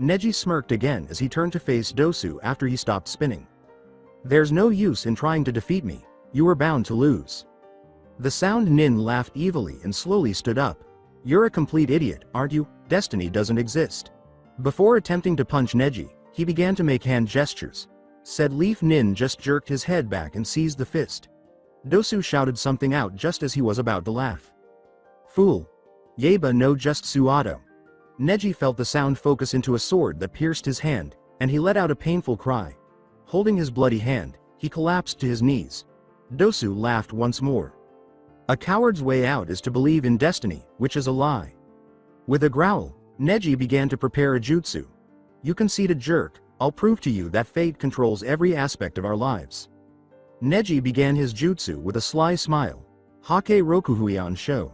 B: Neji smirked again as he turned to face Dosu after he stopped spinning. "There's no use in trying to defeat me. You are bound to lose." The Sound Nin laughed evilly and slowly stood up. "You're a complete idiot, aren't you? Destiny doesn't exist." Before attempting to punch Neji, he began to make hand gestures. Said Leaf Nin just jerked his head back and seized the fist. Dosu shouted something out just as he was about to laugh. "Fool. Yeba no just suado." Neji felt the sound focus into a sword that pierced his hand, and he let out a painful cry. Holding his bloody hand, he collapsed to his knees. Dosu laughed once more. "A coward's way out is to believe in destiny, which is a lie." With a growl, Neji began to prepare a jutsu. "You conceited jerk, I'll prove to you that fate controls every aspect of our lives." Neji began his jutsu with a sly smile. Hake Rokuhuion Sho.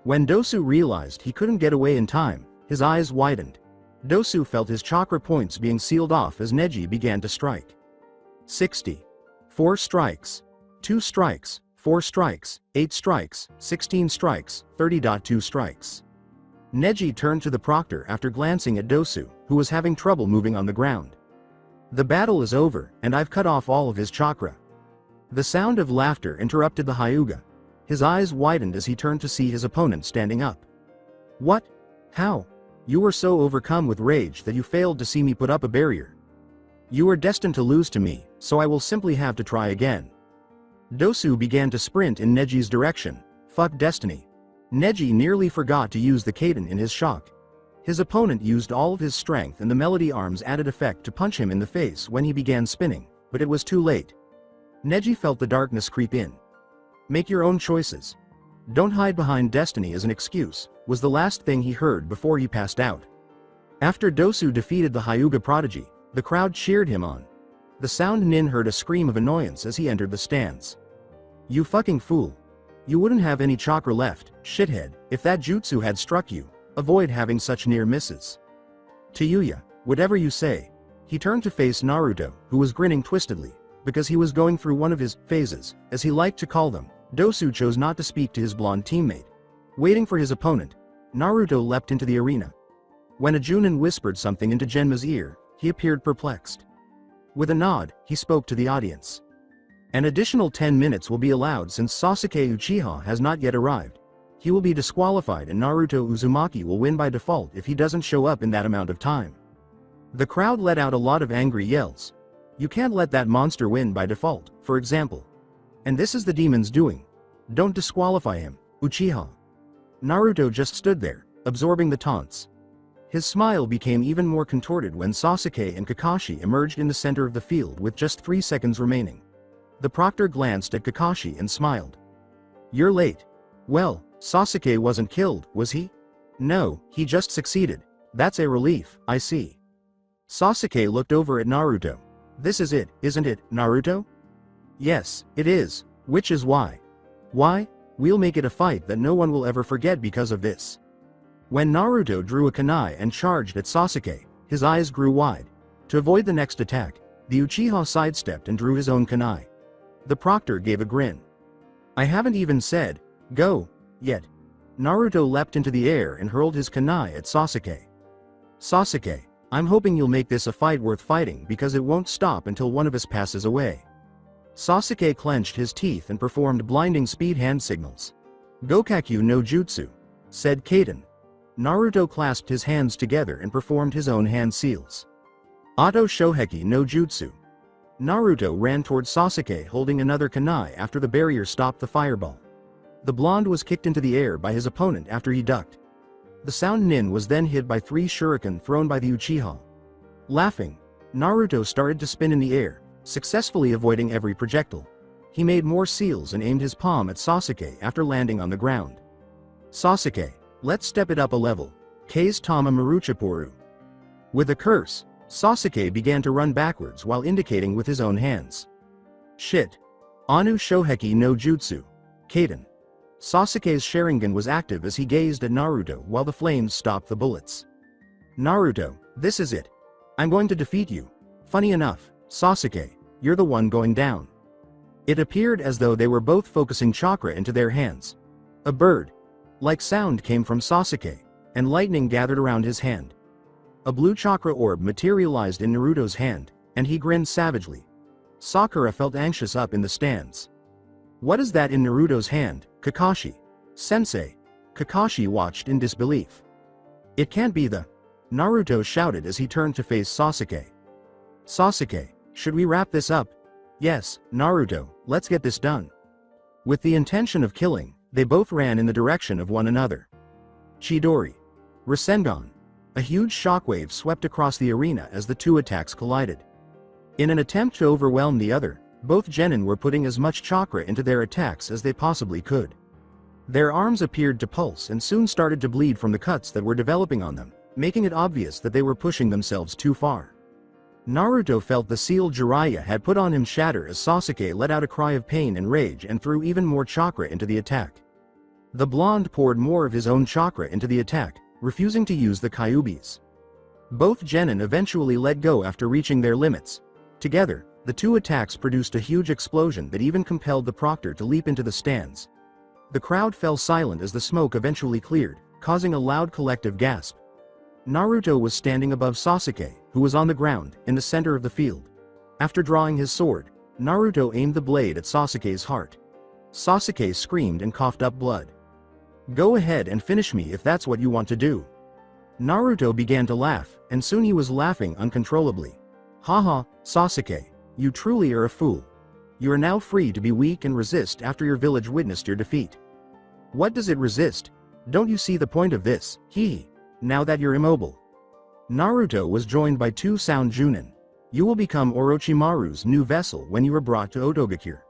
B: When Dosu realized he couldn't get away in time, his eyes widened. Dosu felt his chakra points being sealed off as Neji began to strike. 60. 4 strikes. 2 strikes. 4 strikes. 8 strikes. 16 strikes. 30.2 strikes. Neji turned to the proctor after glancing at Dosu, who was having trouble moving on the ground. The battle is over, and I've cut off all of his chakra. The sound of laughter interrupted the Hyuga. His eyes widened as he turned to see his opponent standing up. What? How? You were so overcome with rage that you failed to see me put up a barrier. You are destined to lose to me, so I will simply have to try again. Dosu began to sprint in Neji's direction. Fuck destiny. Neji nearly forgot to use the Kaden in his shock. His opponent used all of his strength and the Melody Arm's added effect to punch him in the face when he began spinning, but it was too late. Neji felt the darkness creep in. Make your own choices. Don't hide behind destiny as an excuse, was the last thing he heard before he passed out. After Dosu defeated the Hyuga prodigy, the crowd cheered him on. The sound Nin heard a scream of annoyance as he entered the stands. You fucking fool. You wouldn't have any chakra left, shithead, if that jutsu had struck you. Avoid having such near misses. Tuya, whatever you say. He turned to face Naruto, who was grinning twistedly, because he was going through one of his phases, as he liked to call them. Dosu chose not to speak to his blonde teammate. Waiting for his opponent, Naruto leapt into the arena. When a Chunin whispered something into Genma's ear, he appeared perplexed. With a nod, he spoke to the audience. An additional 10 minutes will be allowed since Sasuke Uchiha has not yet arrived. He will be disqualified and Naruto Uzumaki will win by default if he doesn't show up in that amount of time. The crowd let out a lot of angry yells. You can't let that monster win by default, for example. And this is the demon's doing. Don't disqualify him, Uchiha. Naruto just stood there, absorbing the taunts. His smile became even more contorted when Sasuke and Kakashi emerged in the center of the field with just 3 seconds remaining. The proctor glanced at Kakashi and smiled. You're late. Well, Sasuke wasn't killed, was he? No, he just succeeded. That's a relief, I see. Sasuke looked over at Naruto. This is it, isn't it, Naruto? Yes, it is, which is why. Why? We'll make it a fight that no one will ever forget because of this. When Naruto drew a kunai and charged at Sasuke, his eyes grew wide. To avoid the next attack, the Uchiha sidestepped and drew his own kunai. The proctor gave a grin. I haven't even said, go, yet. Naruto leapt into the air and hurled his kunai at Sasuke. Sasuke, I'm hoping you'll make this a fight worth fighting because it won't stop until one of us passes away. Sasuke clenched his teeth and performed blinding speed hand signals. Gokakyu no Jutsu, said Kaden. Naruto clasped his hands together and performed his own hand seals. Ato Shoheki no Jutsu. Naruto ran toward Sasuke holding another kunai after the barrier stopped the fireball. The blonde was kicked into the air by his opponent after he ducked. The sound Nin was then hit by 3 shuriken thrown by the Uchiha. Laughing, Naruto started to spin in the air, successfully avoiding every projectile. He made more seals and aimed his palm at Sasuke after landing on the ground. Sasuke, let's step it up a level. Kase Tama Maruchipuru. With a curse, Sasuke began to run backwards while indicating with his own hands. Shit. Anu Shoheki no Jutsu. Kaden. Sasuke's Sharingan was active as he gazed at Naruto while the flames stopped the bullets. Naruto, this is it. I'm going to defeat you. Funny enough, Sasuke, you're the one going down. It appeared as though they were both focusing chakra into their hands. A bird-like sound came from Sasuke, and lightning gathered around his hand. A blue chakra orb materialized in Naruto's hand, and he grinned savagely. Sakura felt anxious up in the stands. What is that in Naruto's hand, Kakashi? Sensei. Kakashi watched in disbelief. It can't be the... Naruto shouted as he turned to face Sasuke. Sasuke, should we wrap this up? Yes, Naruto, let's get this done. With the intention of killing, they both ran in the direction of one another. Chidori. Rasengan. A huge shockwave swept across the arena as the two attacks collided. In an attempt to overwhelm the other, both genin were putting as much chakra into their attacks as they possibly could. Their arms appeared to pulse and soon started to bleed from the cuts that were developing on them, making it obvious that they were pushing themselves too far. Naruto felt the seal Jiraiya had put on him shatter as Sasuke let out a cry of pain and rage and threw even more chakra into the attack. The blonde poured more of his own chakra into the attack, refusing to use the Kyubis. Both genin eventually let go after reaching their limits. Together, The two attacks produced a huge explosion that even compelled the proctor to leap into the stands. The crowd fell silent as the smoke eventually cleared, causing a loud collective gasp. Naruto was standing above Sasuke, who was on the ground, in the center of the field. After drawing his sword, Naruto aimed the blade at Sasuke's heart. Sasuke screamed and coughed up blood. "Go ahead and finish me if that's what you want to do." Naruto began to laugh, and soon he was laughing uncontrollably. "Haha, Sasuke, you truly are a fool. You are now free to be weak and resist after your village witnessed your defeat." "What does it resist? Don't you see the point of this? Hee. Now that you're immobile." Naruto was joined by two sound Chunin. "You will become Orochimaru's new vessel when you are brought to Otogakure."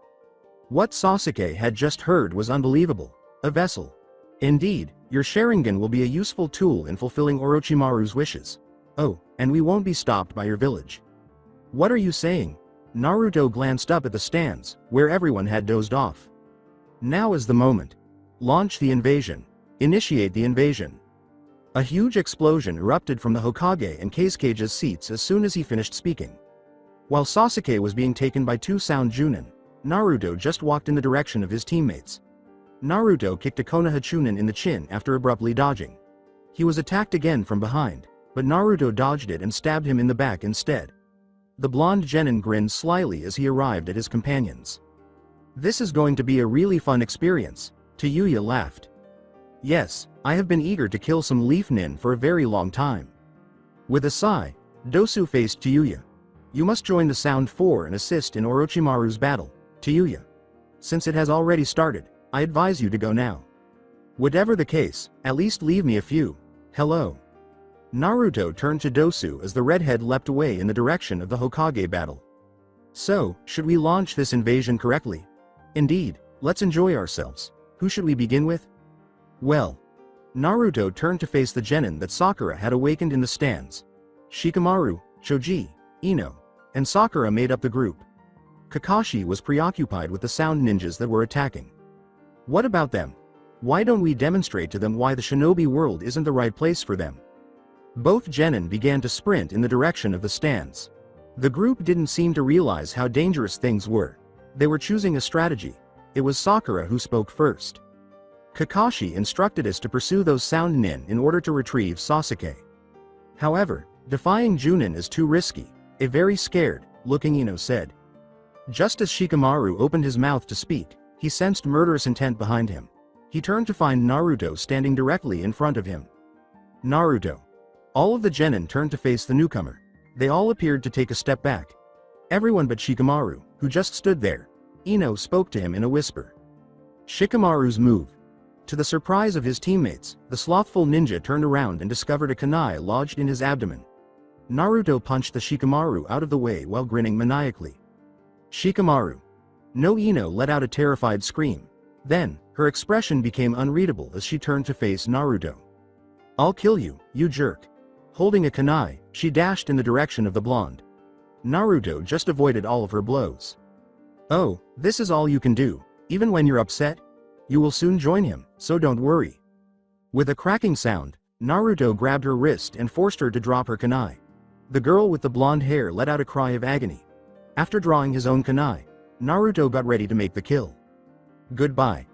B: What Sasuke had just heard was unbelievable. A vessel. Indeed, your Sharingan will be a useful tool in fulfilling Orochimaru's wishes. Oh, and we won't be stopped by your village. What are you saying? Naruto glanced up at the stands, where everyone had dozed off. Now is the moment. Launch the invasion. Initiate the invasion. A huge explosion erupted from the Hokage and Kasuke's seats as soon as he finished speaking. While Sasuke was being taken by two sound Chunin, Naruto just walked in the direction of his teammates. Naruto kicked a Konoha Chunin in the chin after abruptly dodging. He was attacked again from behind, but Naruto dodged it and stabbed him in the back instead. The blonde genin grinned slyly as he arrived at his companions. "This is going to be a really fun experience," Tuya laughed. "Yes, I have been eager to kill some leaf nin for a very long time." With a sigh, Dosu faced Tuya. "You must join the Sound 4 and assist in Orochimaru's battle, Tuya. Since it has already started, I advise you to go now. Whatever the case, at least leave me a few. Hello." Naruto turned to Dosu as the redhead leapt away in the direction of the Hokage battle. "So, should we launch this invasion correctly? Indeed, let's enjoy ourselves. Who should we begin with?" "Well." Naruto turned to face the genin that Sakura had awakened in the stands. Shikamaru, Choji, Ino, and Sakura made up the group. Kakashi was preoccupied with the sound ninjas that were attacking. "What about them? Why don't we demonstrate to them why the shinobi world isn't the right place for them?" Both genin began to sprint in the direction of the stands. The group didn't seem to realize how dangerous things were. They were choosing a strategy. It was Sakura who spoke first. Kakashi instructed us to pursue those sound nin in order to retrieve Sasuke. However, defying Chunin is too risky, a very scared looking Ino said. Just as Shikamaru opened his mouth to speak, he sensed murderous intent behind him. He turned to find Naruto standing directly in front of him. "Naruto." All of the genin turned to face the newcomer. They all appeared to take a step back. Everyone but Shikamaru, who just stood there. Ino spoke to him in a whisper. Shikamaru's move. To the surprise of his teammates, the slothful ninja turned around and discovered a kunai lodged in his abdomen. Naruto punched the Shikamaru out of the way while grinning maniacally. "Shikamaru." No, Ino let out a terrified scream. Then, her expression became unreadable as she turned to face Naruto. "I'll kill you, you jerk." Holding a kunai, she dashed in the direction of the blonde. Naruto just avoided all of her blows. "Oh, this is all you can do, even when you're upset? You will soon join him, so don't worry." With a cracking sound, Naruto grabbed her wrist and forced her to drop her kunai. The girl with the blonde hair let out a cry of agony. After drawing his own kunai, Naruto got ready to make the kill. "Goodbye."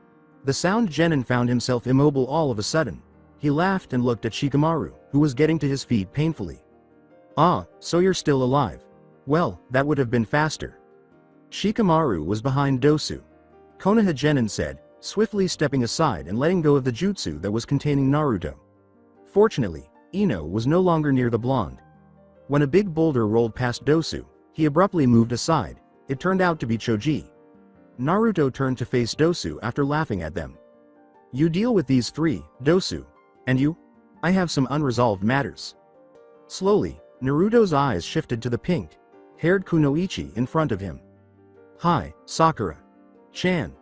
B: The sound genin found himself immobile all of a sudden. He laughed and looked at Shikamaru, who was getting to his feet painfully. "Ah, so you're still alive. Well, that would have been faster." Shikamaru was behind Dosu. Konoha genin said, swiftly stepping aside and letting go of the jutsu that was containing Naruto. Fortunately, Ino was no longer near the blonde. When a big boulder rolled past Dosu, he abruptly moved aside. It turned out to be Choji. Naruto turned to face Dosu after laughing at them. "You deal with these three, Dosu. And you? I have some unresolved matters." Slowly, Naruto's eyes shifted to the pink-haired Kunoichi in front of him. "Hi, Sakura. Chan."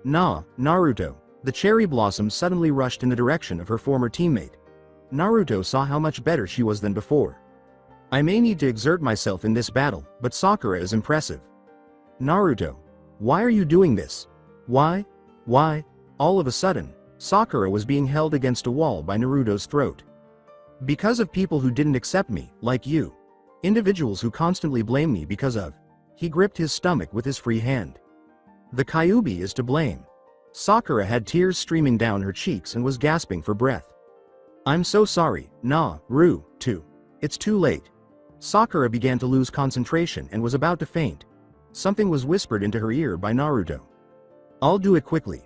B: Naruto." The cherry blossom suddenly rushed in the direction of her former teammate. Naruto saw how much better she was than before. "I may need to exert myself in this battle, but Sakura is impressive." "Naruto. Why are you doing this? Why? All of a sudden, Sakura was being held against a wall by Naruto's throat. "Because of people who didn't accept me, like you. Individuals who constantly blame me because of He gripped his stomach with his free hand. The Kyubi is to blame. Sakura had tears streaming down her cheeks and was gasping for breath. I'm so sorry, Naruto. It's too late. Sakura began to lose concentration and was about to faint. Something was whispered into her ear by Naruto. I'll do it quickly.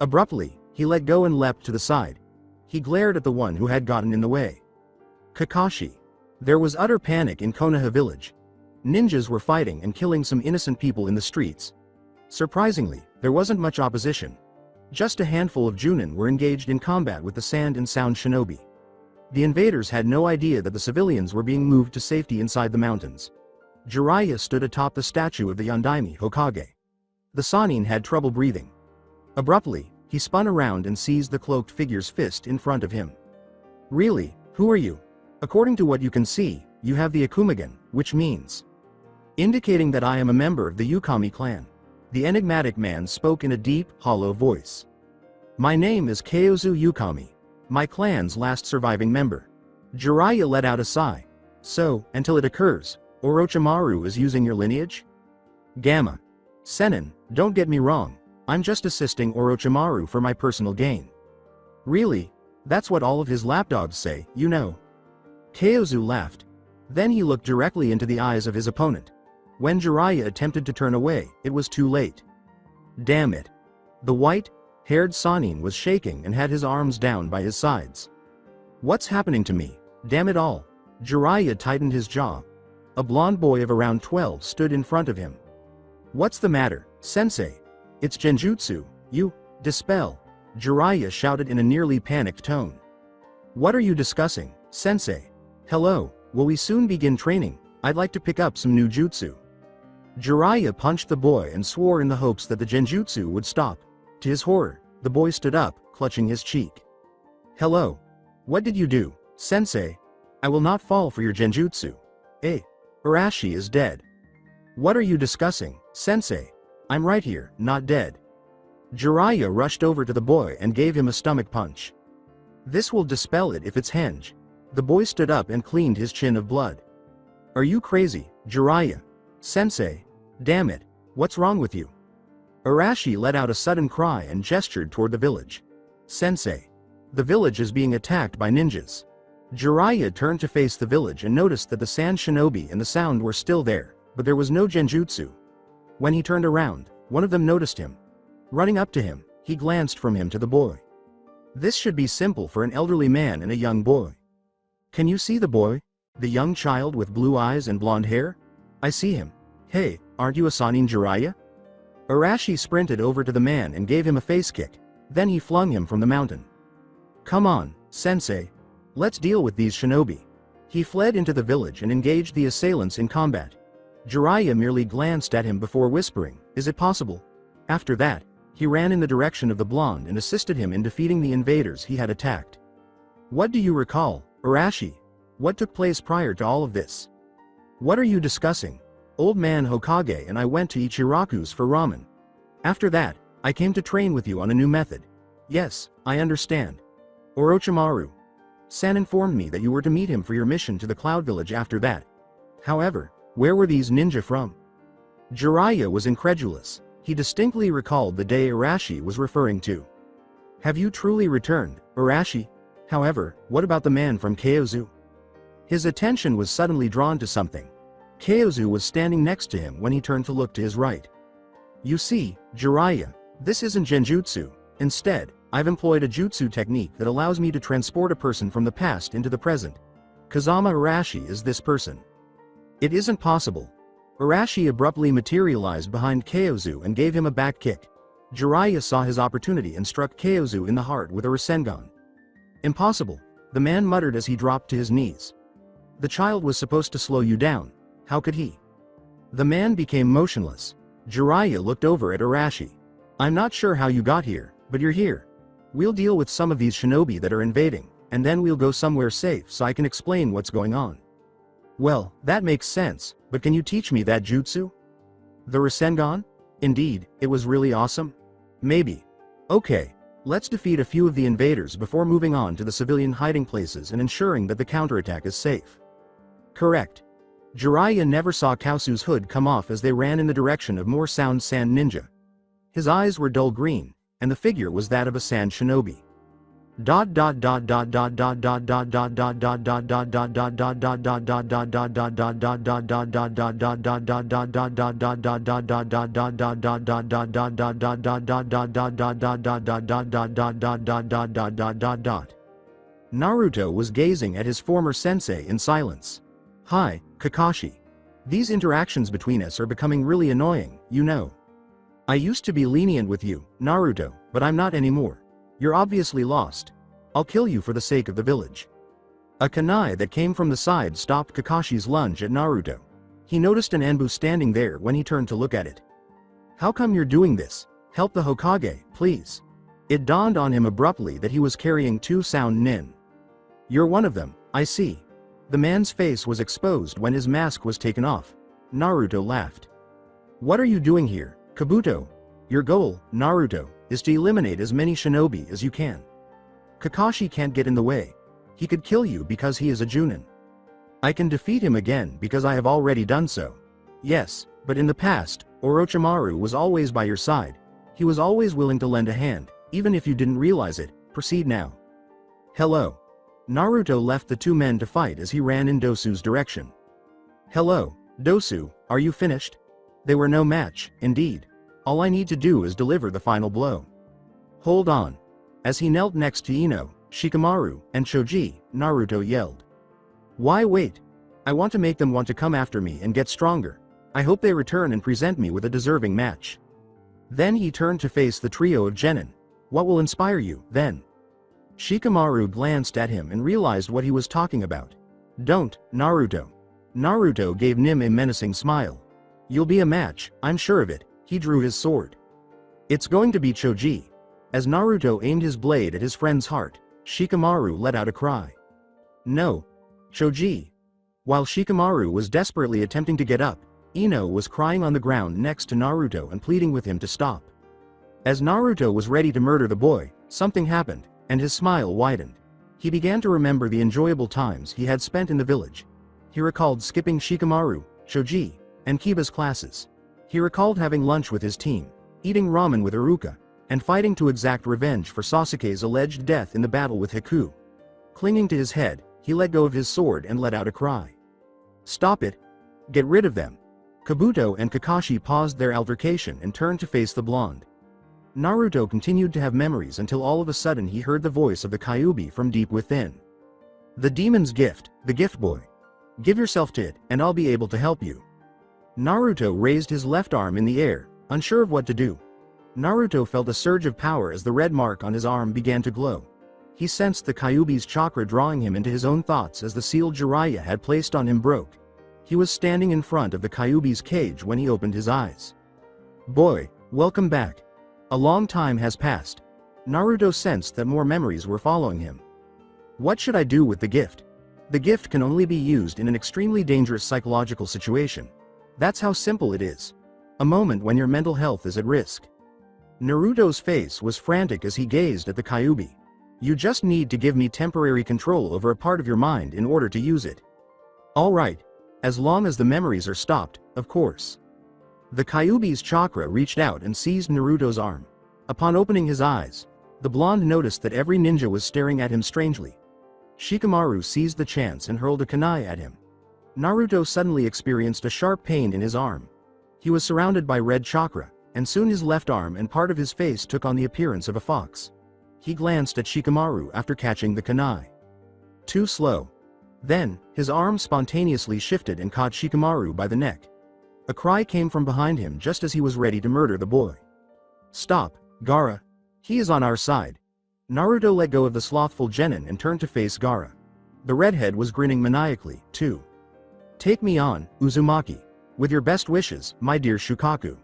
B: Abruptly, he let go and leapt to the side. He glared at the one who had gotten in the way. Kakashi. There was utter panic in Konoha village. Ninjas were fighting and killing some innocent people in the streets. Surprisingly, there wasn't much opposition. Just a handful of Chunin were engaged in combat with the sand and sound shinobi. The invaders had no idea that the civilians were being moved to safety inside the mountains. Jiraiya stood atop the statue of the Yondaime Hokage. The Sannin had trouble breathing. Abruptly, he spun around and seized the cloaked figure's fist in front of him. Really, who are you? According to what you can see, you have the Akumagen, which means. Indicating that I am a member of the Yukami clan. The enigmatic man spoke in a deep, hollow voice. My name is Kyozu Yukami. My clan's last surviving member. Jiraiya let out a sigh. So, until it occurs, Orochimaru is using your lineage? Gamma. Sannin, don't get me wrong, I'm just assisting Orochimaru for my personal gain. Really? That's what all of his lapdogs say, you know. Kyozu laughed. Then he looked directly into the eyes of his opponent. When Jiraiya attempted to turn away, it was too late. Damn it. The white-haired Sannin was shaking and had his arms down by his sides. What's happening to me? Damn it all. Jiraiya tightened his jaw. A blond boy of around 12 stood in front of him. What's the matter, sensei? It's genjutsu, you dispel. Jiraiya shouted in a nearly panicked tone. What are you discussing, sensei? Hello, will we soon begin training? I'd like to pick up some new jutsu. Jiraiya punched the boy and swore in the hopes that the genjutsu would stop. To his horror, the boy stood up, clutching his cheek. Hello. What did you do, sensei? I will not fall for your genjutsu. Arashi is dead. What are you discussing, sensei? I'm right here, not dead. Jiraiya rushed over to the boy and gave him a stomach punch. This will dispel it if it's henge. The boy stood up and cleaned his chin of blood. Are you crazy, Jiraiya? Sensei? Damn it, what's wrong with you? Arashi let out a sudden cry and gestured toward the village. Sensei. The village is being attacked by ninjas. Jiraiya turned to face the village and noticed that the sand shinobi and the sound were still there, but there was no genjutsu. When he turned around, one of them noticed him. Running up to him, he glanced from him to the boy. This should be simple for an elderly man and a young boy. Can you see the boy? The young child with blue eyes and blonde hair? I see him. Hey, aren't you a Sannin Jiraiya? Arashi sprinted over to the man and gave him a face kick. Then he flung him from the mountain. Come on, sensei. Let's deal with these shinobi. He fled into the village and engaged the assailants in combat. Jiraiya merely glanced at him before whispering, is it possible? After that, he ran in the direction of the blonde and assisted him in defeating the invaders he had attacked. What do you recall, Arashi? What took place prior to all of this? What are you discussing? Old man Hokage and I went to Ichiraku's for ramen. After that, I came to train with you on a new method. Yes, I understand. Orochimaru. San informed me that you were to meet him for your mission to the Cloud Village after that. However, where were these ninja from? Jiraiya was incredulous. He distinctly recalled the day Arashi was referring to. Have you truly returned, Arashi? However, what about the man from Kyozu? His attention was suddenly drawn to something. Kyozu was standing next to him when he turned to look to his right. You see, Jiraiya, this isn't genjutsu. Instead, I've employed a jutsu technique that allows me to transport a person from the past into the present. Kazama Arashi is this person. It isn't possible. Arashi abruptly materialized behind Kyozu and gave him a back kick. Jiraiya saw his opportunity and struck Kyozu in the heart with a Rasengan. Impossible, the man muttered as he dropped to his knees. The child was supposed to slow you down. How could he? The man became motionless. Jiraiya looked over at Arashi. I'm not sure how you got here, but you're here. We'll deal with some of these shinobi that are invading, and then we'll go somewhere safe so I can explain what's going on. Well, that makes sense, but can you teach me that jutsu? The Rasengan? Indeed, it was really awesome? Maybe. Okay, let's defeat a few of the invaders before moving on to the civilian hiding places and ensuring that the counterattack is safe. Correct. Jiraiya never saw Kausu's hood come off as they ran in the direction of more sound sand ninja. His eyes were dull green, and the figure was that of a sand shinobi. Naruto was gazing at his former sensei in silence. Hi, Kakashi. These interactions between us are becoming really annoying, you know. I used to be lenient with you, Naruto, but I'm not anymore. You're obviously lost. I'll kill you for the sake of the village. A kunai that came from the side stopped Kakashi's lunge at Naruto. He noticed an Anbu standing there when he turned to look at it. How come you're doing this? Help the Hokage, please. It dawned on him abruptly that he was carrying two sound nin. You're one of them, I see. The man's face was exposed when his mask was taken off. Naruto laughed. What are you doing here, Kabuto? Your goal, Naruto, is to eliminate as many shinobi as you can. Kakashi can't get in the way. He could kill you because he is a Chunin. I can defeat him again because I have already done so. Yes, but in the past, Orochimaru was always by your side. He was always willing to lend a hand, even if you didn't realize it. Proceed now. Hello. Naruto left the two men to fight as he ran in Dosu's direction. Hello, Dosu, are you finished? They were no match, indeed. All I need to do is deliver the final blow. Hold on. As he knelt next to Ino, Shikamaru, and Choji, Naruto yelled. Why wait? I want to make them want to come after me and get stronger. I hope they return and present me with a deserving match. Then he turned to face the trio of genin. What will inspire you, then? Shikamaru glanced at him and realized what he was talking about. Don't, Naruto. Naruto gave Nim a menacing smile. You'll be a match, I'm sure of it. He drew his sword. It's going to be Choji. As Naruto aimed his blade at his friend's heart, Shikamaru let out a cry. No. Choji. While Shikamaru was desperately attempting to get up, Ino was crying on the ground next to Naruto and pleading with him to stop. As Naruto was ready to murder the boy, something happened, and his smile widened. He began to remember the enjoyable times he had spent in the village. He recalled skipping Shikamaru, Choji, and Kiba's classes. He recalled having lunch with his team, eating ramen with Iruka, and fighting to exact revenge for Sasuke's alleged death in the battle with Hiku. Clinging to his head, he let go of his sword and let out a cry. Stop it! Get rid of them! Kabuto and Kakashi paused their altercation and turned to face the blonde. Naruto continued to have memories until all of a sudden he heard the voice of the Kyubi from deep within. The demon's gift, the gift boy. Give yourself to it, and I'll be able to help you. Naruto raised his left arm in the air, unsure of what to do. Naruto felt a surge of power as the red mark on his arm began to glow. He sensed the Kyubi's chakra drawing him into his own thoughts as the seal Jiraiya had placed on him broke. He was standing in front of the Kyubi's cage when he opened his eyes. Boy, welcome back. A long time has passed. Naruto sensed that more memories were following him. What should I do with the gift? The gift can only be used in an extremely dangerous psychological situation. That's how simple it is. A moment when your mental health is at risk. Naruto's face was frantic as he gazed at the Kyubi. You just need to give me temporary control over a part of your mind in order to use it. Alright. As long as the memories are stopped, of course. The Kyubi's chakra reached out and seized Naruto's arm. Upon opening his eyes, the blonde noticed that every ninja was staring at him strangely. Shikamaru seized the chance and hurled a kunai at him. Naruto suddenly experienced a sharp pain in his arm. He was surrounded by red chakra, and soon his left arm and part of his face took on the appearance of a fox. He glanced at Shikamaru after catching the kunai. Too slow. Then, his arm spontaneously shifted and caught Shikamaru by the neck. A cry came from behind him just as he was ready to murder the boy. Stop, Gaara. He is on our side. Naruto let go of the slothful genin and turned to face Gaara. The redhead was grinning maniacally, too. Take me on, Uzumaki. With your best wishes, my dear Shukaku.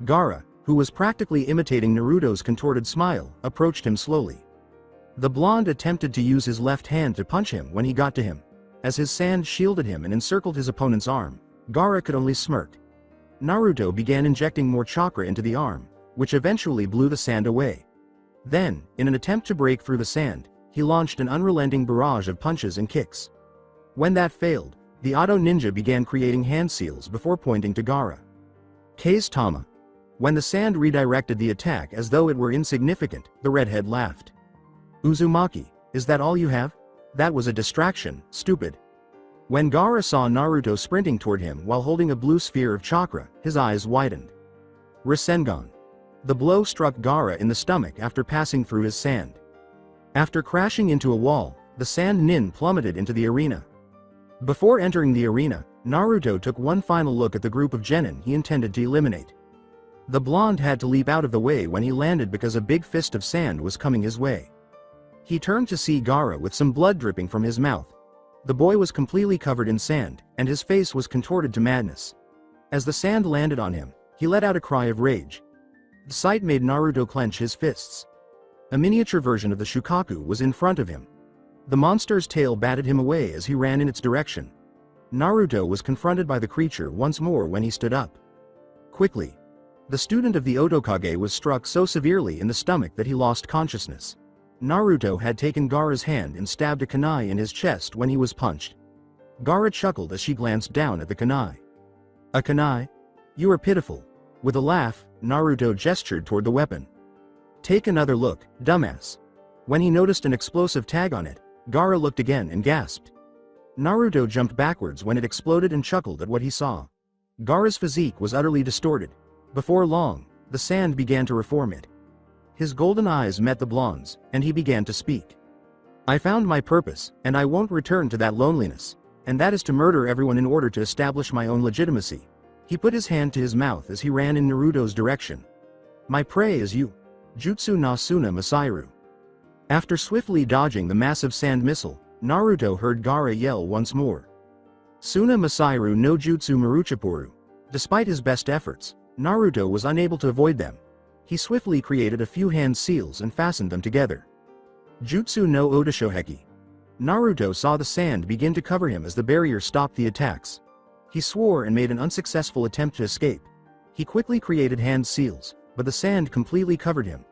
B: Gaara, who was practically imitating Naruto's contorted smile, approached him slowly. The blonde attempted to use his left hand to punch him when he got to him. As his sand shielded him and encircled his opponent's arm, Gaara could only smirk. Naruto began injecting more chakra into the arm, which eventually blew the sand away. Then, in an attempt to break through the sand, he launched an unrelenting barrage of punches and kicks. When that failed, The auto ninja began creating hand seals before pointing to Gaara. K's Tama. When the sand redirected the attack as though it were insignificant, the redhead laughed. Uzumaki, is that all you have? That was a distraction, stupid. When Gaara saw Naruto sprinting toward him while holding a blue sphere of chakra, his eyes widened. Rasengan. The blow struck Gaara in the stomach after passing through his sand. After crashing into a wall, the sand nin plummeted into the arena. Before entering the arena, Naruto took one final look at the group of genin he intended to eliminate. The blonde had to leap out of the way when he landed because a big fist of sand was coming his way. He turned to see Gaara with some blood dripping from his mouth. The boy was completely covered in sand, and his face was contorted to madness. As the sand landed on him, he let out a cry of rage. The sight made Naruto clench his fists. A miniature version of the Shukaku was in front of him. The monster's tail batted him away as he ran in its direction. Naruto was confronted by the creature once more when he stood up. Quickly. The student of the Otokage was struck so severely in the stomach that he lost consciousness. Naruto had taken Gaara's hand and stabbed a kunai in his chest when he was punched. Gaara chuckled as she glanced down at the kunai. A kunai? You are pitiful. With a laugh, Naruto gestured toward the weapon. Take another look, dumbass. When he noticed an explosive tag on it, Gaara looked again and gasped. Naruto jumped backwards when it exploded and chuckled at what he saw. Gaara's physique was utterly distorted. Before long, the sand began to reform it. His golden eyes met the blonde's, and he began to speak. I found my purpose, and I won't return to that loneliness, and that is to murder everyone in order to establish my own legitimacy. He put his hand to his mouth as he ran in Naruto's direction. My prey is you. Jutsu no Suna Masairu. After swiftly dodging the massive sand missile, Naruto heard Gaara yell once more. Suna Masairu no Jutsu Maruchipuru. Despite his best efforts, Naruto was unable to avoid them. He swiftly created a few hand seals and fastened them together. Jutsu no Odashoheki. Naruto saw the sand begin to cover him as the barrier stopped the attacks. He swore and made an unsuccessful attempt to escape. He quickly created hand seals, but the sand completely covered him.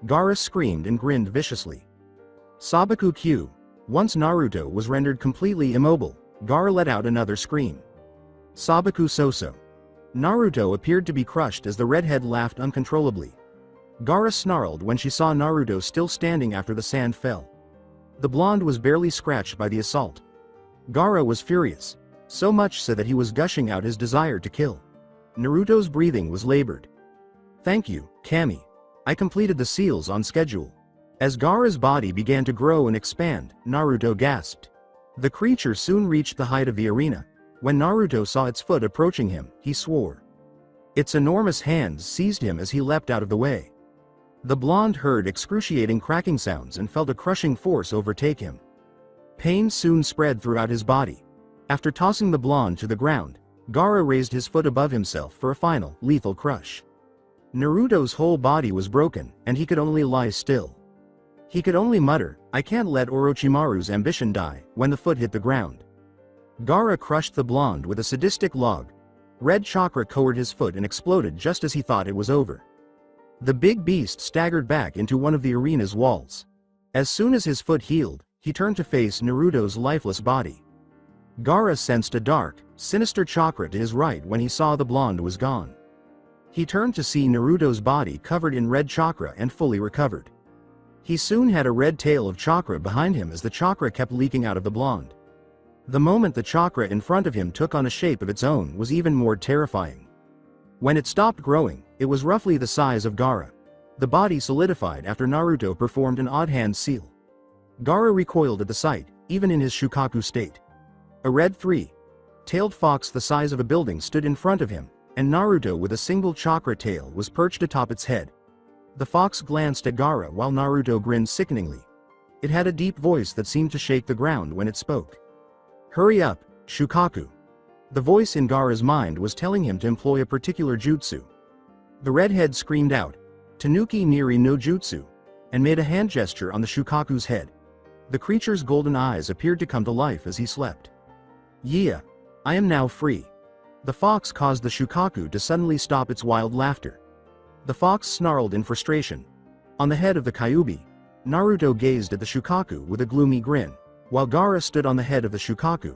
B: Gaara screamed and grinned viciously. Sabaku Q. Once Naruto was rendered completely immobile, Gaara let out another scream. Sabaku Soso. Naruto appeared to be crushed as the redhead laughed uncontrollably. Gaara snarled when she saw Naruto still standing after the sand fell. The blonde was barely scratched by the assault. Gaara was furious, so much so that he was gushing out his desire to kill. Naruto's breathing was labored. Thank you, Kami. I completed the seals on schedule. As Gaara's body began to grow and expand, Naruto gasped. The creature soon reached the height of the arena. When Naruto saw its foot approaching him, he swore. Its enormous hands seized him as he leapt out of the way. The blonde heard excruciating cracking sounds and felt a crushing force overtake him. Pain soon spread throughout his body. After tossing the blonde to the ground, Gaara raised his foot above himself for a final, lethal crush. Naruto's whole body was broken, and he could only lie still. He could only mutter, I can't let Orochimaru's ambition die, when the foot hit the ground. Gaara crushed the blonde with a sadistic log. Red chakra covered his foot and exploded just as he thought it was over. The big beast staggered back into one of the arena's walls. As soon as his foot healed, he turned to face Naruto's lifeless body. Gaara sensed a dark, sinister chakra to his right when he saw the blonde was gone. He turned to see Naruto's body covered in red chakra and fully recovered. He soon had a red tail of chakra behind him as the chakra kept leaking out of the blonde. The moment the chakra in front of him took on a shape of its own was even more terrifying. When it stopped growing, it was roughly the size of Gaara. The body solidified after Naruto performed an odd hand seal. Gaara recoiled at the sight, even in his Shukaku state. A red three-tailed fox the size of a building stood in front of him, and Naruto with a single chakra tail was perched atop its head. The fox glanced at Gaara while Naruto grinned sickeningly. It had a deep voice that seemed to shake the ground when it spoke. Hurry up, Shukaku. The voice in Gaara's mind was telling him to employ a particular jutsu. The redhead screamed out, Tanuki Niri no Jutsu, and made a hand gesture on the Shukaku's head. The creature's golden eyes appeared to come to life as he slept. Yeah, I am now free. The fox caused the Shukaku to suddenly stop its wild laughter. The fox snarled in frustration. On the head of the Kyubi, Naruto gazed at the Shukaku with a gloomy grin, while Gaara stood on the head of the Shukaku,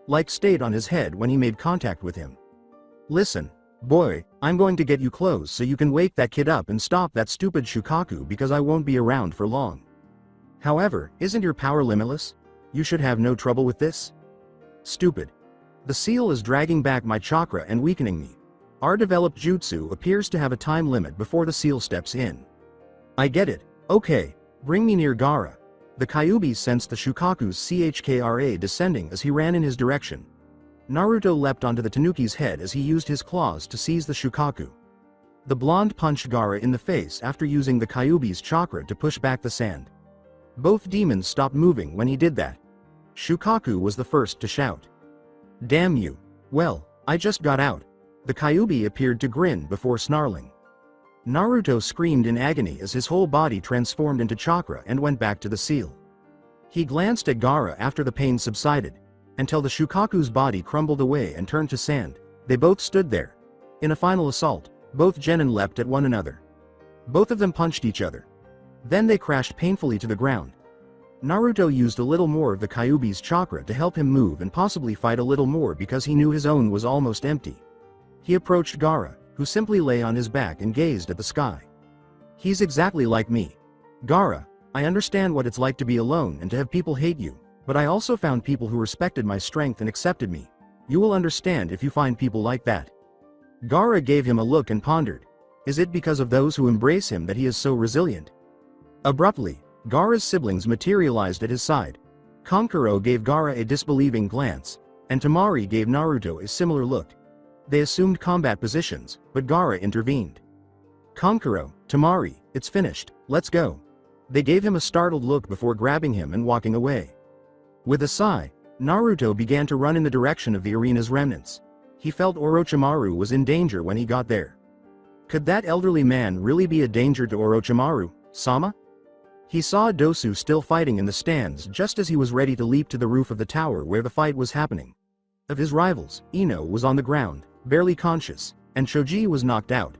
B: like stayed on his head when he made contact with him. Listen, boy, I'm going to get you close so you can wake that kid up and stop that stupid Shukaku because I won't be around for long. However, isn't your power limitless? You should have no trouble with this. Stupid. The seal is dragging back my chakra and weakening me. Our developed jutsu appears to have a time limit before the seal steps in. I get it. Okay, bring me near Gaara. The Kyubi sensed the Shukaku's chakra descending as he ran in his direction. Naruto leapt onto the Tanuki's head as he used his claws to seize the Shukaku. The blonde punched Gaara in the face after using the Kyubi's chakra to push back the sand. Both demons stopped moving when he did that. Shukaku was the first to shout. Damn you. Well, I just got out. The Kyubi appeared to grin before snarling. Naruto screamed in agony as his whole body transformed into chakra and went back to the seal. He glanced at Gaara after the pain subsided, until the Shukaku's body crumbled away and turned to sand. They both stood there. In a final assault, both genin leapt at one another. Both of them punched each other. Then they crashed painfully to the ground. Naruto used a little more of the Kyubi's chakra to help him move and possibly fight a little more because he knew his own was almost empty. He approached Gaara, who simply lay on his back and gazed at the sky. He's exactly like me. Gaara, I understand what it's like to be alone and to have people hate you, but I also found people who respected my strength and accepted me. You will understand if you find people like that. Gaara gave him a look and pondered. Is it because of those who embrace him that he is so resilient? Abruptly, Gaara's siblings materialized at his side. Kankuro gave Gaara a disbelieving glance, and Temari gave Naruto a similar look. They assumed combat positions, but Gaara intervened. Kankuro, Temari, it's finished, let's go. They gave him a startled look before grabbing him and walking away. With a sigh, Naruto began to run in the direction of the arena's remnants. He felt Orochimaru was in danger when he got there. Could that elderly man really be a danger to Orochimaru, Sama? He saw Dosu still fighting in the stands just as he was ready to leap to the roof of the tower where the fight was happening. Of his rivals, Ino was on the ground, barely conscious, and Choji was knocked out.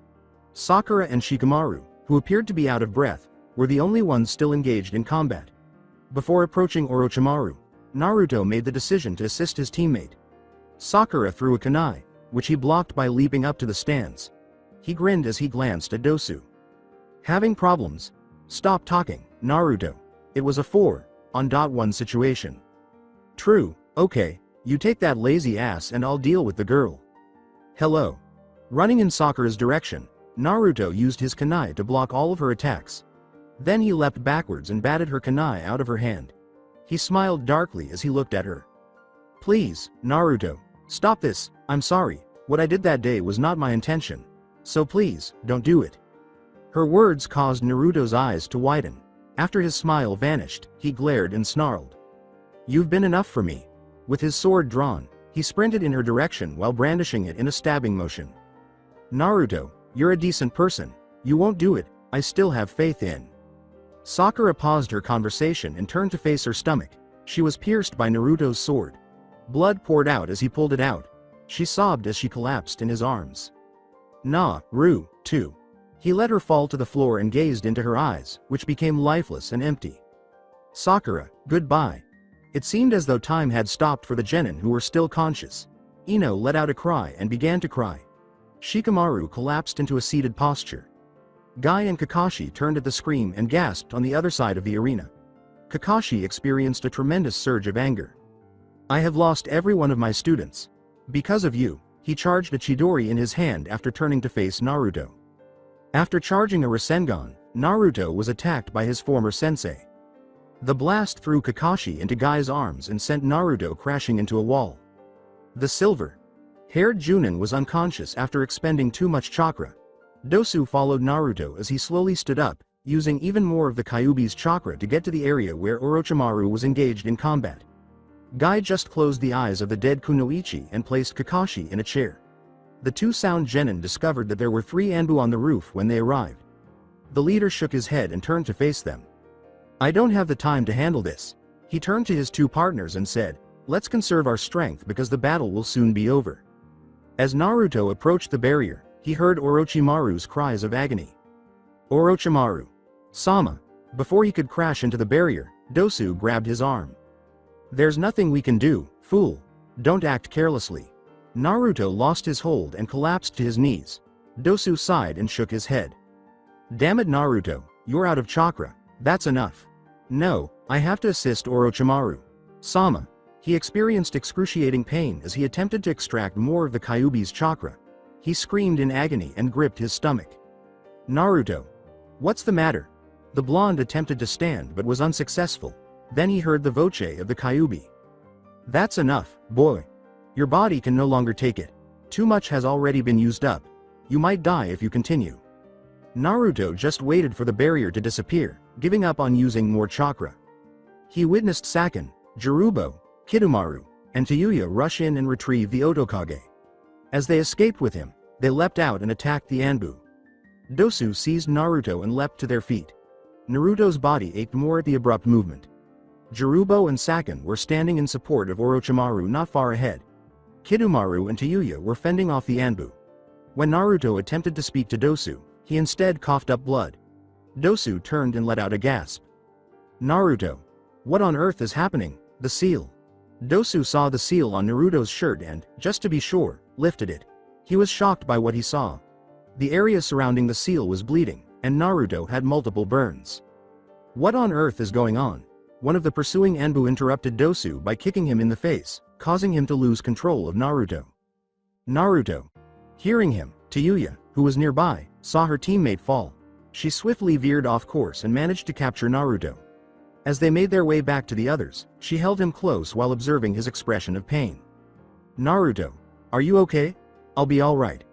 B: Sakura and Shikamaru, who appeared to be out of breath, were the only ones still engaged in combat. Before approaching Orochimaru, Naruto made the decision to assist his teammate. Sakura threw a kunai, which he blocked by leaping up to the stands. He grinned as he glanced at Dosu. Having problems? Stop talking, Naruto. It was a 4-on-1 situation. True, okay, you take that lazy ass and I'll deal with the girl. Hello. Running in Sakura's direction, Naruto used his kunai to block all of her attacks. Then he leapt backwards and batted her kunai out of her hand. He smiled darkly as he looked at her. Please, Naruto, stop this, I'm sorry, what I did that day was not my intention. So please, don't do it. Her words caused Naruto's eyes to widen. After his smile vanished, he glared and snarled. You've been enough for me. With his sword drawn, he sprinted in her direction while brandishing it in a stabbing motion. Naruto, you're a decent person. You won't do it, I still have faith in. Sakura paused her conversation and turned to face her stomach. She was pierced by Naruto's sword. Blood poured out as he pulled it out. She sobbed as she collapsed in his arms. Ru, too. He let her fall to the floor and gazed into her eyes, which became lifeless and empty. Sakura, goodbye. It seemed as though time had stopped for the genin who were still conscious. Ino let out a cry and began to cry. Shikamaru collapsed into a seated posture. Guy and Kakashi turned at the scream and gasped on the other side of the arena. Kakashi experienced a tremendous surge of anger. I have lost every one of my students. Because of you, he charged a Chidori in his hand after turning to face Naruto. After charging a Rasengan, Naruto was attacked by his former sensei. The blast threw Kakashi into Guy's arms and sent Naruto crashing into a wall. The silver-haired Chunin was unconscious after expending too much chakra. Dosu followed Naruto as he slowly stood up, using even more of the Kyubi's chakra to get to the area where Orochimaru was engaged in combat. Guy just closed the eyes of the dead Kunoichi and placed Kakashi in a chair. The two sound genin discovered that there were 3 Anbu on the roof when they arrived. The leader shook his head and turned to face them. I don't have the time to handle this. He turned to his 2 partners and said, let's conserve our strength because the battle will soon be over. As Naruto approached the barrier, he heard Orochimaru's cries of agony. Orochimaru. Sama. Before he could crash into the barrier, Dosu grabbed his arm. There's nothing we can do, fool. don't act carelessly. Naruto lost his hold and collapsed to his knees. Dosu sighed and shook his head. Damn it Naruto, you're out of chakra, that's enough. No, I have to assist Orochimaru. Sama. He experienced excruciating pain as he attempted to extract more of the Kyubi's chakra. He screamed in agony and gripped his stomach. Naruto. What's the matter? The blonde attempted to stand but was unsuccessful. Then he heard the voce of the Kyubi. That's enough, boy. Your body can no longer take it. Too much has already been used up. You might die if you continue. Naruto just waited for the barrier to disappear, giving up on using more chakra. He witnessed Sakura, Jirubo, Kimimaro, and Tuya rush in and retrieve the Hokage. As they escaped with him, they leapt out and attacked the Anbu. Dosu seized Naruto and leapt to their feet. Naruto's body ached more at the abrupt movement. Jirubo and Sakura were standing in support of Orochimaru not far ahead. Kimimaro and Tuya were fending off the Anbu. When Naruto attempted to speak to Dosu, he instead coughed up blood. Dosu turned and let out a gasp. Naruto. What on earth is happening? The seal. Dosu saw the seal on Naruto's shirt and, just to be sure, lifted it. He was shocked by what he saw. The area surrounding the seal was bleeding, and Naruto had multiple burns. What on earth is going on? One of the pursuing Anbu interrupted Dosu by kicking him in the face, causing him to lose control of Naruto. Naruto. Hearing him, Tuya, who was nearby, saw her teammate fall. She swiftly veered off course and managed to capture Naruto. As they made their way back to the others, she held him close while observing his expression of pain. Naruto. Are you okay? I'll be alright.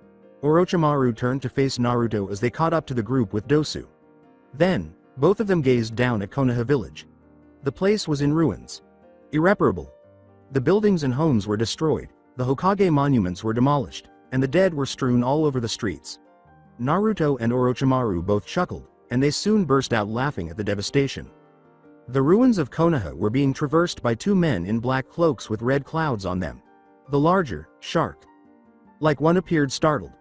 B: Orochimaru turned to face Naruto as they caught up to the group with Dosu. Then, both of them gazed down at Konoha village. The place was in ruins. Irreparable. The buildings and homes were destroyed, the Hokage monuments were demolished, and the dead were strewn all over the streets. Naruto and Orochimaru both chuckled, and they soon burst out laughing at the devastation. The ruins of Konoha were being traversed by two men in black cloaks with red clouds on them. The larger, Shark. Like one appeared startled.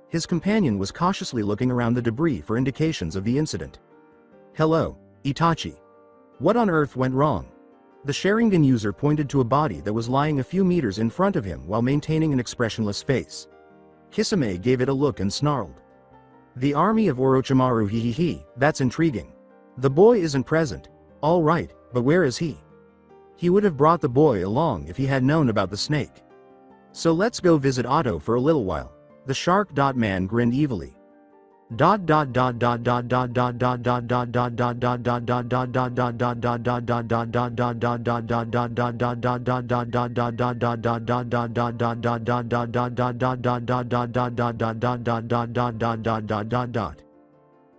B: His companion was cautiously looking around the debris for indications of the incident. Hello, Itachi. What on earth went wrong? The Sharingan user pointed to a body that was lying a few meters in front of him while maintaining an expressionless face. Kisame gave it a look and snarled. The army of Orochimaru, he, that's intriguing. The boy isn't present. All right, but where is he? He would have brought the boy along if he had known about the snake. So let's go visit Otto for a little while. The shark man grinned evilly.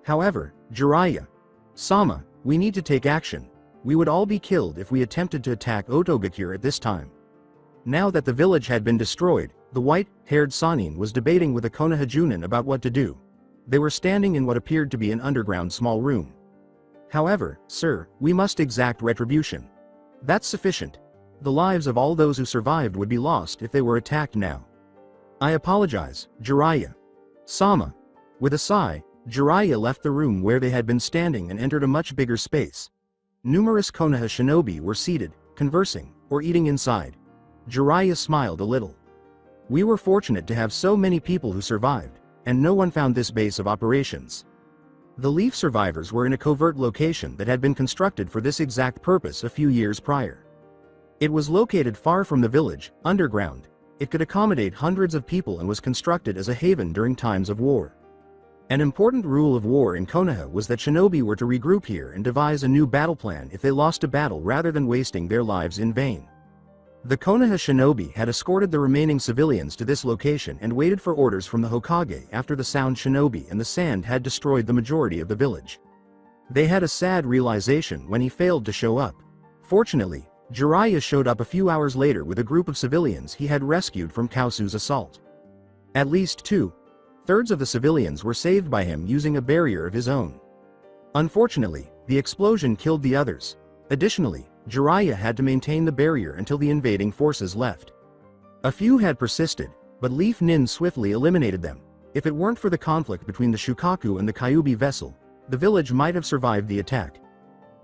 B: However, Jiraiya. Sama, we need to take action. We would all be killed if we attempted to attack Otogakure at this time. Now that the village had been destroyed, the white-haired Sannin was debating with a Konoha Chunin about what to do. They were standing in what appeared to be an underground small room. However, sir, we must exact retribution. That's sufficient. The lives of all those who survived would be lost if they were attacked now. I apologize, Jiraiya. Sama. With a sigh, Jiraiya left the room where they had been standing and entered a much bigger space. Numerous Konoha shinobi were seated, conversing, or eating inside. Jiraiya smiled a little. We were fortunate to have so many people who survived, and no one found this base of operations. The Leaf survivors were in a covert location that had been constructed for this exact purpose a few years prior. It was located far from the village, underground. It could accommodate hundreds of people and was constructed as a haven during times of war. An important rule of war in Konoha was that shinobi were to regroup here and devise a new battle plan if they lost a battle rather than wasting their lives in vain. The Konoha shinobi had escorted the remaining civilians to this location and waited for orders from the Hokage after the Sound shinobi and the Sand had destroyed the majority of the village. They had a sad realization when he failed to show up. Fortunately, Jiraiya showed up a few hours later with a group of civilians he had rescued from Kaosu's assault. At least 2/3 of the civilians were saved by him using a barrier of his own. Unfortunately, the explosion killed the others. Additionally, Jiraiya had to maintain the barrier until the invading forces left. A few had persisted, but Leaf Nin swiftly eliminated them. If it weren't for the conflict between the Shukaku and the Kyubi vessel, the village might have survived the attack.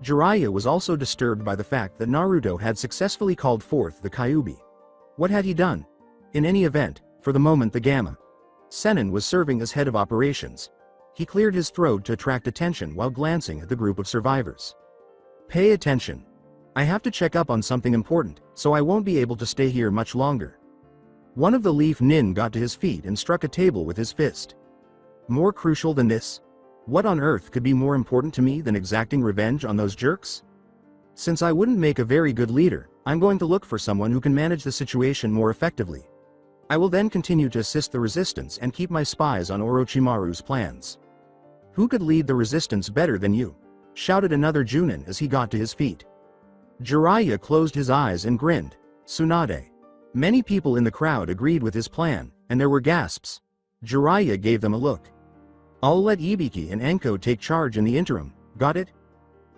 B: Jiraiya was also disturbed by the fact that Naruto had successfully called forth the Kyubi. What had he done? In any event, for the moment the Gamma Sannin was serving as head of operations. He cleared his throat to attract attention while glancing at the group of survivors. Pay attention. I have to check up on something important, so I won't be able to stay here much longer. One of the Leaf Nin got to his feet and struck a table with his fist. More crucial than this? What on earth could be more important to me than exacting revenge on those jerks? Since I wouldn't make a very good leader, I'm going to look for someone who can manage the situation more effectively. I will then continue to assist the resistance and keep my spies on Orochimaru's plans. Who could lead the resistance better than you? Shouted another Chunin as he got to his feet. Jiraiya closed his eyes and grinned. Tsunade. Many people in the crowd agreed with his plan, and there were gasps. Jiraiya gave them a look. I'll let Ibiki and Anko take charge in the interim, got it?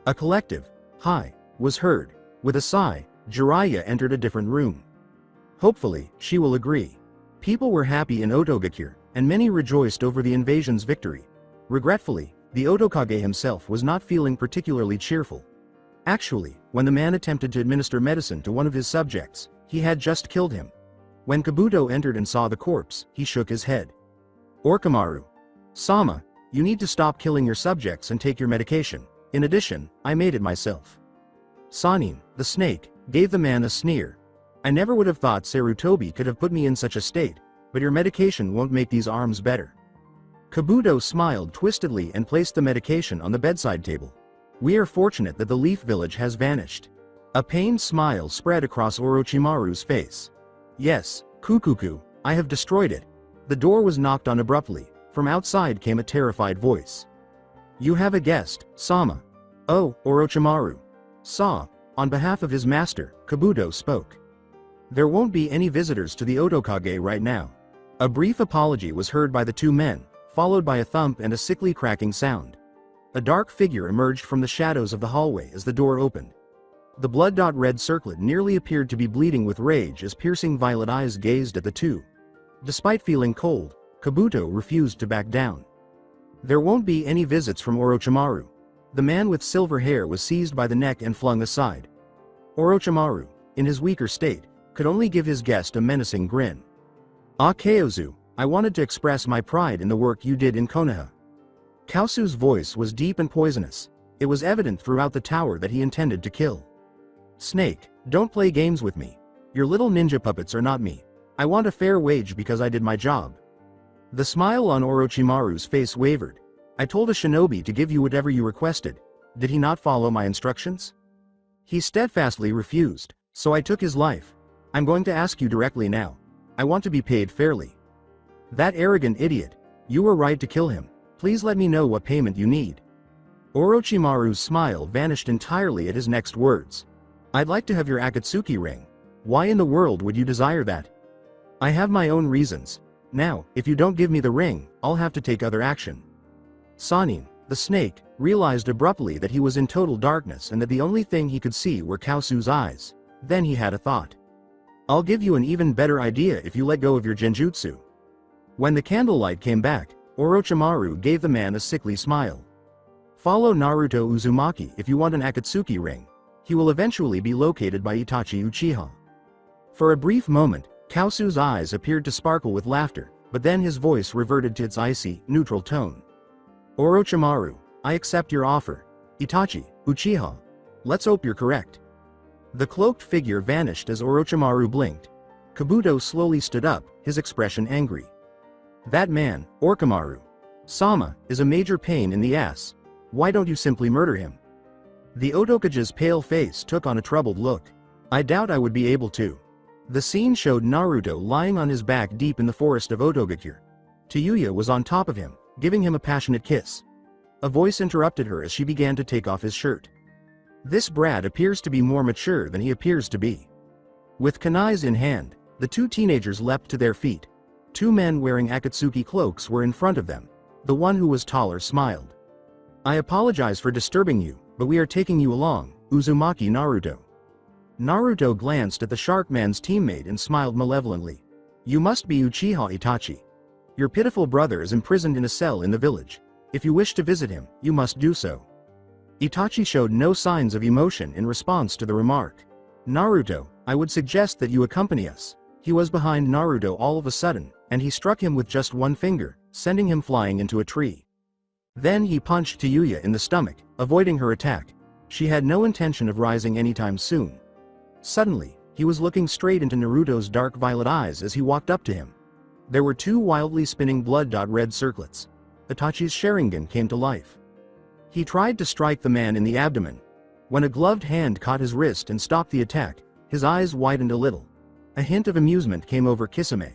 B: A collective "hi" was heard. With a sigh, Jiraiya entered a different room. Hopefully, she will agree. People were happy in Otogakure, and many rejoiced over the invasion's victory. Regretfully, the Otokage himself was not feeling particularly cheerful. Actually, when the man attempted to administer medicine to one of his subjects, he had just killed him. When Kabuto entered and saw the corpse, he shook his head. Orochimaru. Sama, you need to stop killing your subjects and take your medication. In addition, I made it myself. Sannin, the snake, gave the man a sneer. I never would have thought Sarutobi could have put me in such a state, but your medication won't make these arms better. Kabuto smiled twistedly and placed the medication on the bedside table. We are fortunate that the Leaf Village has vanished. A pained smile spread across Orochimaru's face. Yes, Kukuku, I have destroyed it. The door was knocked on abruptly. From outside came a terrified voice. You have a guest, Sama. Oh, Orochimaru. On behalf of his master, Kabuto spoke. There won't be any visitors to the Otokage right now. A brief apology was heard by the two men, followed by a thump and a sickly cracking sound. A dark figure emerged from the shadows of the hallway as the door opened. The blood-red circlet nearly appeared to be bleeding with rage as piercing violet eyes gazed at the two. Despite feeling cold, Kabuto refused to back down. There won't be any visits from Orochimaru. The man with silver hair was seized by the neck and flung aside. Orochimaru, in his weaker state, could only give his guest a menacing grin. Kaozu, I wanted to express my pride in the work you did in Konoha. Kaozu's voice was deep and poisonous. It was evident throughout the tower that he intended to kill. Snake, don't play games with me. Your little ninja puppets are not me. I want a fair wage because I did my job. The smile on Orochimaru's face wavered. I told a shinobi to give you whatever you requested. Did he not follow my instructions? He steadfastly refused, so I took his life. I'm going to ask you directly now. I want to be paid fairly. That arrogant idiot. You were right to kill him. Please let me know what payment you need. Orochimaru's smile vanished entirely at his next words. I'd like to have your Akatsuki ring. Why in the world would you desire that? I have my own reasons. Now, if you don't give me the ring, I'll have to take other action. Sannin, the snake, realized abruptly that he was in total darkness and that the only thing he could see were Kaozu's eyes. Then he had a thought. I'll give you an even better idea if you let go of your genjutsu. When the candlelight came back, Orochimaru gave the man a sickly smile. Follow Naruto Uzumaki if you want an Akatsuki ring. He will eventually be located by Itachi Uchiha. For a brief moment, Kaozu's eyes appeared to sparkle with laughter, but then his voice reverted to its icy, neutral tone. Orochimaru, I accept your offer. Itachi, Uchiha. Let's hope you're correct. The cloaked figure vanished as Orochimaru blinked. Kabuto slowly stood up, his expression angry. That man, Orochimaru Sama, is a major pain in the ass. Why don't you simply murder him? The Otokage's pale face took on a troubled look. I doubt I would be able to. The scene showed Naruto lying on his back deep in the forest of Otogakure. Tuya was on top of him, giving him a passionate kiss. A voice interrupted her as she began to take off his shirt. This brat appears to be more mature than he appears to be. With kunais in hand, the two teenagers leapt to their feet. Two men wearing Akatsuki cloaks were in front of them. The one who was taller smiled. I apologize for disturbing you, but we are taking you along, Uzumaki Naruto. Naruto glanced at the shark man's teammate and smiled malevolently. You must be Uchiha Itachi. Your pitiful brother is imprisoned in a cell in the village. If you wish to visit him, you must do so. Itachi showed no signs of emotion in response to the remark. Naruto, I would suggest that you accompany us. He was behind Naruto all of a sudden, and he struck him with just one finger, sending him flying into a tree. Then he punched Tuya in the stomach, avoiding her attack. She had no intention of rising anytime soon. Suddenly, he was looking straight into Naruto's dark violet eyes as he walked up to him. There were two wildly spinning blood-red circlets. Itachi's Sharingan came to life. He tried to strike the man in the abdomen. When a gloved hand caught his wrist and stopped the attack, his eyes widened a little. A hint of amusement came over Kisame.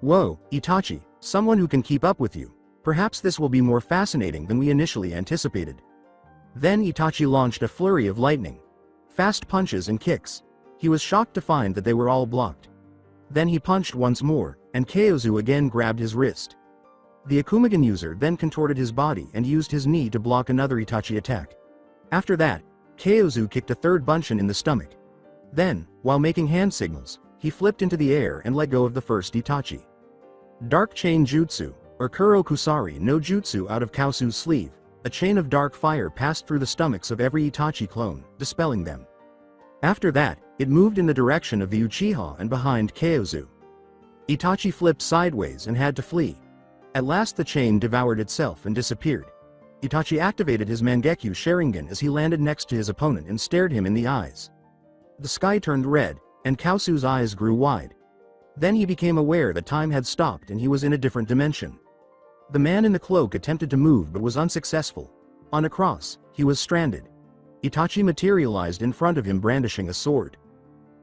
B: "Whoa, Itachi, someone who can keep up with you. Perhaps this will be more fascinating than we initially anticipated." Then Itachi launched a flurry of lightning. Fast punches and kicks. He was shocked to find that they were all blocked. Then he punched once more, and Kyozu again grabbed his wrist. The Akumagan user then contorted his body and used his knee to block another Itachi attack. After that, Kyozu kicked a third Bunshin in the stomach. Then, while making hand signals, he flipped into the air and let go of the first Itachi. Dark Chain Jutsu, or Kuro Kusari no Jutsu out of Kaosu's sleeve, a chain of dark fire passed through the stomachs of every Itachi clone, dispelling them. After that, it moved in the direction of the Uchiha and behind Kyozu. Itachi flipped sideways and had to flee. At last the chain devoured itself and disappeared. Itachi activated his Mangekyo Sharingan as he landed next to his opponent and stared him in the eyes. The sky turned red, and Kaosu's eyes grew wide. Then he became aware that time had stopped and he was in a different dimension. The man in the cloak attempted to move but was unsuccessful. On a cross, he was stranded. Itachi materialized in front of him brandishing a sword.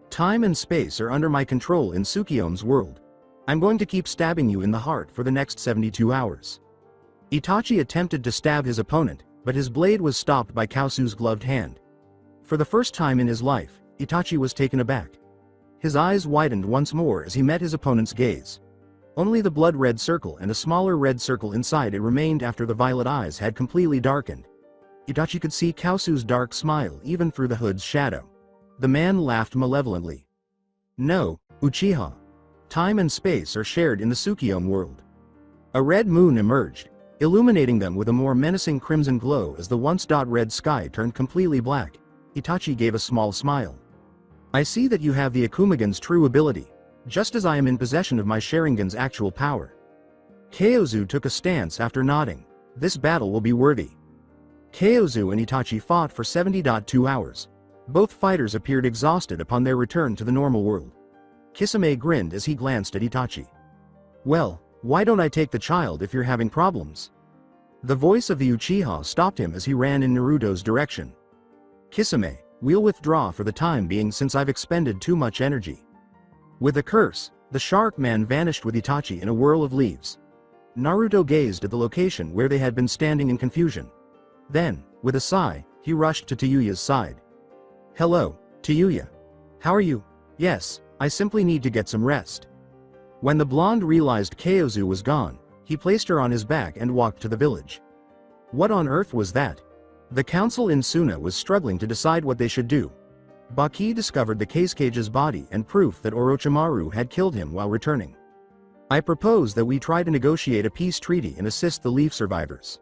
B: "Time and space are under my control in Tsukiyomi's world. I'm going to keep stabbing you in the heart for the next 72 hours. Itachi attempted to stab his opponent, but his blade was stopped by Kaosu's gloved hand. For the first time in his life, Itachi was taken aback. His eyes widened once more as he met his opponent's gaze. Only the blood-red circle and a smaller red circle inside it remained after the violet eyes had completely darkened. Itachi could see Kaosu's dark smile even through the hood's shadow. The man laughed malevolently. "No, Uchiha. Time and space are shared in the Tsukiyomi world." A red moon emerged, illuminating them with a more menacing crimson glow as the once-red sky turned completely black. Itachi gave a small smile. "I see that you have the Akumagan's true ability, just as I am in possession of my Sharingan's actual power." Kyozu took a stance after nodding. "This battle will be worthy." Kyozu and Itachi fought for 70.2 hours. Both fighters appeared exhausted upon their return to the normal world. Kisame grinned as he glanced at Itachi. "Well, why don't I take the child if you're having problems?" The voice of the Uchiha stopped him as he ran in Naruto's direction. "Kisame, we'll withdraw for the time being since I've expended too much energy." With a curse, the shark man vanished with Itachi in a whirl of leaves. Naruto gazed at the location where they had been standing in confusion. Then, with a sigh, he rushed to Tayuya's side. "Hello, Tuya. How are you?" "Yes, I simply need to get some rest." When the blonde realized Kyozu was gone, he placed her on his back and walked to the village. What on earth was that? The council in Suna was struggling to decide what they should do. Baki discovered the Kage's body and proof that Orochimaru had killed him while returning. "I propose that we try to negotiate a peace treaty and assist the Leaf survivors."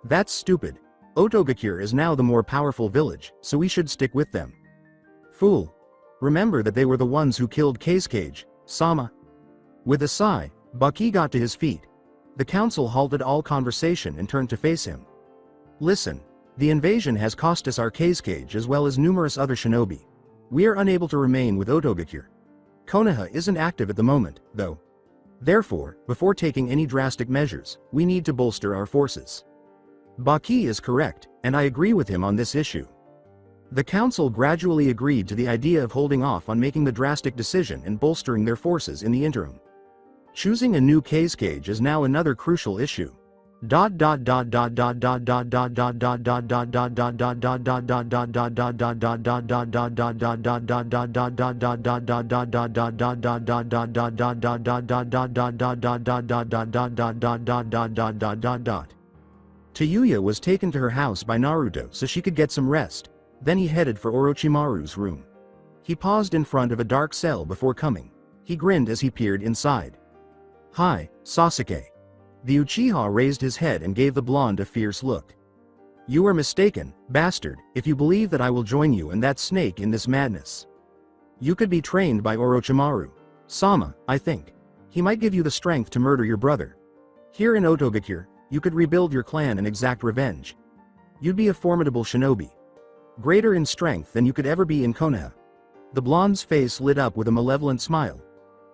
B: "That's stupid. Otogakure is now the more powerful village, so we should stick with them." "Fool. Remember that they were the ones who killed Kage, Sama." With a sigh, Baki got to his feet. The council halted all conversation and turned to face him. "Listen. The invasion has cost us our Kage as well as numerous other shinobi. We are unable to remain with Otogakure. Konoha isn't active at the moment, though. Therefore, before taking any drastic measures, we need to bolster our forces." Baki is correct, and I agree with him on this issue. The council gradually agreed to the idea of holding off on making the drastic decision and bolstering their forces in the interim. Choosing a new Kage is now another crucial issue. Tuya was taken to her house by Naruto so she could get some rest. Then he headed for Orochimaru's room. He paused in front of a dark cell before coming. He grinned as he peered inside. "Hi, Sasuke." The Uchiha raised his head and gave the blonde a fierce look. "You are mistaken, bastard, if you believe that I will join you and that snake in this madness. You could be trained by Orochimaru. Sama, I think. He might give you the strength to murder your brother. Here in Otogakure, you could rebuild your clan and exact revenge. You'd be a formidable shinobi. Greater in strength than you could ever be in Konoha. The blonde's face lit up with a malevolent smile.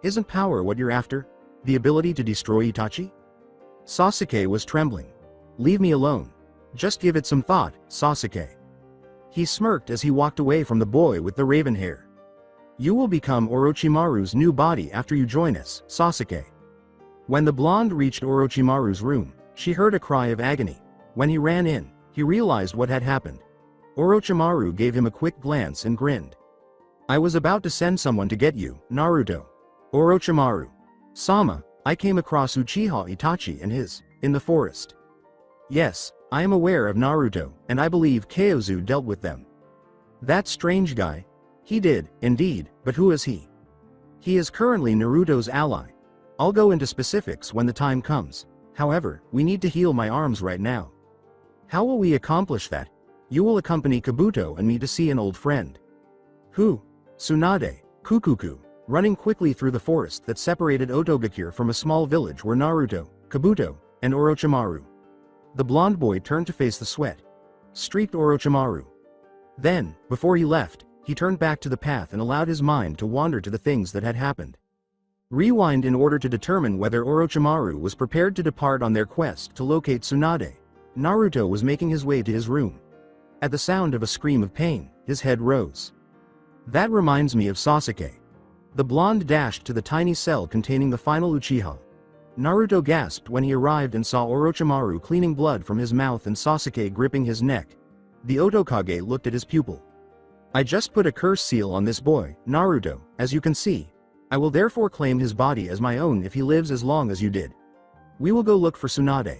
B: Isn't power what you're after? The ability to destroy Itachi? Sasuke was trembling. Leave me alone. Just give it some thought, Sasuke. He smirked as he walked away from the boy with the raven hair. You will become Orochimaru's new body after you join us, Sasuke. When the blonde reached Orochimaru's room, she heard a cry of agony. When he ran in, he realized what had happened. Orochimaru gave him a quick glance and grinned. I was about to send someone to get you, Naruto. Orochimaru. Sama, I came across Uchiha Itachi and his, in the forest. Yes, I am aware of Naruto, and I believe Kyozu dealt with them. That strange guy? He did, indeed, but who is he? He is currently Naruto's ally. I'll go into specifics when the time comes. However, we need to heal my arms right now. How will we accomplish that? You will accompany Kabuto and me to see an old friend. Who? Tsunade, Kukuku, running quickly through the forest that separated Otogakure from a small village were Naruto, Kabuto, and Orochimaru. The blonde boy turned to face the sweat-streaked Orochimaru. Then, before he left, he turned back to the path and allowed his mind to wander to the things that had happened. Rewind in order to determine whether Orochimaru was prepared to depart on their quest to locate Tsunade. Naruto was making his way to his room. At the sound of a scream of pain, his head rose. That reminds me of Sasuke. The blonde dashed to the tiny cell containing the final Uchiha. Naruto gasped when he arrived and saw Orochimaru cleaning blood from his mouth and Sasuke gripping his neck. The Otokage looked at his pupil. I just put a curse seal on this boy, Naruto, as you can see. I will therefore claim his body as my own if he lives as long as you did. We will go look for Tsunade.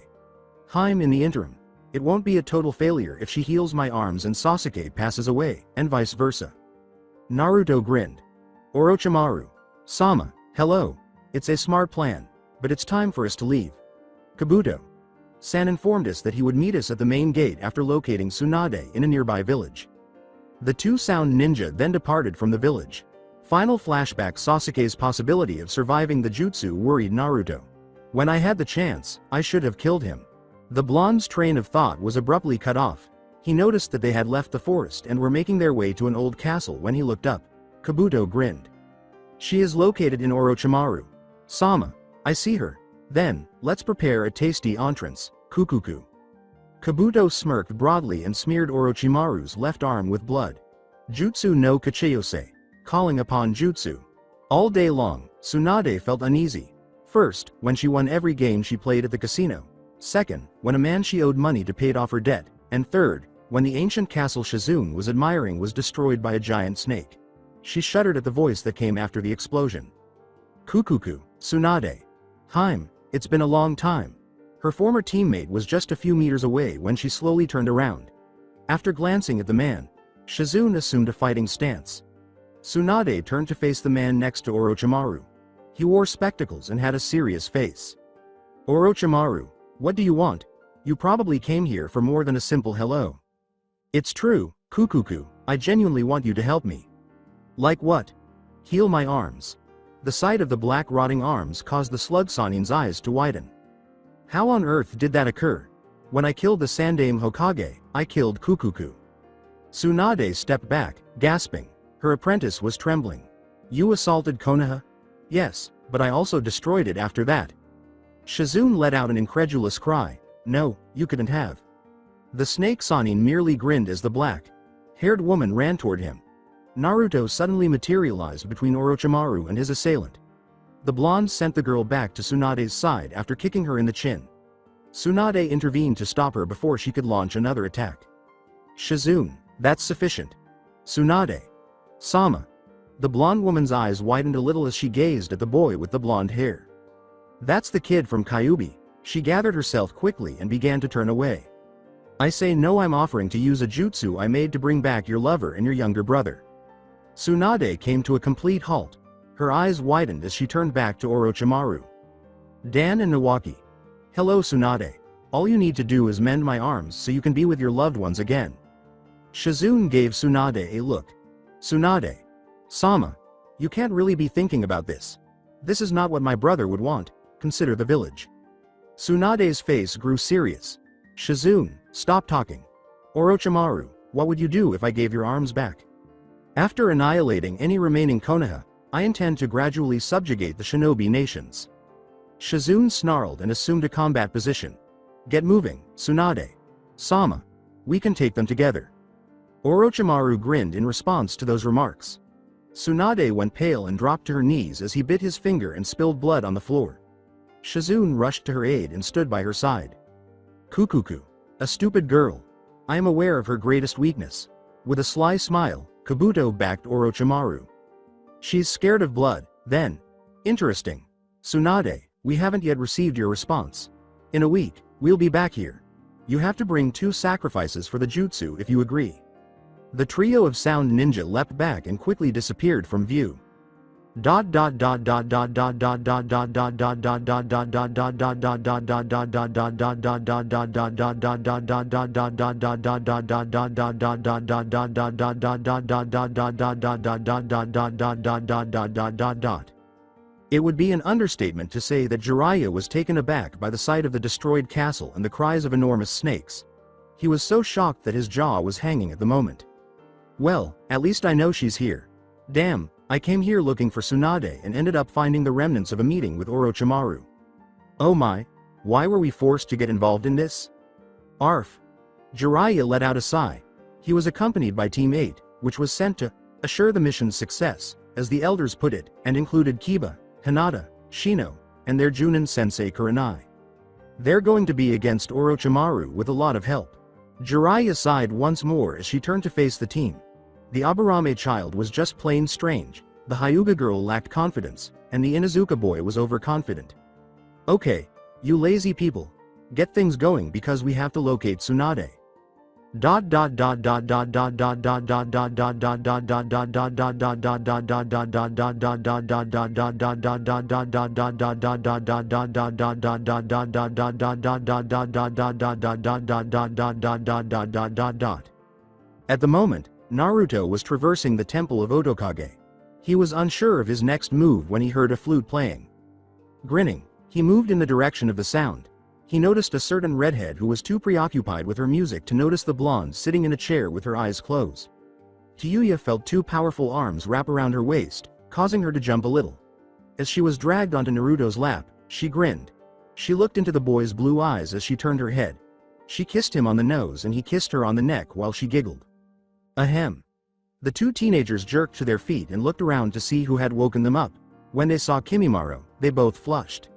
B: In the interim. It won't be a total failure if she heals my arms and Sasuke passes away, and vice versa. Naruto grinned. Orochimaru. Sama, hello. It's a smart plan, but it's time for us to leave. Kabuto. San informed us that he would meet us at the main gate after locating Tsunade in a nearby village. The two sound ninja then departed from the village. Final flashback. Sasuke's possibility of surviving the jutsu worried Naruto. When I had the chance, I should have killed him. The blonde's train of thought was abruptly cut off. He noticed that they had left the forest and were making their way to an old castle when he looked up. Kabuto grinned. She is located in Orochimaru. Sama, I see her. Then, let's prepare a tasty entrance, Kukuku. Kabuto smirked broadly and smeared Orochimaru's left arm with blood. Jutsu no Kachiyose. Calling upon jutsu. All day long, Tsunade felt uneasy. First, when she won every game she played at the casino. Second, when a man she owed money to paid off her debt. And third, when the ancient castle Shizune was admiring was destroyed by a giant snake. She shuddered at the voice that came after the explosion. Kukuku, Tsunade. It's been a long time. Her former teammate was just a few meters away when she slowly turned around. After glancing at the man, Shizune assumed a fighting stance. Tsunade turned to face the man next to Orochimaru. He wore spectacles and had a serious face. Orochimaru, what do you want? You probably came here for more than a simple hello. It's true, Kukuku, I genuinely want you to help me. Like what? Heal my arms. The sight of the black rotting arms caused the Slug Sannin's eyes to widen. How on earth did that occur? When I killed the Sandaime Hokage, I killed Kukuku. Tsunade stepped back, gasping. Her apprentice was trembling. You assaulted Konoha? Yes, but I also destroyed it after that. Shizune let out an incredulous cry. No, you couldn't have. The snake Sannin merely grinned as the black-haired woman ran toward him. Naruto suddenly materialized between Orochimaru and his assailant. The blonde sent the girl back to Tsunade's side after kicking her in the chin. Tsunade intervened to stop her before she could launch another attack. Shizune, that's sufficient. Tsunade. Sama. The blonde woman's eyes widened a little as she gazed at the boy with the blonde hair. That's the kid from Kyubi. She gathered herself quickly and began to turn away. I say no, I'm offering to use a jutsu I made to bring back your lover and your younger brother. Tsunade came to a complete halt. Her eyes widened as she turned back to Orochimaru. Dan and Nawaki. Hello Tsunade. All you need to do is mend my arms so you can be with your loved ones again. Shizune gave Tsunade a look. Tsunade. Sama. You can't really be thinking about this. This is not what my brother would want. Consider the village. Tsunade's face grew serious. Shizune, stop talking. Orochimaru, what would you do if I gave your arms back? After annihilating any remaining Konoha, I intend to gradually subjugate the shinobi nations. Shizune snarled and assumed a combat position. Get moving, Tsunade. Sama. We can take them together. Orochimaru grinned in response to those remarks. Tsunade went pale and dropped to her knees as he bit his finger and spilled blood on the floor. Shizune rushed to her aid and stood by her side. Kukuku. A stupid girl. I am aware of her greatest weakness. With a sly smile, Kabuto backed Orochimaru. She's scared of blood, then. Interesting. Tsunade, we haven't yet received your response. In a week, we'll be back here. You have to bring 2 sacrifices for the jutsu if you agree. The trio of sound ninja leapt back and quickly disappeared from view. It would be an understatement to say that Jiraiya was taken aback by the sight of the destroyed castle and the cries of enormous snakes. He was so shocked that his jaw was hanging at the moment. Well, at least I know she's here. Damn, I came here looking for Tsunade and ended up finding the remnants of a meeting with Orochimaru. Oh my, why were we forced to get involved in this? Arf. Jiraiya let out a sigh. He was accompanied by Team 8, which was sent to assure the mission's success, as the elders put it, and included Kiba, Hinata, Shino, and their Chunin sensei Kurenai. They're going to be against Orochimaru with a lot of help. Jiraiya sighed once more as she turned to face the team. The Aburame child was just plain strange, the Hyuga girl lacked confidence, and the Inuzuka boy was overconfident. Okay, you lazy people. Get things going because we have to locate Tsunade. At the moment, Naruto was traversing the temple of Otokage. He was unsure of his next move when he heard a flute playing. Grinning, he moved in the direction of the sound. He noticed a certain redhead who was too preoccupied with her music to notice the blonde sitting in a chair with her eyes closed. Tuya felt 2 powerful arms wrap around her waist, causing her to jump a little. As she was dragged onto Naruto's lap, she grinned. She looked into the boy's blue eyes as she turned her head. She kissed him on the nose and he kissed her on the neck while she giggled. Ahem. The 2 teenagers jerked to their feet and looked around to see who had woken them up. When they saw Kimimaro, they both flushed.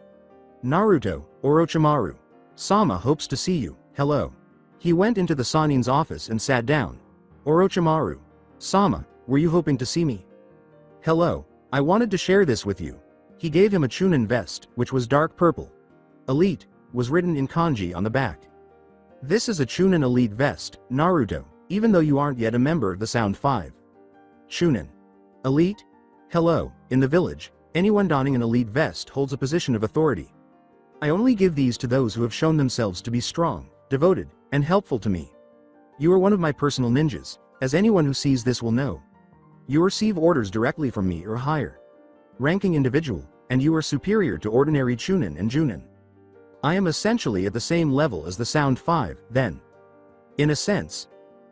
B: Naruto, Orochimaru. Sama hopes to see you, hello. He went into the Sannin's office and sat down. Orochimaru. Sama, were you hoping to see me? Hello, I wanted to share this with you. He gave him a Chunin vest, which was dark purple. Elite, was written in kanji on the back. This is a Chunin elite vest, Naruto, even though you aren't yet a member of the Sound 5. Chunin. Elite? Hello, in the village, anyone donning an elite vest holds a position of authority. I only give these to those who have shown themselves to be strong, devoted, and helpful to me. You are one of my personal ninjas, as anyone who sees this will know. You receive orders directly from me or higher ranking individual, and you are superior to ordinary Chunin and Junin. I am essentially at the same level as the Sound 5, then. In a sense,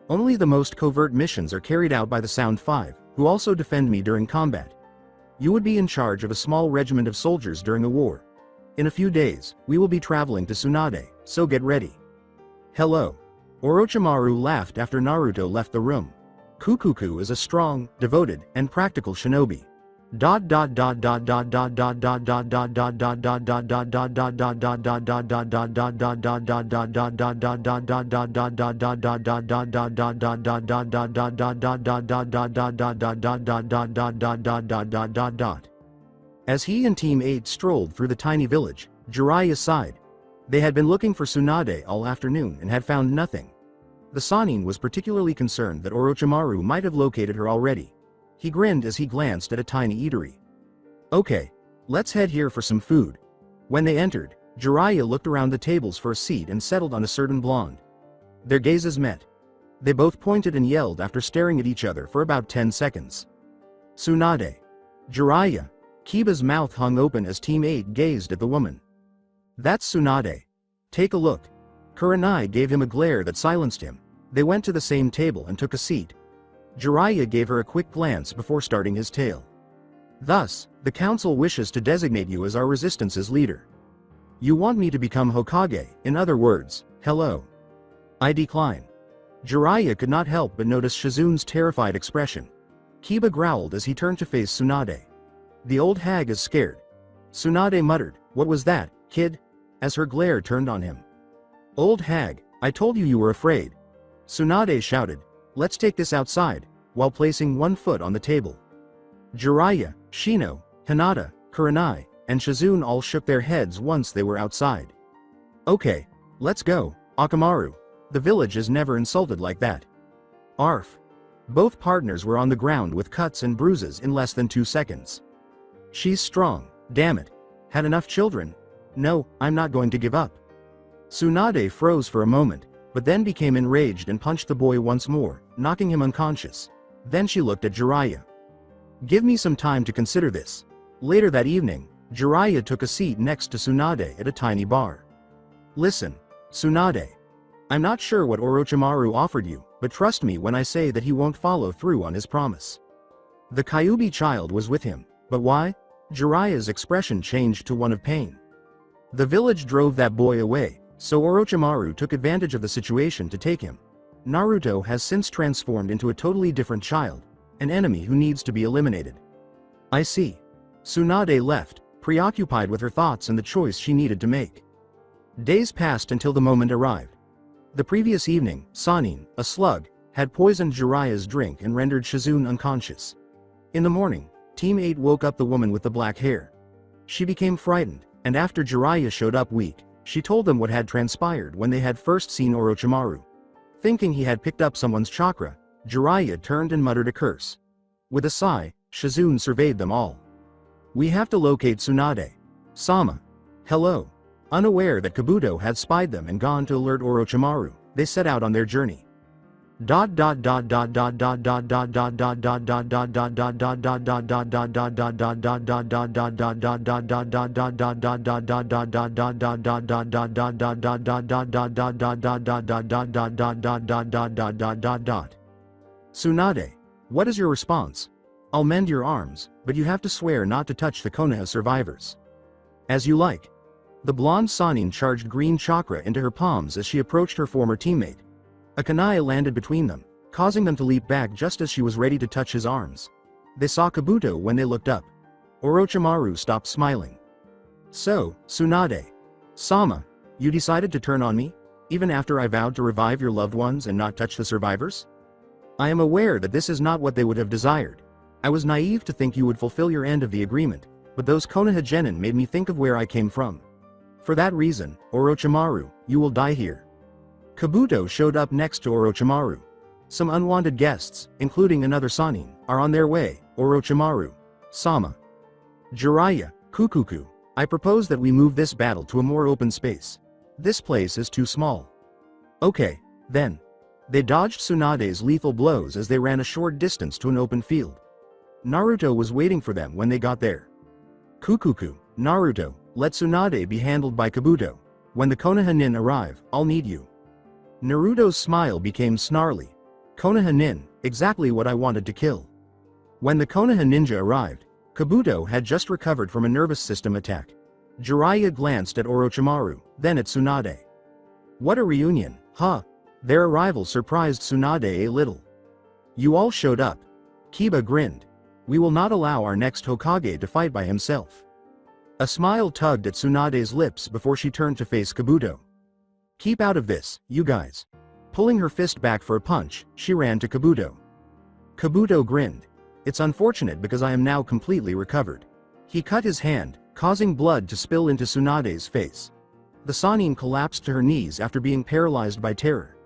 B: only the most covert missions are carried out by the Sound 5, who also defend me during combat. You would be in charge of a small regiment of soldiers during a war. In a few days, we will be traveling to Tsunade, so get ready. Hello. Orochimaru laughed after Naruto left the room. Kukuku is a strong, devoted, and practical shinobi. As he and Team 8 strolled through the tiny village, Jiraiya sighed. They had been looking for Tsunade all afternoon and had found nothing. The Sannin was particularly concerned that Orochimaru might have located her already. He grinned as he glanced at a tiny eatery. Okay, let's head here for some food. When they entered, Jiraiya looked around the tables for a seat and settled on a certain blonde. Their gazes met. They both pointed and yelled after staring at each other for about 10 seconds. Tsunade. Jiraiya. Kiba's mouth hung open as Team 8 gazed at the woman. That's Tsunade. Take a look. Kurenai gave him a glare that silenced him. They went to the same table and took a seat. Jiraiya gave her a quick glance before starting his tale. Thus, the council wishes to designate you as our resistance's leader. You want me to become Hokage, in other words, hello. I decline. Jiraiya could not help but notice Shizun's terrified expression. Kiba growled as he turned to face Tsunade. The old hag is scared. Tsunade muttered, what was that, kid? As her glare turned on him. Old hag, I told you you were afraid. Tsunade shouted, let's take this outside, while placing one foot on the table. Jiraiya, Shino, Hinata, Kurenai, and Shizun all shook their heads once they were outside. Okay, let's go, Akamaru. The village is never insulted like that. Arf. Both partners were on the ground with cuts and bruises in less than 2 seconds. She's strong, damn it. Had enough children? No, I'm not going to give up. Tsunade froze for a moment, but then became enraged and punched the boy once more, knocking him unconscious. Then she looked at Jiraiya. Give me some time to consider this. Later that evening, Jiraiya took a seat next to Tsunade at a tiny bar. Listen, Tsunade. I'm not sure what Orochimaru offered you, but trust me when I say that he won't follow through on his promise. The Kyubi child was with him, but why? Jiraiya's expression changed to one of pain. The village drove that boy away, so Orochimaru took advantage of the situation to take him. Naruto has since transformed into a totally different child, an enemy who needs to be eliminated. I see. Tsunade left, preoccupied with her thoughts and the choice she needed to make. Days passed until the moment arrived. The previous evening, Sannin, a slug, had poisoned Jiraiya's drink and rendered Shizun unconscious. In the morning, Team 8 woke up the woman with the black hair. She became frightened, and after Jiraiya showed up weak, she told them what had transpired when they had first seen Orochimaru. Thinking he had picked up someone's chakra, Jiraiya turned and muttered a curse. With a sigh, Shizun surveyed them all. We have to locate Tsunade. Sama. Hello. Unaware that Kabuto had spied them and gone to alert Orochimaru, they set out on their journey. Tsunade, what is your response? I'll mend your arms, but you have to swear not to touch the Konoha survivors. As you like. The blonde Sannin charged green chakra into her palms as she approached her former teammate. A kunai landed between them, causing them to leap back just as she was ready to touch his arms. They saw Kabuto when they looked up. Orochimaru stopped smiling. So, Tsunade. Sama, you decided to turn on me, even after I vowed to revive your loved ones and not touch the survivors? I am aware that this is not what they would have desired. I was naive to think you would fulfill your end of the agreement, but those Konoha genin made me think of where I came from. For that reason, Orochimaru, you will die here. Kabuto showed up next to Orochimaru. Some unwanted guests, including another Sannin, are on their way, Orochimaru. Sama. Jiraiya, Kukuku, I propose that we move this battle to a more open space. This place is too small. Okay, then. They dodged Tsunade's lethal blows as they ran a short distance to an open field. Naruto was waiting for them when they got there. Kukuku, Naruto, let Tsunade be handled by Kabuto. When the Konoha nin arrive, I'll need you. Naruto's smile became snarly. Konoha nin, exactly what I wanted to kill. When the Konoha ninja arrived, Kabuto had just recovered from a nervous system attack. Jiraiya glanced at Orochimaru, then at Tsunade. What a reunion, huh? Their arrival surprised Tsunade a little. You all showed up. Kiba grinned. We will not allow our next Hokage to fight by himself. A smile tugged at Tsunade's lips before she turned to face Kabuto. Keep out of this, you guys. Pulling her fist back for a punch, she ran to Kabuto. Kabuto grinned. It's unfortunate because I am now completely recovered. He cut his hand, causing blood to spill into Tsunade's face. The Sannin collapsed to her knees after being paralyzed by terror.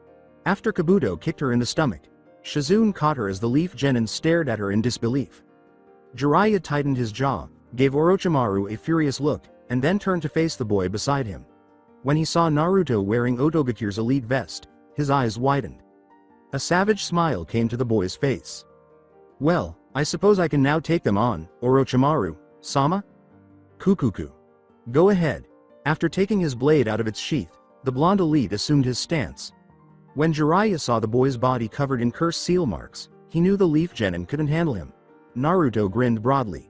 B: After Kabuto kicked her in the stomach, Shizun caught her as the Leaf Genin stared at her in disbelief. Jiraiya tightened his jaw, gave Orochimaru a furious look, and then turned to face the boy beside him. When he saw Naruto wearing Otogakure's elite vest, his eyes widened. A savage smile came to the boy's face. Well, I suppose I can now take them on, Orochimaru, Sama? Kukuku. Go ahead. After taking his blade out of its sheath, the blonde elite assumed his stance. When Jiraiya saw the boy's body covered in curse seal marks, he knew the leaf genin couldn't handle him. Naruto grinned broadly.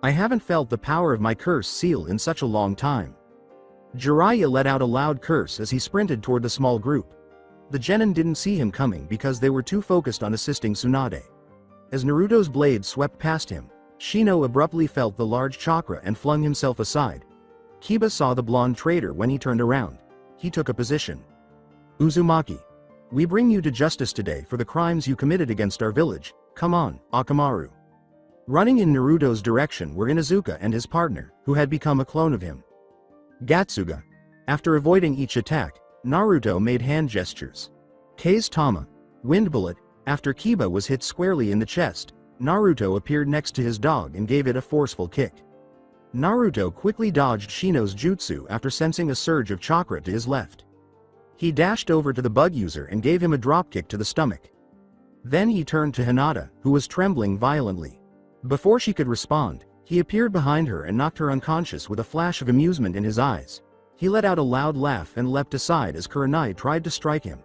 B: I haven't felt the power of my curse seal in such a long time. Jiraiya let out a loud curse as he sprinted toward the small group. The genin didn't see him coming because they were too focused on assisting Tsunade. As Naruto's blade swept past him, Shino abruptly felt the large chakra and flung himself aside. Kiba saw the blonde traitor when he turned around. He took a position. Uzumaki. We bring you to justice today for the crimes you committed against our village. Come on, Akamaru. Running in Naruto's direction were Inuzuka and his partner, who had become a clone of him. Gatsuga. After avoiding each attack, Naruto made hand gestures. Kei's Tama. Wind bullet. After Kiba was hit squarely in the chest, Naruto appeared next to his dog and gave it a forceful kick. Naruto quickly dodged Shino's jutsu after sensing a surge of chakra to his left. He dashed over to the bug user and gave him a dropkick to the stomach. Then he turned to Hinata, who was trembling violently. Before she could respond, he appeared behind her and knocked her unconscious with a flash of amusement in his eyes. He let out a loud laugh and leapt aside as Kurenai tried to strike him.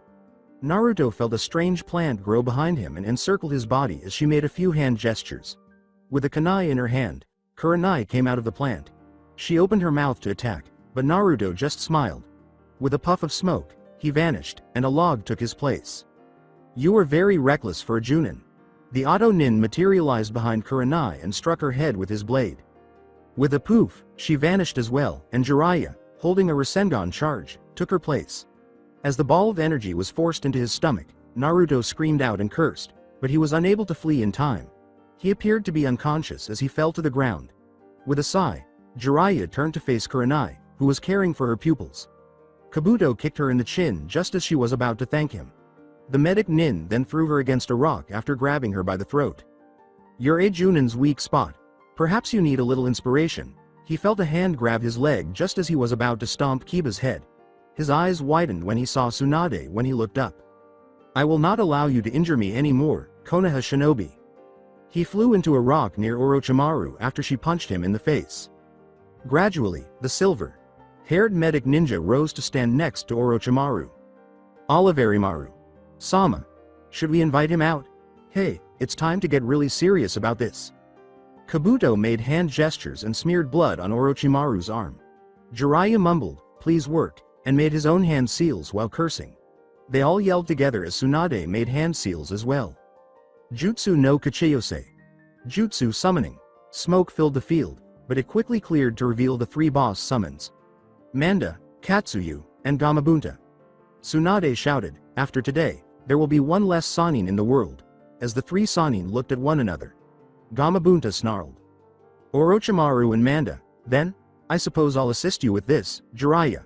B: Naruto felt a strange plant grow behind him and encircle his body as she made a few hand gestures. With a kunai in her hand, Kurenai came out of the plant. She opened her mouth to attack, but Naruto just smiled. With a puff of smoke, he vanished, and a log took his place. You were very reckless for a Chunin. The Auto Nin materialized behind Kurenai and struck her head with his blade. With a poof, she vanished as well, and Jiraiya, holding a Rasengan charge, took her place. As the ball of energy was forced into his stomach, Naruto screamed out and cursed, but he was unable to flee in time. He appeared to be unconscious as he fell to the ground. With a sigh, Jiraiya turned to face Kurenai, who was caring for her pupils. Kabuto kicked her in the chin just as she was about to thank him. The medic Nin then threw her against a rock after grabbing her by the throat. You're a Junin's weak spot. Perhaps you need a little inspiration. He felt a hand grab his leg just as he was about to stomp Kiba's head. His eyes widened when he saw Tsunade when he looked up. I will not allow you to injure me anymore, Konoha shinobi. He flew into a rock near Orochimaru after she punched him in the face. Gradually, the silver-haired medic ninja rose to stand next to Orochimaru. Oliverimaru. Sama. Should we invite him out? Hey, it's time to get really serious about this. Kabuto made hand gestures and smeared blood on Orochimaru's arm. Jiraiya mumbled, please work, and made his own hand seals while cursing. They all yelled together as Tsunade made hand seals as well. Jutsu no Kachiyose. Jutsu summoning. Smoke filled the field, but it quickly cleared to reveal the three boss summons. Manda, Katsuyu, and Gamabunta. Tsunade shouted, after today, there will be one less Sannin in the world. As the three Sannin looked at one another. Gamabunta snarled. Orochimaru and Manda, then? I suppose I'll assist you with this, Jiraiya.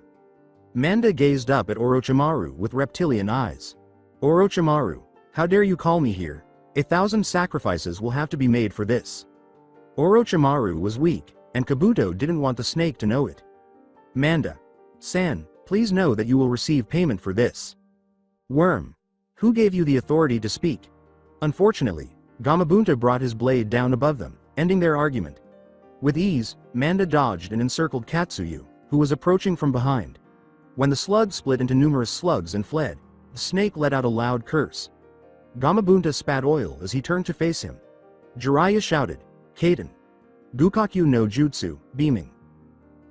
B: Manda gazed up at Orochimaru with reptilian eyes. Orochimaru, how dare you call me here? 1,000 sacrifices will have to be made for this. Orochimaru was weak, and Kabuto didn't want the snake to know it. Manda-san, please know that you will receive payment for this. Worm. Who gave you the authority to speak? Unfortunately, Gamabunta brought his blade down above them, ending their argument. With ease, Manda dodged and encircled Katsuyu, who was approaching from behind. When the slug split into numerous slugs and fled, the snake let out a loud curse. Gamabunta spat oil as he turned to face him. Jiraiya shouted, Kaden. Gukaku no Jutsu, beaming.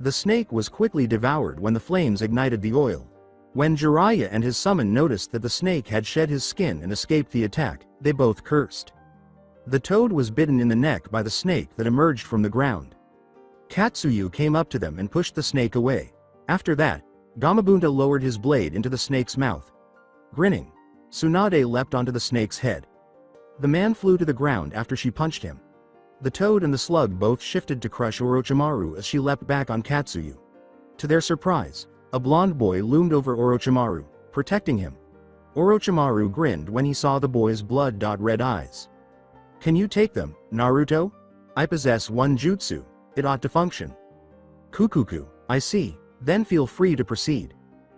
B: The snake was quickly devoured when the flames ignited the oil. When Jiraiya and his summon noticed that the snake had shed his skin and escaped the attack, they both cursed. The toad was bitten in the neck by the snake that emerged from the ground. Katsuyu came up to them and pushed the snake away. After that, Gamabunta lowered his blade into the snake's mouth. Grinning, Tsunade leapt onto the snake's head. The man flew to the ground after she punched him. The toad and the slug both shifted to crush Orochimaru as she leapt back on Katsuyu. To their surprise, a blonde boy loomed over Orochimaru, protecting him. Orochimaru grinned when he saw the boy's blood-red eyes. Can you take them, Naruto? I possess one jutsu, it ought to function. Kukuku, I see, then feel free to proceed.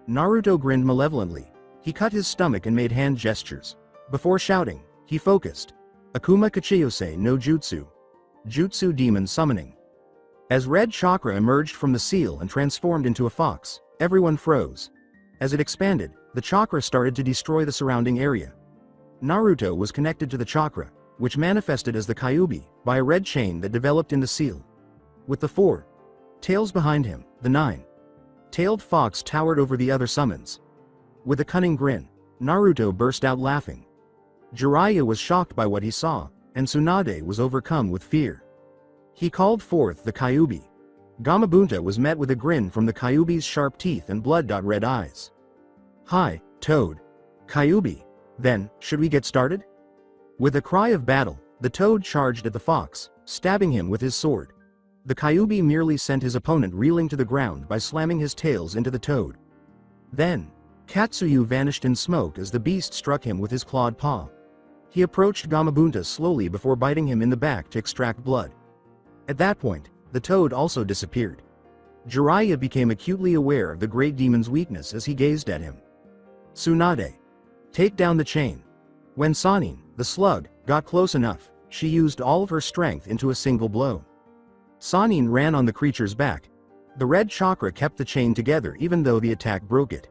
B: Naruto grinned malevolently. He cut his stomach and made hand gestures. Before shouting, he focused. Akuma Kachiyose no Jutsu. Jutsu Demon Summoning. As red chakra emerged from the seal and transformed into a fox, everyone froze. As it expanded, the chakra started to destroy the surrounding area. Naruto was connected to the chakra, which manifested as the Kyubi, by a red chain that developed in the seal. With the 4 tails behind him, the 9-tailed fox towered over the other summons. With a cunning grin, Naruto burst out laughing. Jiraiya was shocked by what he saw, and Tsunade was overcome with fear. He called forth the Kyubi. Gamabunta was met with a grin from the Kyubi's sharp teeth and blood-red eyes. "Hi, Toad. Kyubi. Then, should we get started?" With a cry of battle, the Toad charged at the fox, stabbing him with his sword. The Kyubi merely sent his opponent reeling to the ground by slamming his tails into the Toad. Then, Katsuyu vanished in smoke as the beast struck him with his clawed paw. He approached Gamabunta slowly before biting him in the back to extract blood. At that point, the Toad also disappeared. Jiraiya became acutely aware of the great demon's weakness as he gazed at him. "Tsunade. Take down the chain." When Sannin, the slug, got close enough, she used all of her strength into a single blow. Sannin ran on the creature's back. The red chakra kept the chain together even though the attack broke it.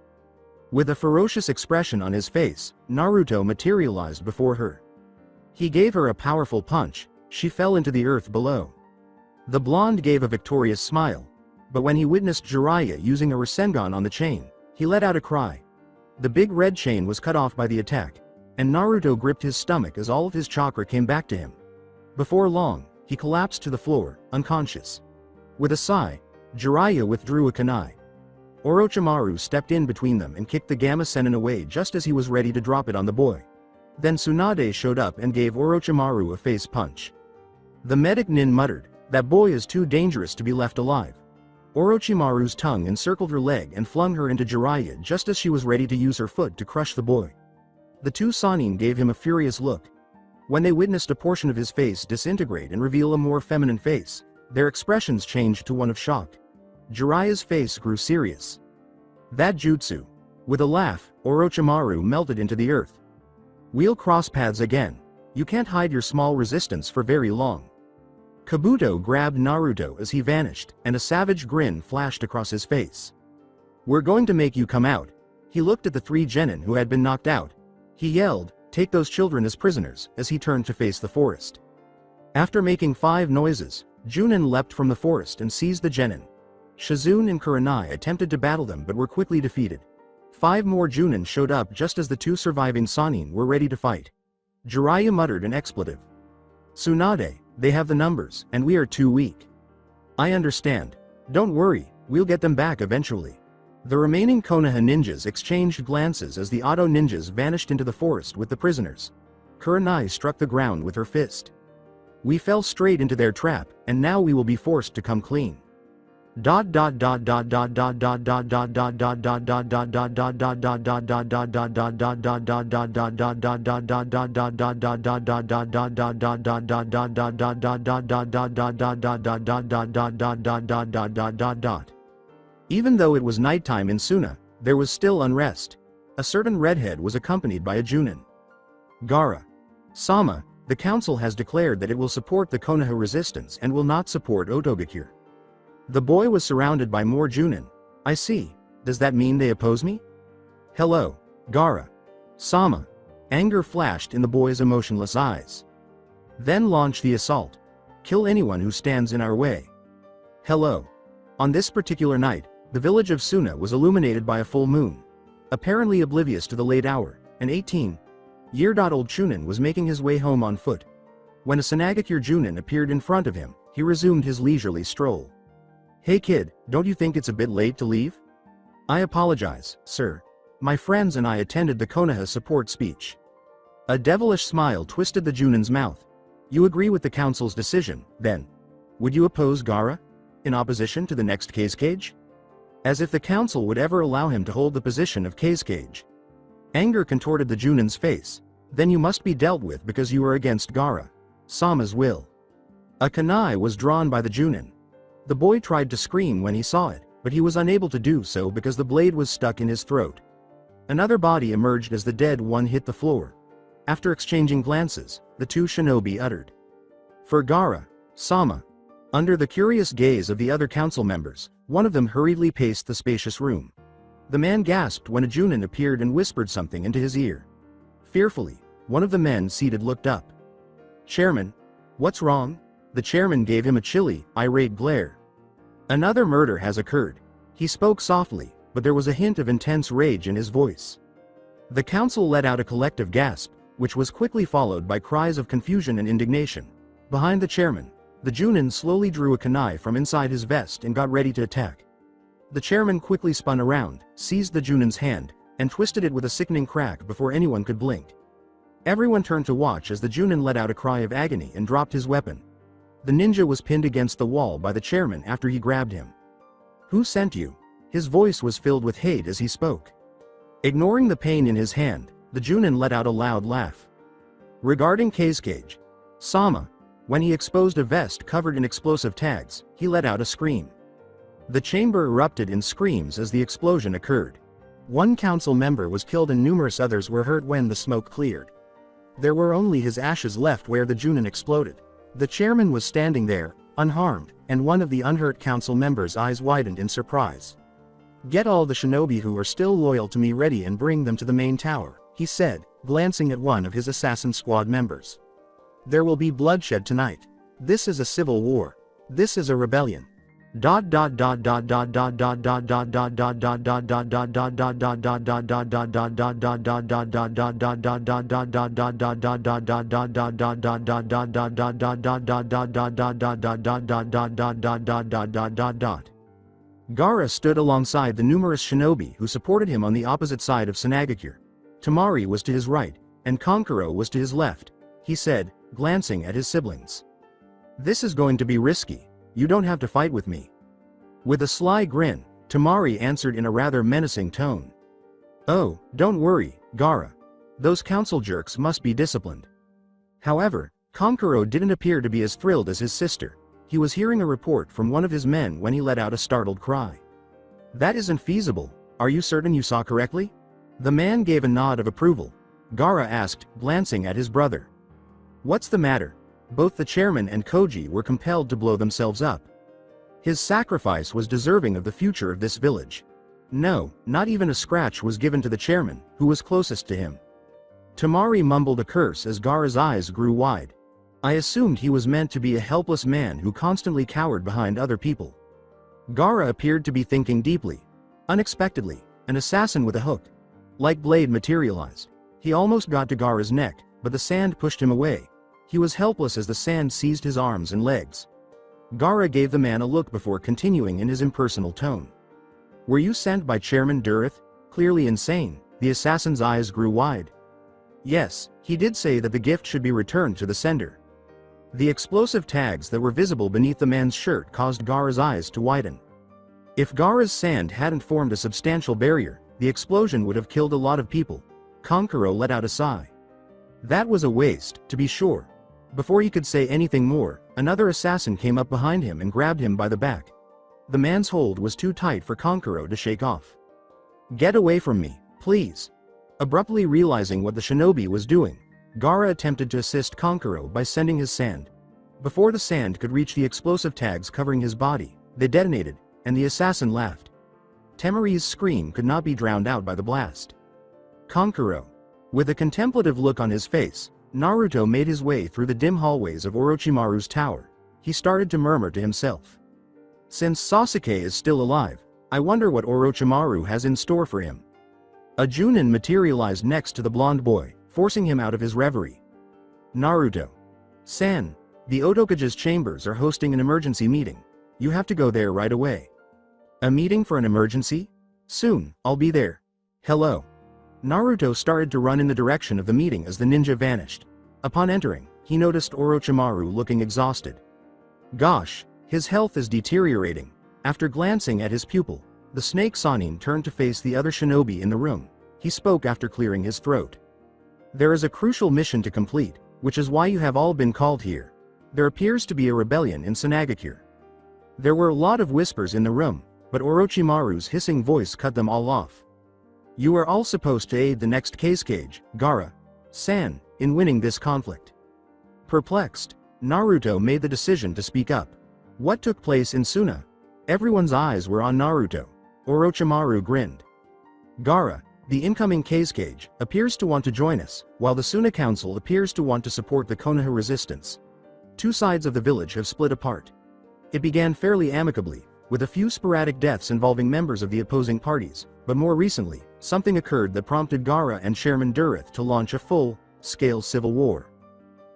B: With a ferocious expression on his face, Naruto materialized before her. He gave her a powerful punch. She fell into the earth below. The blonde gave a victorious smile, but when he witnessed Jiraiya using a Rasengan on the chain, he let out a cry. The big red chain was cut off by the attack, and Naruto gripped his stomach as all of his chakra came back to him. Before long, he collapsed to the floor, unconscious. With a sigh, Jiraiya withdrew a kunai. Orochimaru stepped in between them and kicked the Gamma Sennin away just as he was ready to drop it on the boy. Then Tsunade showed up and gave Orochimaru a face punch. The medic nin muttered, "That boy is too dangerous to be left alive." Orochimaru's tongue encircled her leg and flung her into Jiraiya just as she was ready to use her foot to crush the boy. The two Sannin gave him a furious look. When they witnessed a portion of his face disintegrate and reveal a more feminine face, their expressions changed to one of shock. Jiraiya's face grew serious. "That jutsu." With a laugh, Orochimaru melted into the earth. "We'll cross paths again. You can't hide your small resistance for very long." Kabuto grabbed Naruto as he vanished, and a savage grin flashed across his face. "We're going to make you come out." He looked at the 3 genin who had been knocked out. He yelled, "Take those children as prisoners," as he turned to face the forest. After making 5 noises, Chunin leapt from the forest and seized the genin. Shizune and Kurenai attempted to battle them but were quickly defeated. 5 more Chunin showed up just as the 2 surviving Sannin were ready to fight. Jiraiya muttered an expletive. "Tsunade, they have the numbers, and we are too weak." "I understand. Don't worry, we'll get them back eventually." The remaining Konoha ninjas exchanged glances as the Auto ninjas vanished into the forest with the prisoners. Kurenai struck the ground with her fist. "We fell straight into their trap, and now we will be forced to come clean." Even though it was nighttime in Suna, there was still unrest. A certain redhead was accompanied by a Chunin. "Gaara. Sama, the council has declared that it will support the Konoha resistance and will not support Otogakure." The boy was surrounded by more Chunin. "I see. Does that mean they oppose me?" "Hello, Gaara. Sama." Anger flashed in the boy's emotionless eyes. "Then launch the assault. Kill anyone who stands in our way." "Hello." On this particular night, the village of Suna was illuminated by a full moon. Apparently oblivious to the late hour, an 18-year-old Chunin was making his way home on foot. When a Sanagakure Chunin appeared in front of him, he resumed his leisurely stroll. "Hey kid, don't you think it's a bit late to leave?" "I apologize, sir. My friends and I attended the Konoha support speech." A devilish smile twisted the Chunin's mouth. "You agree with the council's decision, then? Would you oppose Gaara? In opposition to the next Kazekage? As if the council would ever allow him to hold the position of Kazekage. Anger contorted the Chunin's face. "Then you must be dealt with because you are against Gaara. Sama's will." A kunai was drawn by the Chunin. The boy tried to scream when he saw it, but he was unable to do so because the blade was stuck in his throat. Another body emerged as the dead one hit the floor. After exchanging glances, the 2 shinobi uttered, "For Gaara, Sama." Under the curious gaze of the other council members, one of them hurriedly paced the spacious room. The man gasped when a Chunin appeared and whispered something into his ear. Fearfully, one of the men seated looked up. "Chairman, what's wrong?" The chairman gave him a chilly, irate glare. "Another murder has occurred." He spoke softly, but there was a hint of intense rage in his voice. The council let out a collective gasp, which was quickly followed by cries of confusion and indignation. Behind the chairman, the Chunin slowly drew a kunai from inside his vest and got ready to attack. The chairman quickly spun around, seized the Chunin's hand, and twisted it with a sickening crack before anyone could blink. Everyone turned to watch as the Chunin let out a cry of agony and dropped his weapon. The ninja was pinned against the wall by the chairman after he grabbed him. "Who sent you?" His voice was filled with hate as he spoke. Ignoring the pain in his hand, the Chunin let out a loud laugh. Regarding Kazekage Sama, when he exposed a vest covered in explosive tags, he let out a scream. The chamber erupted in screams as the explosion occurred. One council member was killed and numerous others were hurt when the smoke cleared. There were only his ashes left where the Chunin exploded. The chairman was standing there, unharmed, and one of the unhurt council members' eyes widened in surprise. "Get all the shinobi who are still loyal to me ready and bring them to the main tower," he said, glancing at one of his assassin squad members. "There will be bloodshed tonight. This is a civil war. This is a rebellion. Gaara stood alongside the numerous shinobi who supported him on the opposite side of Tsunade. Temari was to his right, and Kankuro was to his left. He said, glancing at his siblings. "This is going to be risky. You don't have to fight with me." With a sly grin, Temari answered in a rather menacing tone. "Oh, don't worry, Gaara. Those council jerks must be disciplined." However, Kankuro didn't appear to be as thrilled as his sister. He was hearing a report from one of his men when he let out a startled cry. "That isn't feasible. Are you certain you saw correctly?" The man gave a nod of approval. Gaara asked, glancing at his brother. "What's the matter?" Both the chairman and Koji were compelled to blow themselves up. His sacrifice was deserving of the future of this village. No, not even a scratch was given to the chairman, who was closest to him. Temari mumbled a curse as Gaara's eyes grew wide. I assumed he was meant to be a helpless man who constantly cowered behind other people. Gaara appeared to be thinking deeply. Unexpectedly, an assassin with a hook, like blade, materialized. He almost got to Gaara's neck, but the sand pushed him away. He was helpless as the sand seized his arms and legs. Gaara gave the man a look before continuing in his impersonal tone. "Were you sent by Chairman Durith?" Clearly insane, the assassin's eyes grew wide. "Yes, he did say that the gift should be returned to the sender." The explosive tags that were visible beneath the man's shirt caused Gaara's eyes to widen. If Gaara's sand hadn't formed a substantial barrier, the explosion would have killed a lot of people. Kankuro let out a sigh. That was a waste, to be sure. Before he could say anything more, another assassin came up behind him and grabbed him by the back. The man's hold was too tight for Kankuro to shake off. "Get away from me, please." Abruptly realizing what the shinobi was doing, Gaara attempted to assist Kankuro by sending his sand. Before the sand could reach the explosive tags covering his body, they detonated, and the assassin laughed. Temari's scream could not be drowned out by the blast. Kankuro. With a contemplative look on his face, Naruto made his way through the dim hallways of Orochimaru's tower. He started to murmur to himself. Since Sasuke is still alive, I wonder what Orochimaru has in store for him. A Chunin materialized next to the blonde boy, forcing him out of his reverie. Naruto-san, the Hokage's chambers are hosting an emergency meeting. You have to go there right away. A meeting for an emergency? Soon, I'll be there. Hello. Naruto started to run in the direction of the meeting as the ninja vanished. Upon entering, he noticed Orochimaru looking exhausted. Gosh, his health is deteriorating. After glancing at his pupil, the snake Sannin turned to face the other shinobi in the room. He spoke after clearing his throat. There is a crucial mission to complete, which is why you have all been called here. There appears to be a rebellion in Tsunade. There were a lot of whispers in the room, but Orochimaru's hissing voice cut them all off. You are all supposed to aid the next Kazekage, Gaara-san, in winning this conflict. Perplexed, Naruto made the decision to speak up. What took place in Suna? Everyone's eyes were on Naruto. Orochimaru grinned. Gaara, the incoming Kazekage, appears to want to join us, while the Suna Council appears to want to support the Konoha resistance. Two sides of the village have split apart. It began fairly amicably, with a few sporadic deaths involving members of the opposing parties, but more recently, something occurred that prompted Gaara and Chairman Durith to launch a full-scale civil war.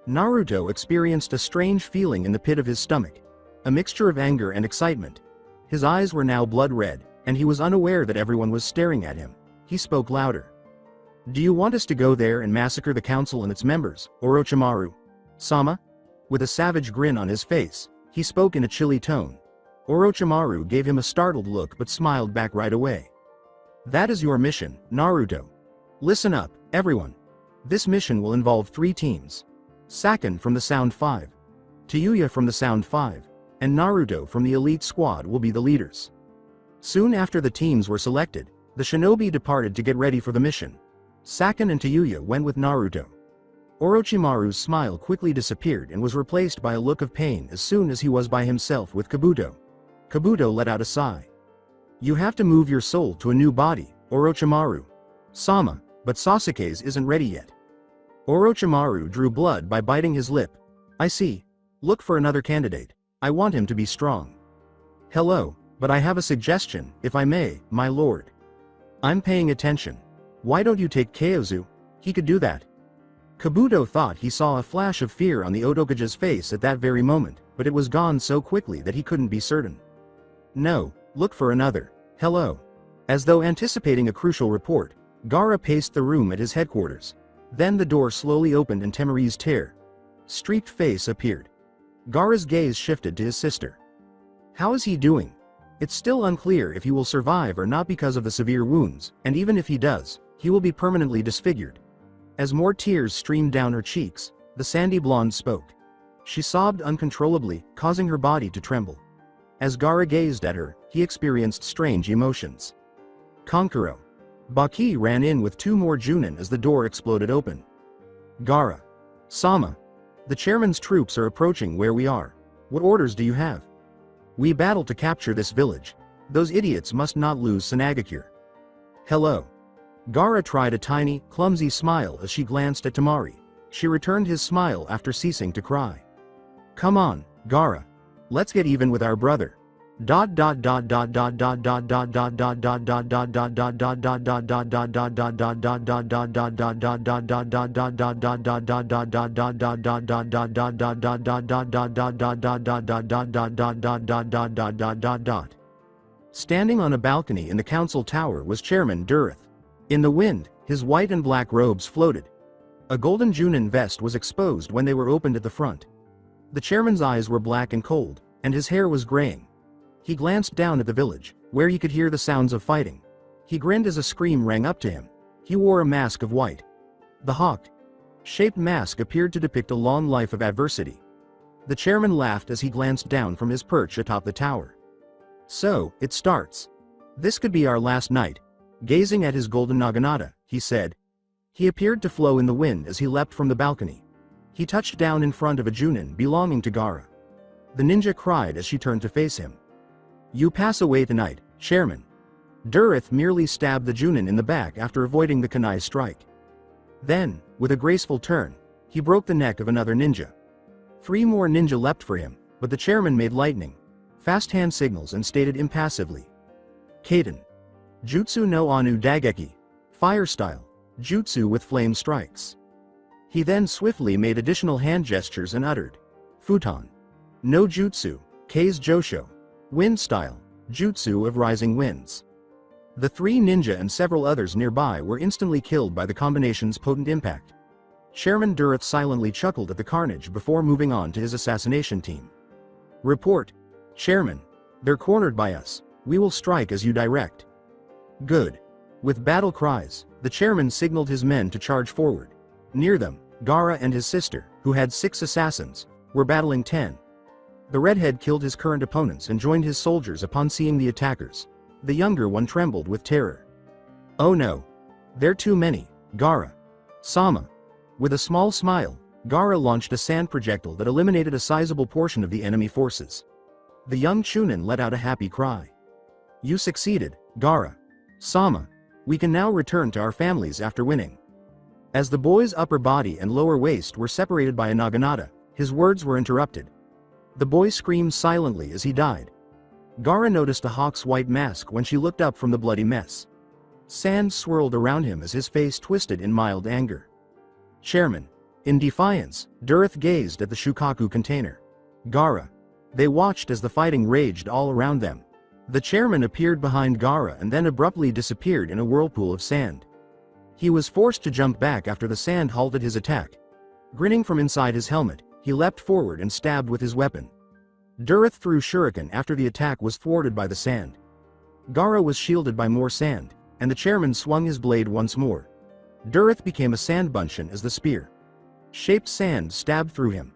B: Naruto experienced a strange feeling in the pit of his stomach, a mixture of anger and excitement. His eyes were now blood red, and he was unaware that everyone was staring at him. He spoke louder. "Do you want us to go there and massacre the council and its members, Orochimaru? Sama?" With a savage grin on his face, he spoke in a chilly tone. Orochimaru gave him a startled look but smiled back right away. "That is your mission, Naruto. Listen up, everyone. This mission will involve 3 teams. Sakura from the Sound 5, Tuya from the Sound 5, and Naruto from the Elite Squad will be the leaders." Soon after the teams were selected, the shinobi departed to get ready for the mission. Sakura and Tuya went with Naruto. Orochimaru's smile quickly disappeared and was replaced by a look of pain as soon as he was by himself with Kabuto. Kabuto let out a sigh. "You have to move your soul to a new body, Orochimaru. Sama, but Sasuke's isn't ready yet." Orochimaru drew blood by biting his lip. "I see. Look for another candidate. I want him to be strong." "Hello, but I have a suggestion, if I may, my lord." "I'm paying attention. Why don't you take Kaozu? He could do that." Kabuto thought he saw a flash of fear on the Hokage's face at that very moment, but it was gone so quickly that he couldn't be certain. "No, look for another. Hello." As though anticipating a crucial report, Gaara paced the room at his headquarters. Then the door slowly opened and Temari's streaked face appeared. Gaara's gaze shifted to his sister. "How is he doing? It's still unclear if he will survive or not because of the severe wounds, and even if he does, he will be permanently disfigured." As more tears streamed down her cheeks, the sandy blonde spoke. She sobbed uncontrollably, causing her body to tremble. As Gaara gazed at her, he experienced strange emotions. Kankuro. Baki ran in with 2 more Chunin as the door exploded open. "Gaara. Sama. The chairman's troops are approaching where we are. What orders do you have?" "We battle to capture this village. Those idiots must not lose Tsunade. Hello." Gaara tried a tiny, clumsy smile as she glanced at Temari. She returned his smile after ceasing to cry. "Come on, Gaara. Let's get even with our brother. Standing on a balcony in the council tower was Chairman Durith. In the wind, his white and black robes floated. A golden Chunin vest was exposed when they were opened at the front. The chairman's eyes were black and cold, and his hair was graying. He glanced down at the village, where he could hear the sounds of fighting. He grinned as a scream rang up to him. He wore a mask of white. The hawk-shaped mask appeared to depict a long life of adversity. The chairman laughed as he glanced down from his perch atop the tower. "So, it starts. This could be our last night." Gazing at his golden naginata, he said. He appeared to flow in the wind as he leapt from the balcony. He touched down in front of a Chunin belonging to Gaara. The ninja cried as she turned to face him. "You pass away tonight, Chairman." Durith merely stabbed the Chunin in the back after avoiding the kunai strike. Then, with a graceful turn, he broke the neck of another ninja. 3 more ninja leapt for him, but the chairman made fast hand signals and stated impassively. "Kaden. Jutsu no Anu Dageki. Fire style. Jutsu with flame strikes." He then swiftly made additional hand gestures and uttered. "Futon. No Jutsu. Kei's Josho. Wind style. Jutsu of rising winds." The 3 ninja and several others nearby were instantly killed by the combination's potent impact. Chairman Durith silently chuckled at the carnage before moving on to his assassination team. "Report. Chairman. They're cornered by us. We will strike as you direct." "Good." With battle cries, the chairman signaled his men to charge forward. Near them, Gaara and his sister, who had 6 assassins, were battling 10. The redhead killed his current opponents and joined his soldiers upon seeing the attackers. The younger one trembled with terror. "Oh no. They're too many, Gaara. Sama." With a small smile, Gaara launched a sand projectile that eliminated a sizable portion of the enemy forces. The young Chunin let out a happy cry. You succeeded, Gaara-sama. We can now return to our families after winning. As the boy's upper body and lower waist were separated by a naginata, his words were interrupted. The boy screamed silently as he died. Gaara noticed a hawk's white mask when she looked up from the bloody mess. Sand swirled around him as his face twisted in mild anger. Chairman. In defiance, Durith gazed at the Shukaku container. Gaara. They watched as the fighting raged all around them. The chairman appeared behind Gaara and then abruptly disappeared in a whirlpool of sand. He was forced to jump back after the sand halted his attack. Grinning from inside his helmet, he leapt forward and stabbed with his weapon. Durith threw shuriken after the attack was thwarted by the sand. Gaara was shielded by more sand, and the chairman swung his blade once more. Durith became a sand buncheon as the spear shaped sand stabbed through him.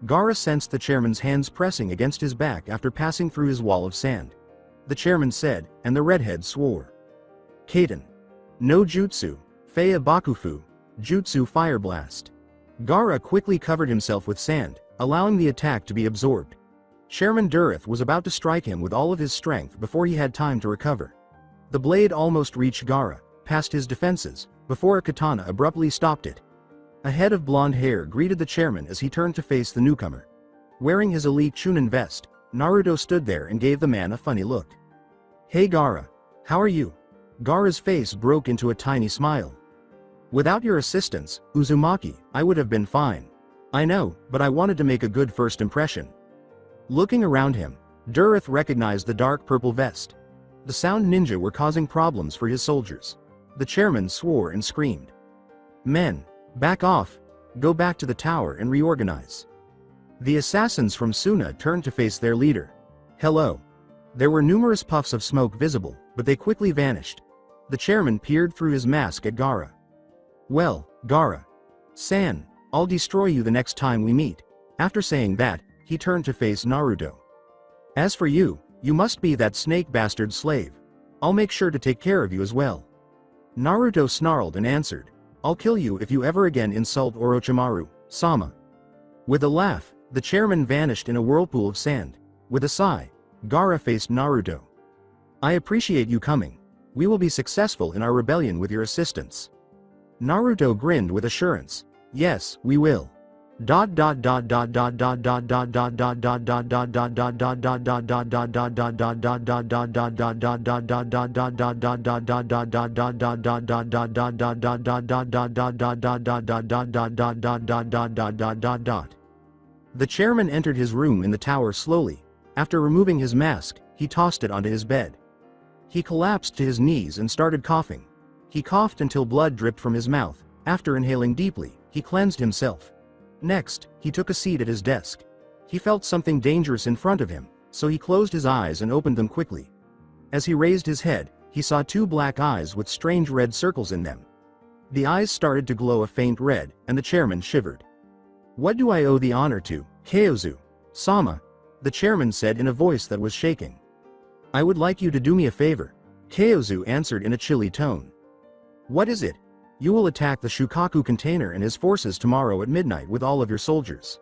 B: Gaara sensed the chairman's hands pressing against his back after passing through his wall of sand. The chairman said, and the redhead swore. Kaiten. No jutsu, Feiya Bakufu, Jutsu Fire Blast. Gaara quickly covered himself with sand, allowing the attack to be absorbed. Chairman Durith was about to strike him with all of his strength before he had time to recover. The blade almost reached Gaara, past his defenses, before a katana abruptly stopped it. A head of blonde hair greeted the chairman as he turned to face the newcomer. Wearing his elite Chunin vest, Naruto stood there and gave the man a funny look. Hey Gaara. How are you? Gaara's face broke into a tiny smile. Without your assistance, Uzumaki, I would have been fine. I know, but I wanted to make a good first impression. Looking around him, Durith recognized the dark purple vest. The sound ninja were causing problems for his soldiers. The chairman swore and screamed. Men, back off. Go back to the tower and reorganize. The assassins from Suna turned to face their leader. Hello. There were numerous puffs of smoke visible, but they quickly vanished. The chairman peered through his mask at Gaara. Well, Gaara-san, I'll destroy you the next time we meet. After saying that, he turned to face Naruto. As for you, you must be that snake bastard slave. I'll make sure to take care of you as well. Naruto snarled and answered, I'll kill you if you ever again insult Orochimaru-sama. With a laugh, the chairman vanished in a whirlpool of sand. With a sigh, Gaara faced Naruto. I appreciate you coming. We will be successful in our rebellion with your assistance. Naruto grinned with assurance. Yes, we will. The chairman entered his room in the tower slowly. After removing his mask, he tossed it onto his bed. He collapsed to his knees and started coughing. He coughed until blood dripped from his mouth. After inhaling deeply, he cleansed himself. Next, he took a seat at his desk. He felt something dangerous in front of him, so he closed his eyes and opened them quickly. As he raised his head, he saw two black eyes with strange red circles in them. The eyes started to glow a faint red, and the chairman shivered. What do I owe the honor to, Kyozu-sama? The chairman said in a voice that was shaking. I would like you to do me a favor. Kyozu answered in a chilly tone. What is it? You will attack the Shukaku container and his forces tomorrow at midnight with all of your soldiers.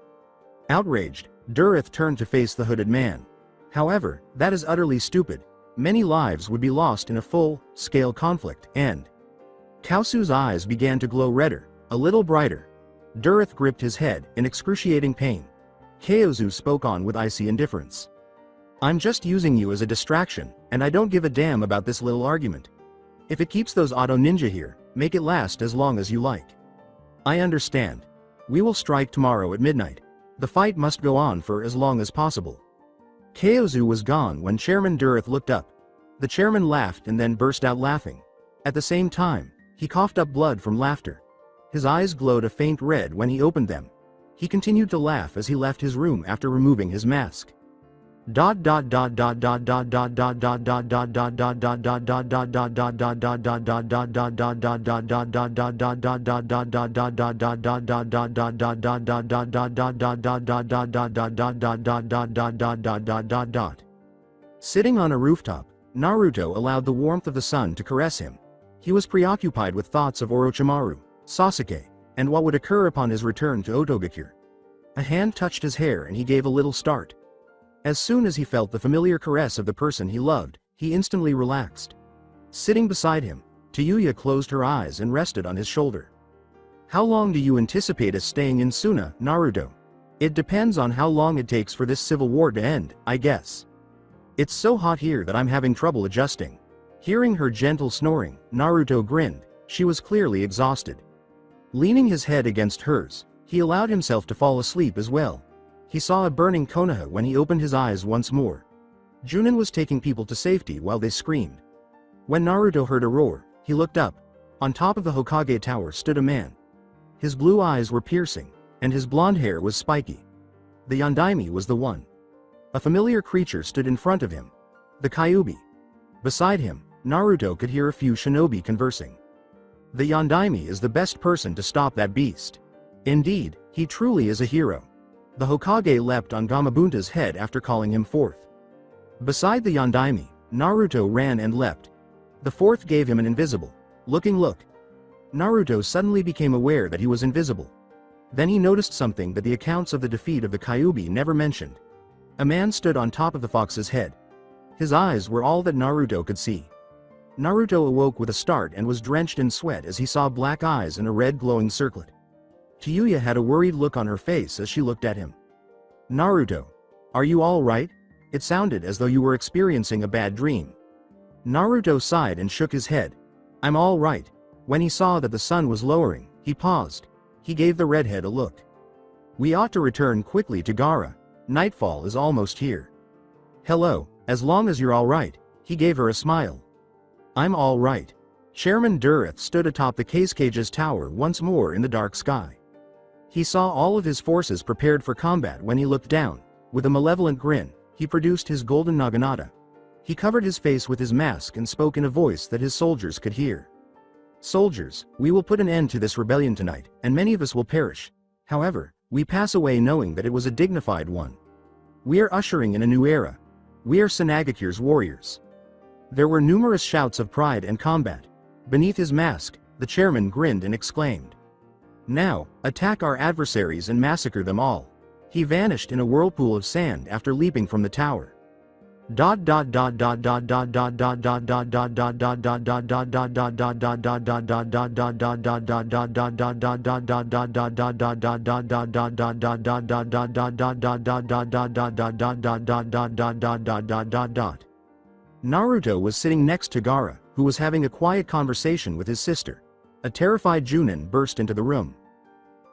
B: Outraged, Durith turned to face the hooded man. However, that is utterly stupid. Many lives would be lost in a full-scale conflict, and Kausu's eyes began to glow redder, a little brighter. Durith gripped his head in excruciating pain. Kyozu spoke on with icy indifference. I'm just using you as a distraction, and I don't give a damn about this little argument. If it keeps those auto ninja here, make it last as long as you like. I understand. We will strike tomorrow at midnight. The fight must go on for as long as possible. Kyozu was gone when Chairman Durith looked up. The chairman laughed and then burst out laughing. At the same time, he coughed up blood from laughter. His eyes glowed a faint red when he opened them. He continued to laugh as he left his room after removing his mask. Sitting on a rooftop, Naruto allowed the warmth of the sun to caress him. He was preoccupied with thoughts of Orochimaru, Sasuke, and what would occur upon his return to Otogakure. A hand touched his hair and he gave a little start. As soon as he felt the familiar caress of the person he loved, he instantly relaxed. Sitting beside him, Tuya closed her eyes and rested on his shoulder. How long do you anticipate us staying in Suna, Naruto? It depends on how long it takes for this civil war to end, I guess. It's so hot here that I'm having trouble adjusting. Hearing her gentle snoring, Naruto grinned. She was clearly exhausted. Leaning his head against hers, he allowed himself to fall asleep as well. He saw a burning Konoha when he opened his eyes once more. Chunin was taking people to safety while they screamed. When Naruto heard a roar, he looked up. On top of the Hokage tower stood a man. His blue eyes were piercing, and his blonde hair was spiky. The Yondaime was the one. A familiar creature stood in front of him. The Kyubi. Beside him, Naruto could hear a few shinobi conversing. The Yondaime is the best person to stop that beast. Indeed, he truly is a hero. The Hokage leapt on Gamabunta's head after calling him forth. Beside the Yondaime, Naruto ran and leapt. The fourth gave him an invisible-looking look. Naruto suddenly became aware that he was invisible. Then he noticed something that the accounts of the defeat of the Kyubi never mentioned. A man stood on top of the fox's head. His eyes were all that Naruto could see. Naruto awoke with a start and was drenched in sweat as he saw black eyes and a red glowing circlet. Tuya had a worried look on her face as she looked at him. Naruto, are you all right? It sounded as though you were experiencing a bad dream. Naruto sighed and shook his head. I'm all right. When he saw that the sun was lowering, he paused. He gave the redhead a look. We ought to return quickly to Gaara. Nightfall is almost here. Hello, as long as you're all right. He gave her a smile. I'm all right. Chairman Durith stood atop the Kage's tower once more in the dark sky. He saw all of his forces prepared for combat when he looked down. With a malevolent grin, he produced his golden naginata. He covered his face with his mask and spoke in a voice that his soldiers could hear. Soldiers, we will put an end to this rebellion tonight, and many of us will perish. However, we pass away knowing that it was a dignified one. We are ushering in a new era. We are Tsunade's warriors. There were numerous shouts of pride and combat. Beneath his mask, the chairman grinned and exclaimed. Now, attack our adversaries and massacre them all. He vanished in a whirlpool of sand after leaping from the tower. Naruto was sitting next to Gaara, who was having a quiet conversation with his sister. A terrified Chunin burst into the room.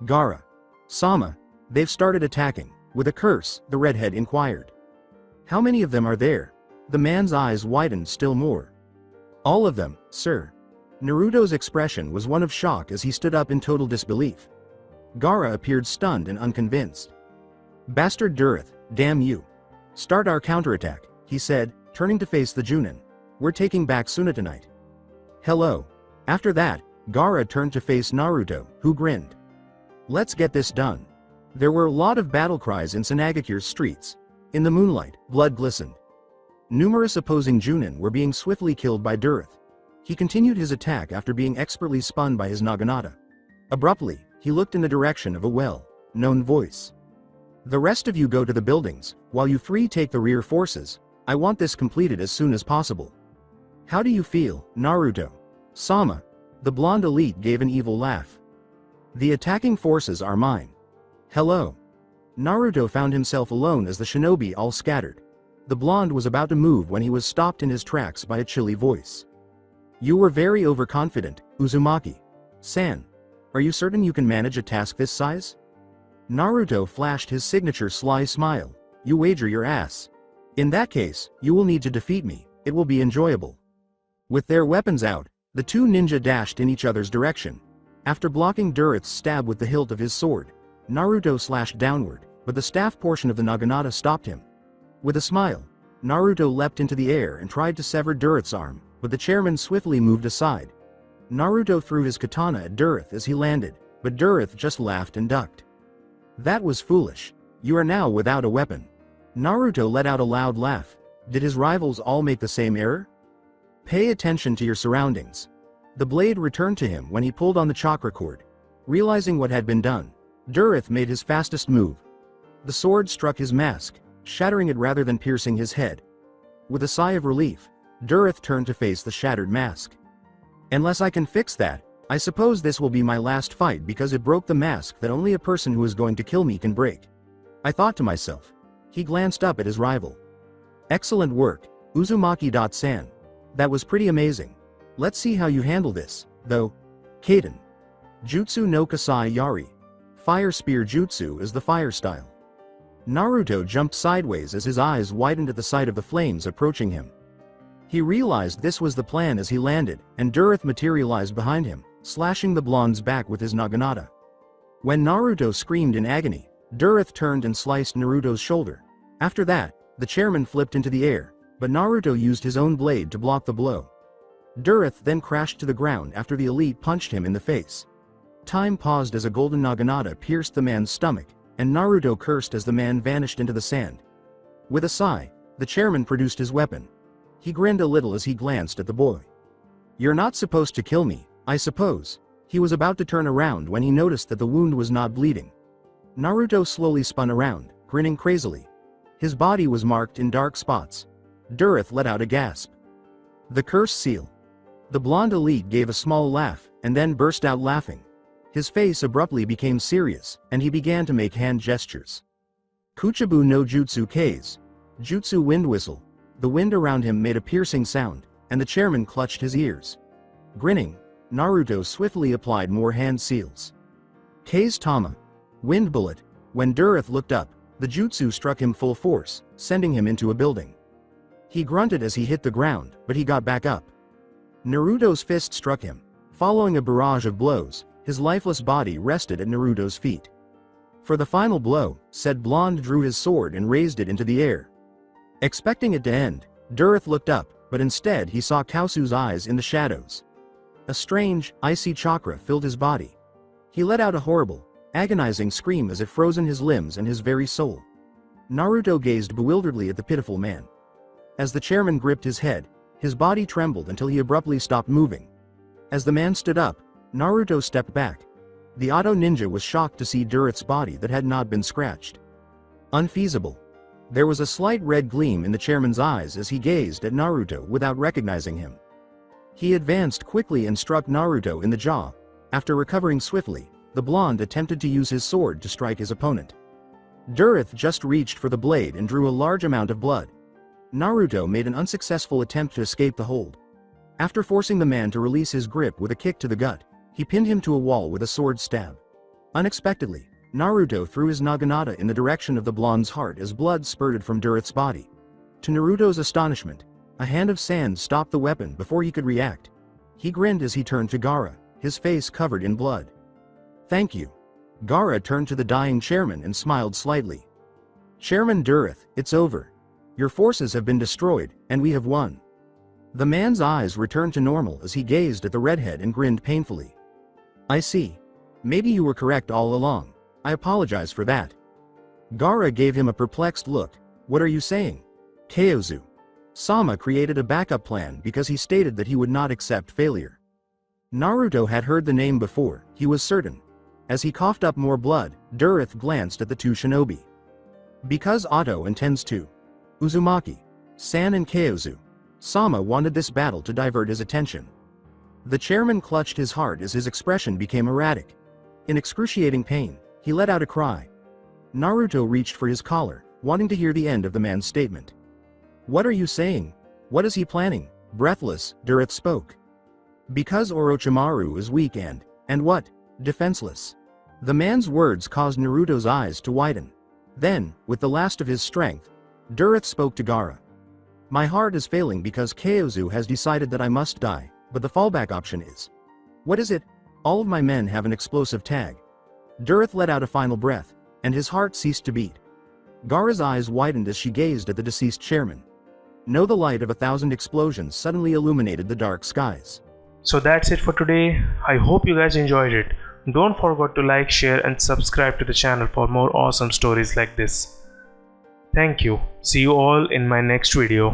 B: Gaara. Sama, they've started attacking. With a curse, the redhead inquired. How many of them are there? The man's eyes widened still more. All of them, sir. Naruto's expression was one of shock as he stood up in total disbelief. Gaara appeared stunned and unconvinced. Bastard Durith, damn you. Start our counterattack, he said, turning to face the Chunin. We're taking back Suna tonight. Hello. After that, Gaara turned to face Naruto, who grinned. Let's get this done. There were a lot of battle cries in Tsunade's streets. In the moonlight, blood glistened. Numerous opposing Chunin were being swiftly killed by Durith. He continued his attack after being expertly spun by his naginata. Abruptly, he looked in the direction of a well-known voice. The rest of you go to the buildings, while you three take the rear forces. I want this completed as soon as possible. How do you feel, Naruto? Sama. The blonde elite gave an evil laugh. The attacking forces are mine. Hello. Naruto found himself alone as the shinobi all scattered. The blonde was about to move when he was stopped in his tracks by a chilly voice. You were very overconfident, Uzumaki-san. Are you certain you can manage a task this size? Naruto flashed his signature sly smile. You wager your ass. In that case, you will need to defeat me. It will be enjoyable. With their weapons out, the two ninja dashed in each other's direction. After blocking Durith's stab with the hilt of his sword, Naruto slashed downward, but the staff portion of the naginata stopped him. With a smile, Naruto leapt into the air and tried to sever Durith's arm, but the chairman swiftly moved aside. Naruto threw his katana at Durith as he landed, but Durith just laughed and ducked. That was foolish. You are now without a weapon. Naruto let out a loud laugh. Did his rivals all make the same error? Pay attention to your surroundings. The blade returned to him when he pulled on the chakra cord. Realizing what had been done, Durith made his fastest move. The sword struck his mask, shattering it rather than piercing his head. With a sigh of relief, Durith turned to face the shattered mask. Unless I can fix that, I suppose this will be my last fight because it broke the mask that only a person who is going to kill me can break. I thought to myself. He glanced up at his rival. Excellent work, Uzumaki-san. That was pretty amazing. Let's see how you handle this, though. Kaden. Jutsu no Kasai Yari. Fire Spear Jutsu is the fire style. Naruto jumped sideways as his eyes widened at the sight of the flames approaching him. He realized this was the plan as he landed, and Durith materialized behind him, slashing the blonde's back with his naginata. When Naruto screamed in agony, Durith turned and sliced Naruto's shoulder. After that, the chairman flipped into the air, but Naruto used his own blade to block the blow. Durith then crashed to the ground after the elite punched him in the face. Time paused as a golden naginata pierced the man's stomach, and Naruto cursed as the man vanished into the sand. With a sigh, the chairman produced his weapon. He grinned a little as he glanced at the boy. You're not supposed to kill me, I suppose. He was about to turn around when he noticed that the wound was not bleeding. Naruto slowly spun around, grinning crazily. His body was marked in dark spots. Durith let out a gasp. The curse seal. The blonde elite gave a small laugh, and then burst out laughing. His face abruptly became serious, and he began to make hand gestures. Kuchibu no Jutsu K's. Jutsu wind whistle. The wind around him made a piercing sound, and the chairman clutched his ears. Grinning, Naruto swiftly applied more hand seals. K's Tama. Wind bullet. When Durith looked up, the jutsu struck him full force, sending him into a building. He grunted as he hit the ground, but he got back up. Naruto's fist struck him. Following a barrage of blows, his lifeless body rested at Naruto's feet. For the final blow, said blonde drew his sword and raised it into the air. Expecting it to end, Durith looked up, but instead he saw Kausu's eyes in the shadows. A strange, icy chakra filled his body. He let out a horrible, agonizing scream as it frozen his limbs and his very soul. Naruto gazed bewilderedly at the pitiful man. As the chairman gripped his head, his body trembled until he abruptly stopped moving. As the man stood up, Naruto stepped back. The Auto Ninja was shocked to see Durith's body that had not been scratched. Unfeasible. There was a slight red gleam in the chairman's eyes as he gazed at Naruto without recognizing him. He advanced quickly and struck Naruto in the jaw. After recovering swiftly, the blonde attempted to use his sword to strike his opponent. Durith just reached for the blade and drew a large amount of blood. Naruto made an unsuccessful attempt to escape the hold. After forcing the man to release his grip with a kick to the gut, he pinned him to a wall with a sword stab. Unexpectedly, Naruto threw his naginata in the direction of the blonde's heart as blood spurted from Durith's body. To Naruto's astonishment, a hand of sand stopped the weapon before he could react. He grinned as he turned to Gaara, his face covered in blood. Thank you. Gaara turned to the dying chairman and smiled slightly. Chairman Durith, it's over. Your forces have been destroyed, and we have won. The man's eyes returned to normal as he gazed at the redhead and grinned painfully. I see. Maybe you were correct all along. I apologize for that. Gaara gave him a perplexed look. What are you saying? Kaozu. Sama created a backup plan because he stated that he would not accept failure. Naruto had heard the name before, he was certain. As he coughed up more blood, Durith glanced at the two shinobi. Because Otto intends to. Uzumaki, San and Kaozu. Sama wanted this battle to divert his attention. The chairman clutched his heart as his expression became erratic. In excruciating pain, he let out a cry. Naruto reached for his collar, wanting to hear the end of the man's statement. What are you saying? What is he planning? Breathless, Durith spoke. Because Orochimaru is weak and what? Defenseless. The man's words caused Naruto's eyes to widen. Then, with the last of his strength, Durith spoke to Gaara. My heart is failing because Kaozu has decided that I must die, but the fallback option is. What is it? All of my men have an explosive tag. Durith let out a final breath, and his heart ceased to beat. Gaara's eyes widened as she gazed at the deceased chairman. No, the light of 1,000 explosions suddenly illuminated the dark skies.
A: So that's it for today. I hope you guys enjoyed it. Don't forget to like, share and subscribe to the channel for more awesome stories like this. Thank you. See you all in my next video.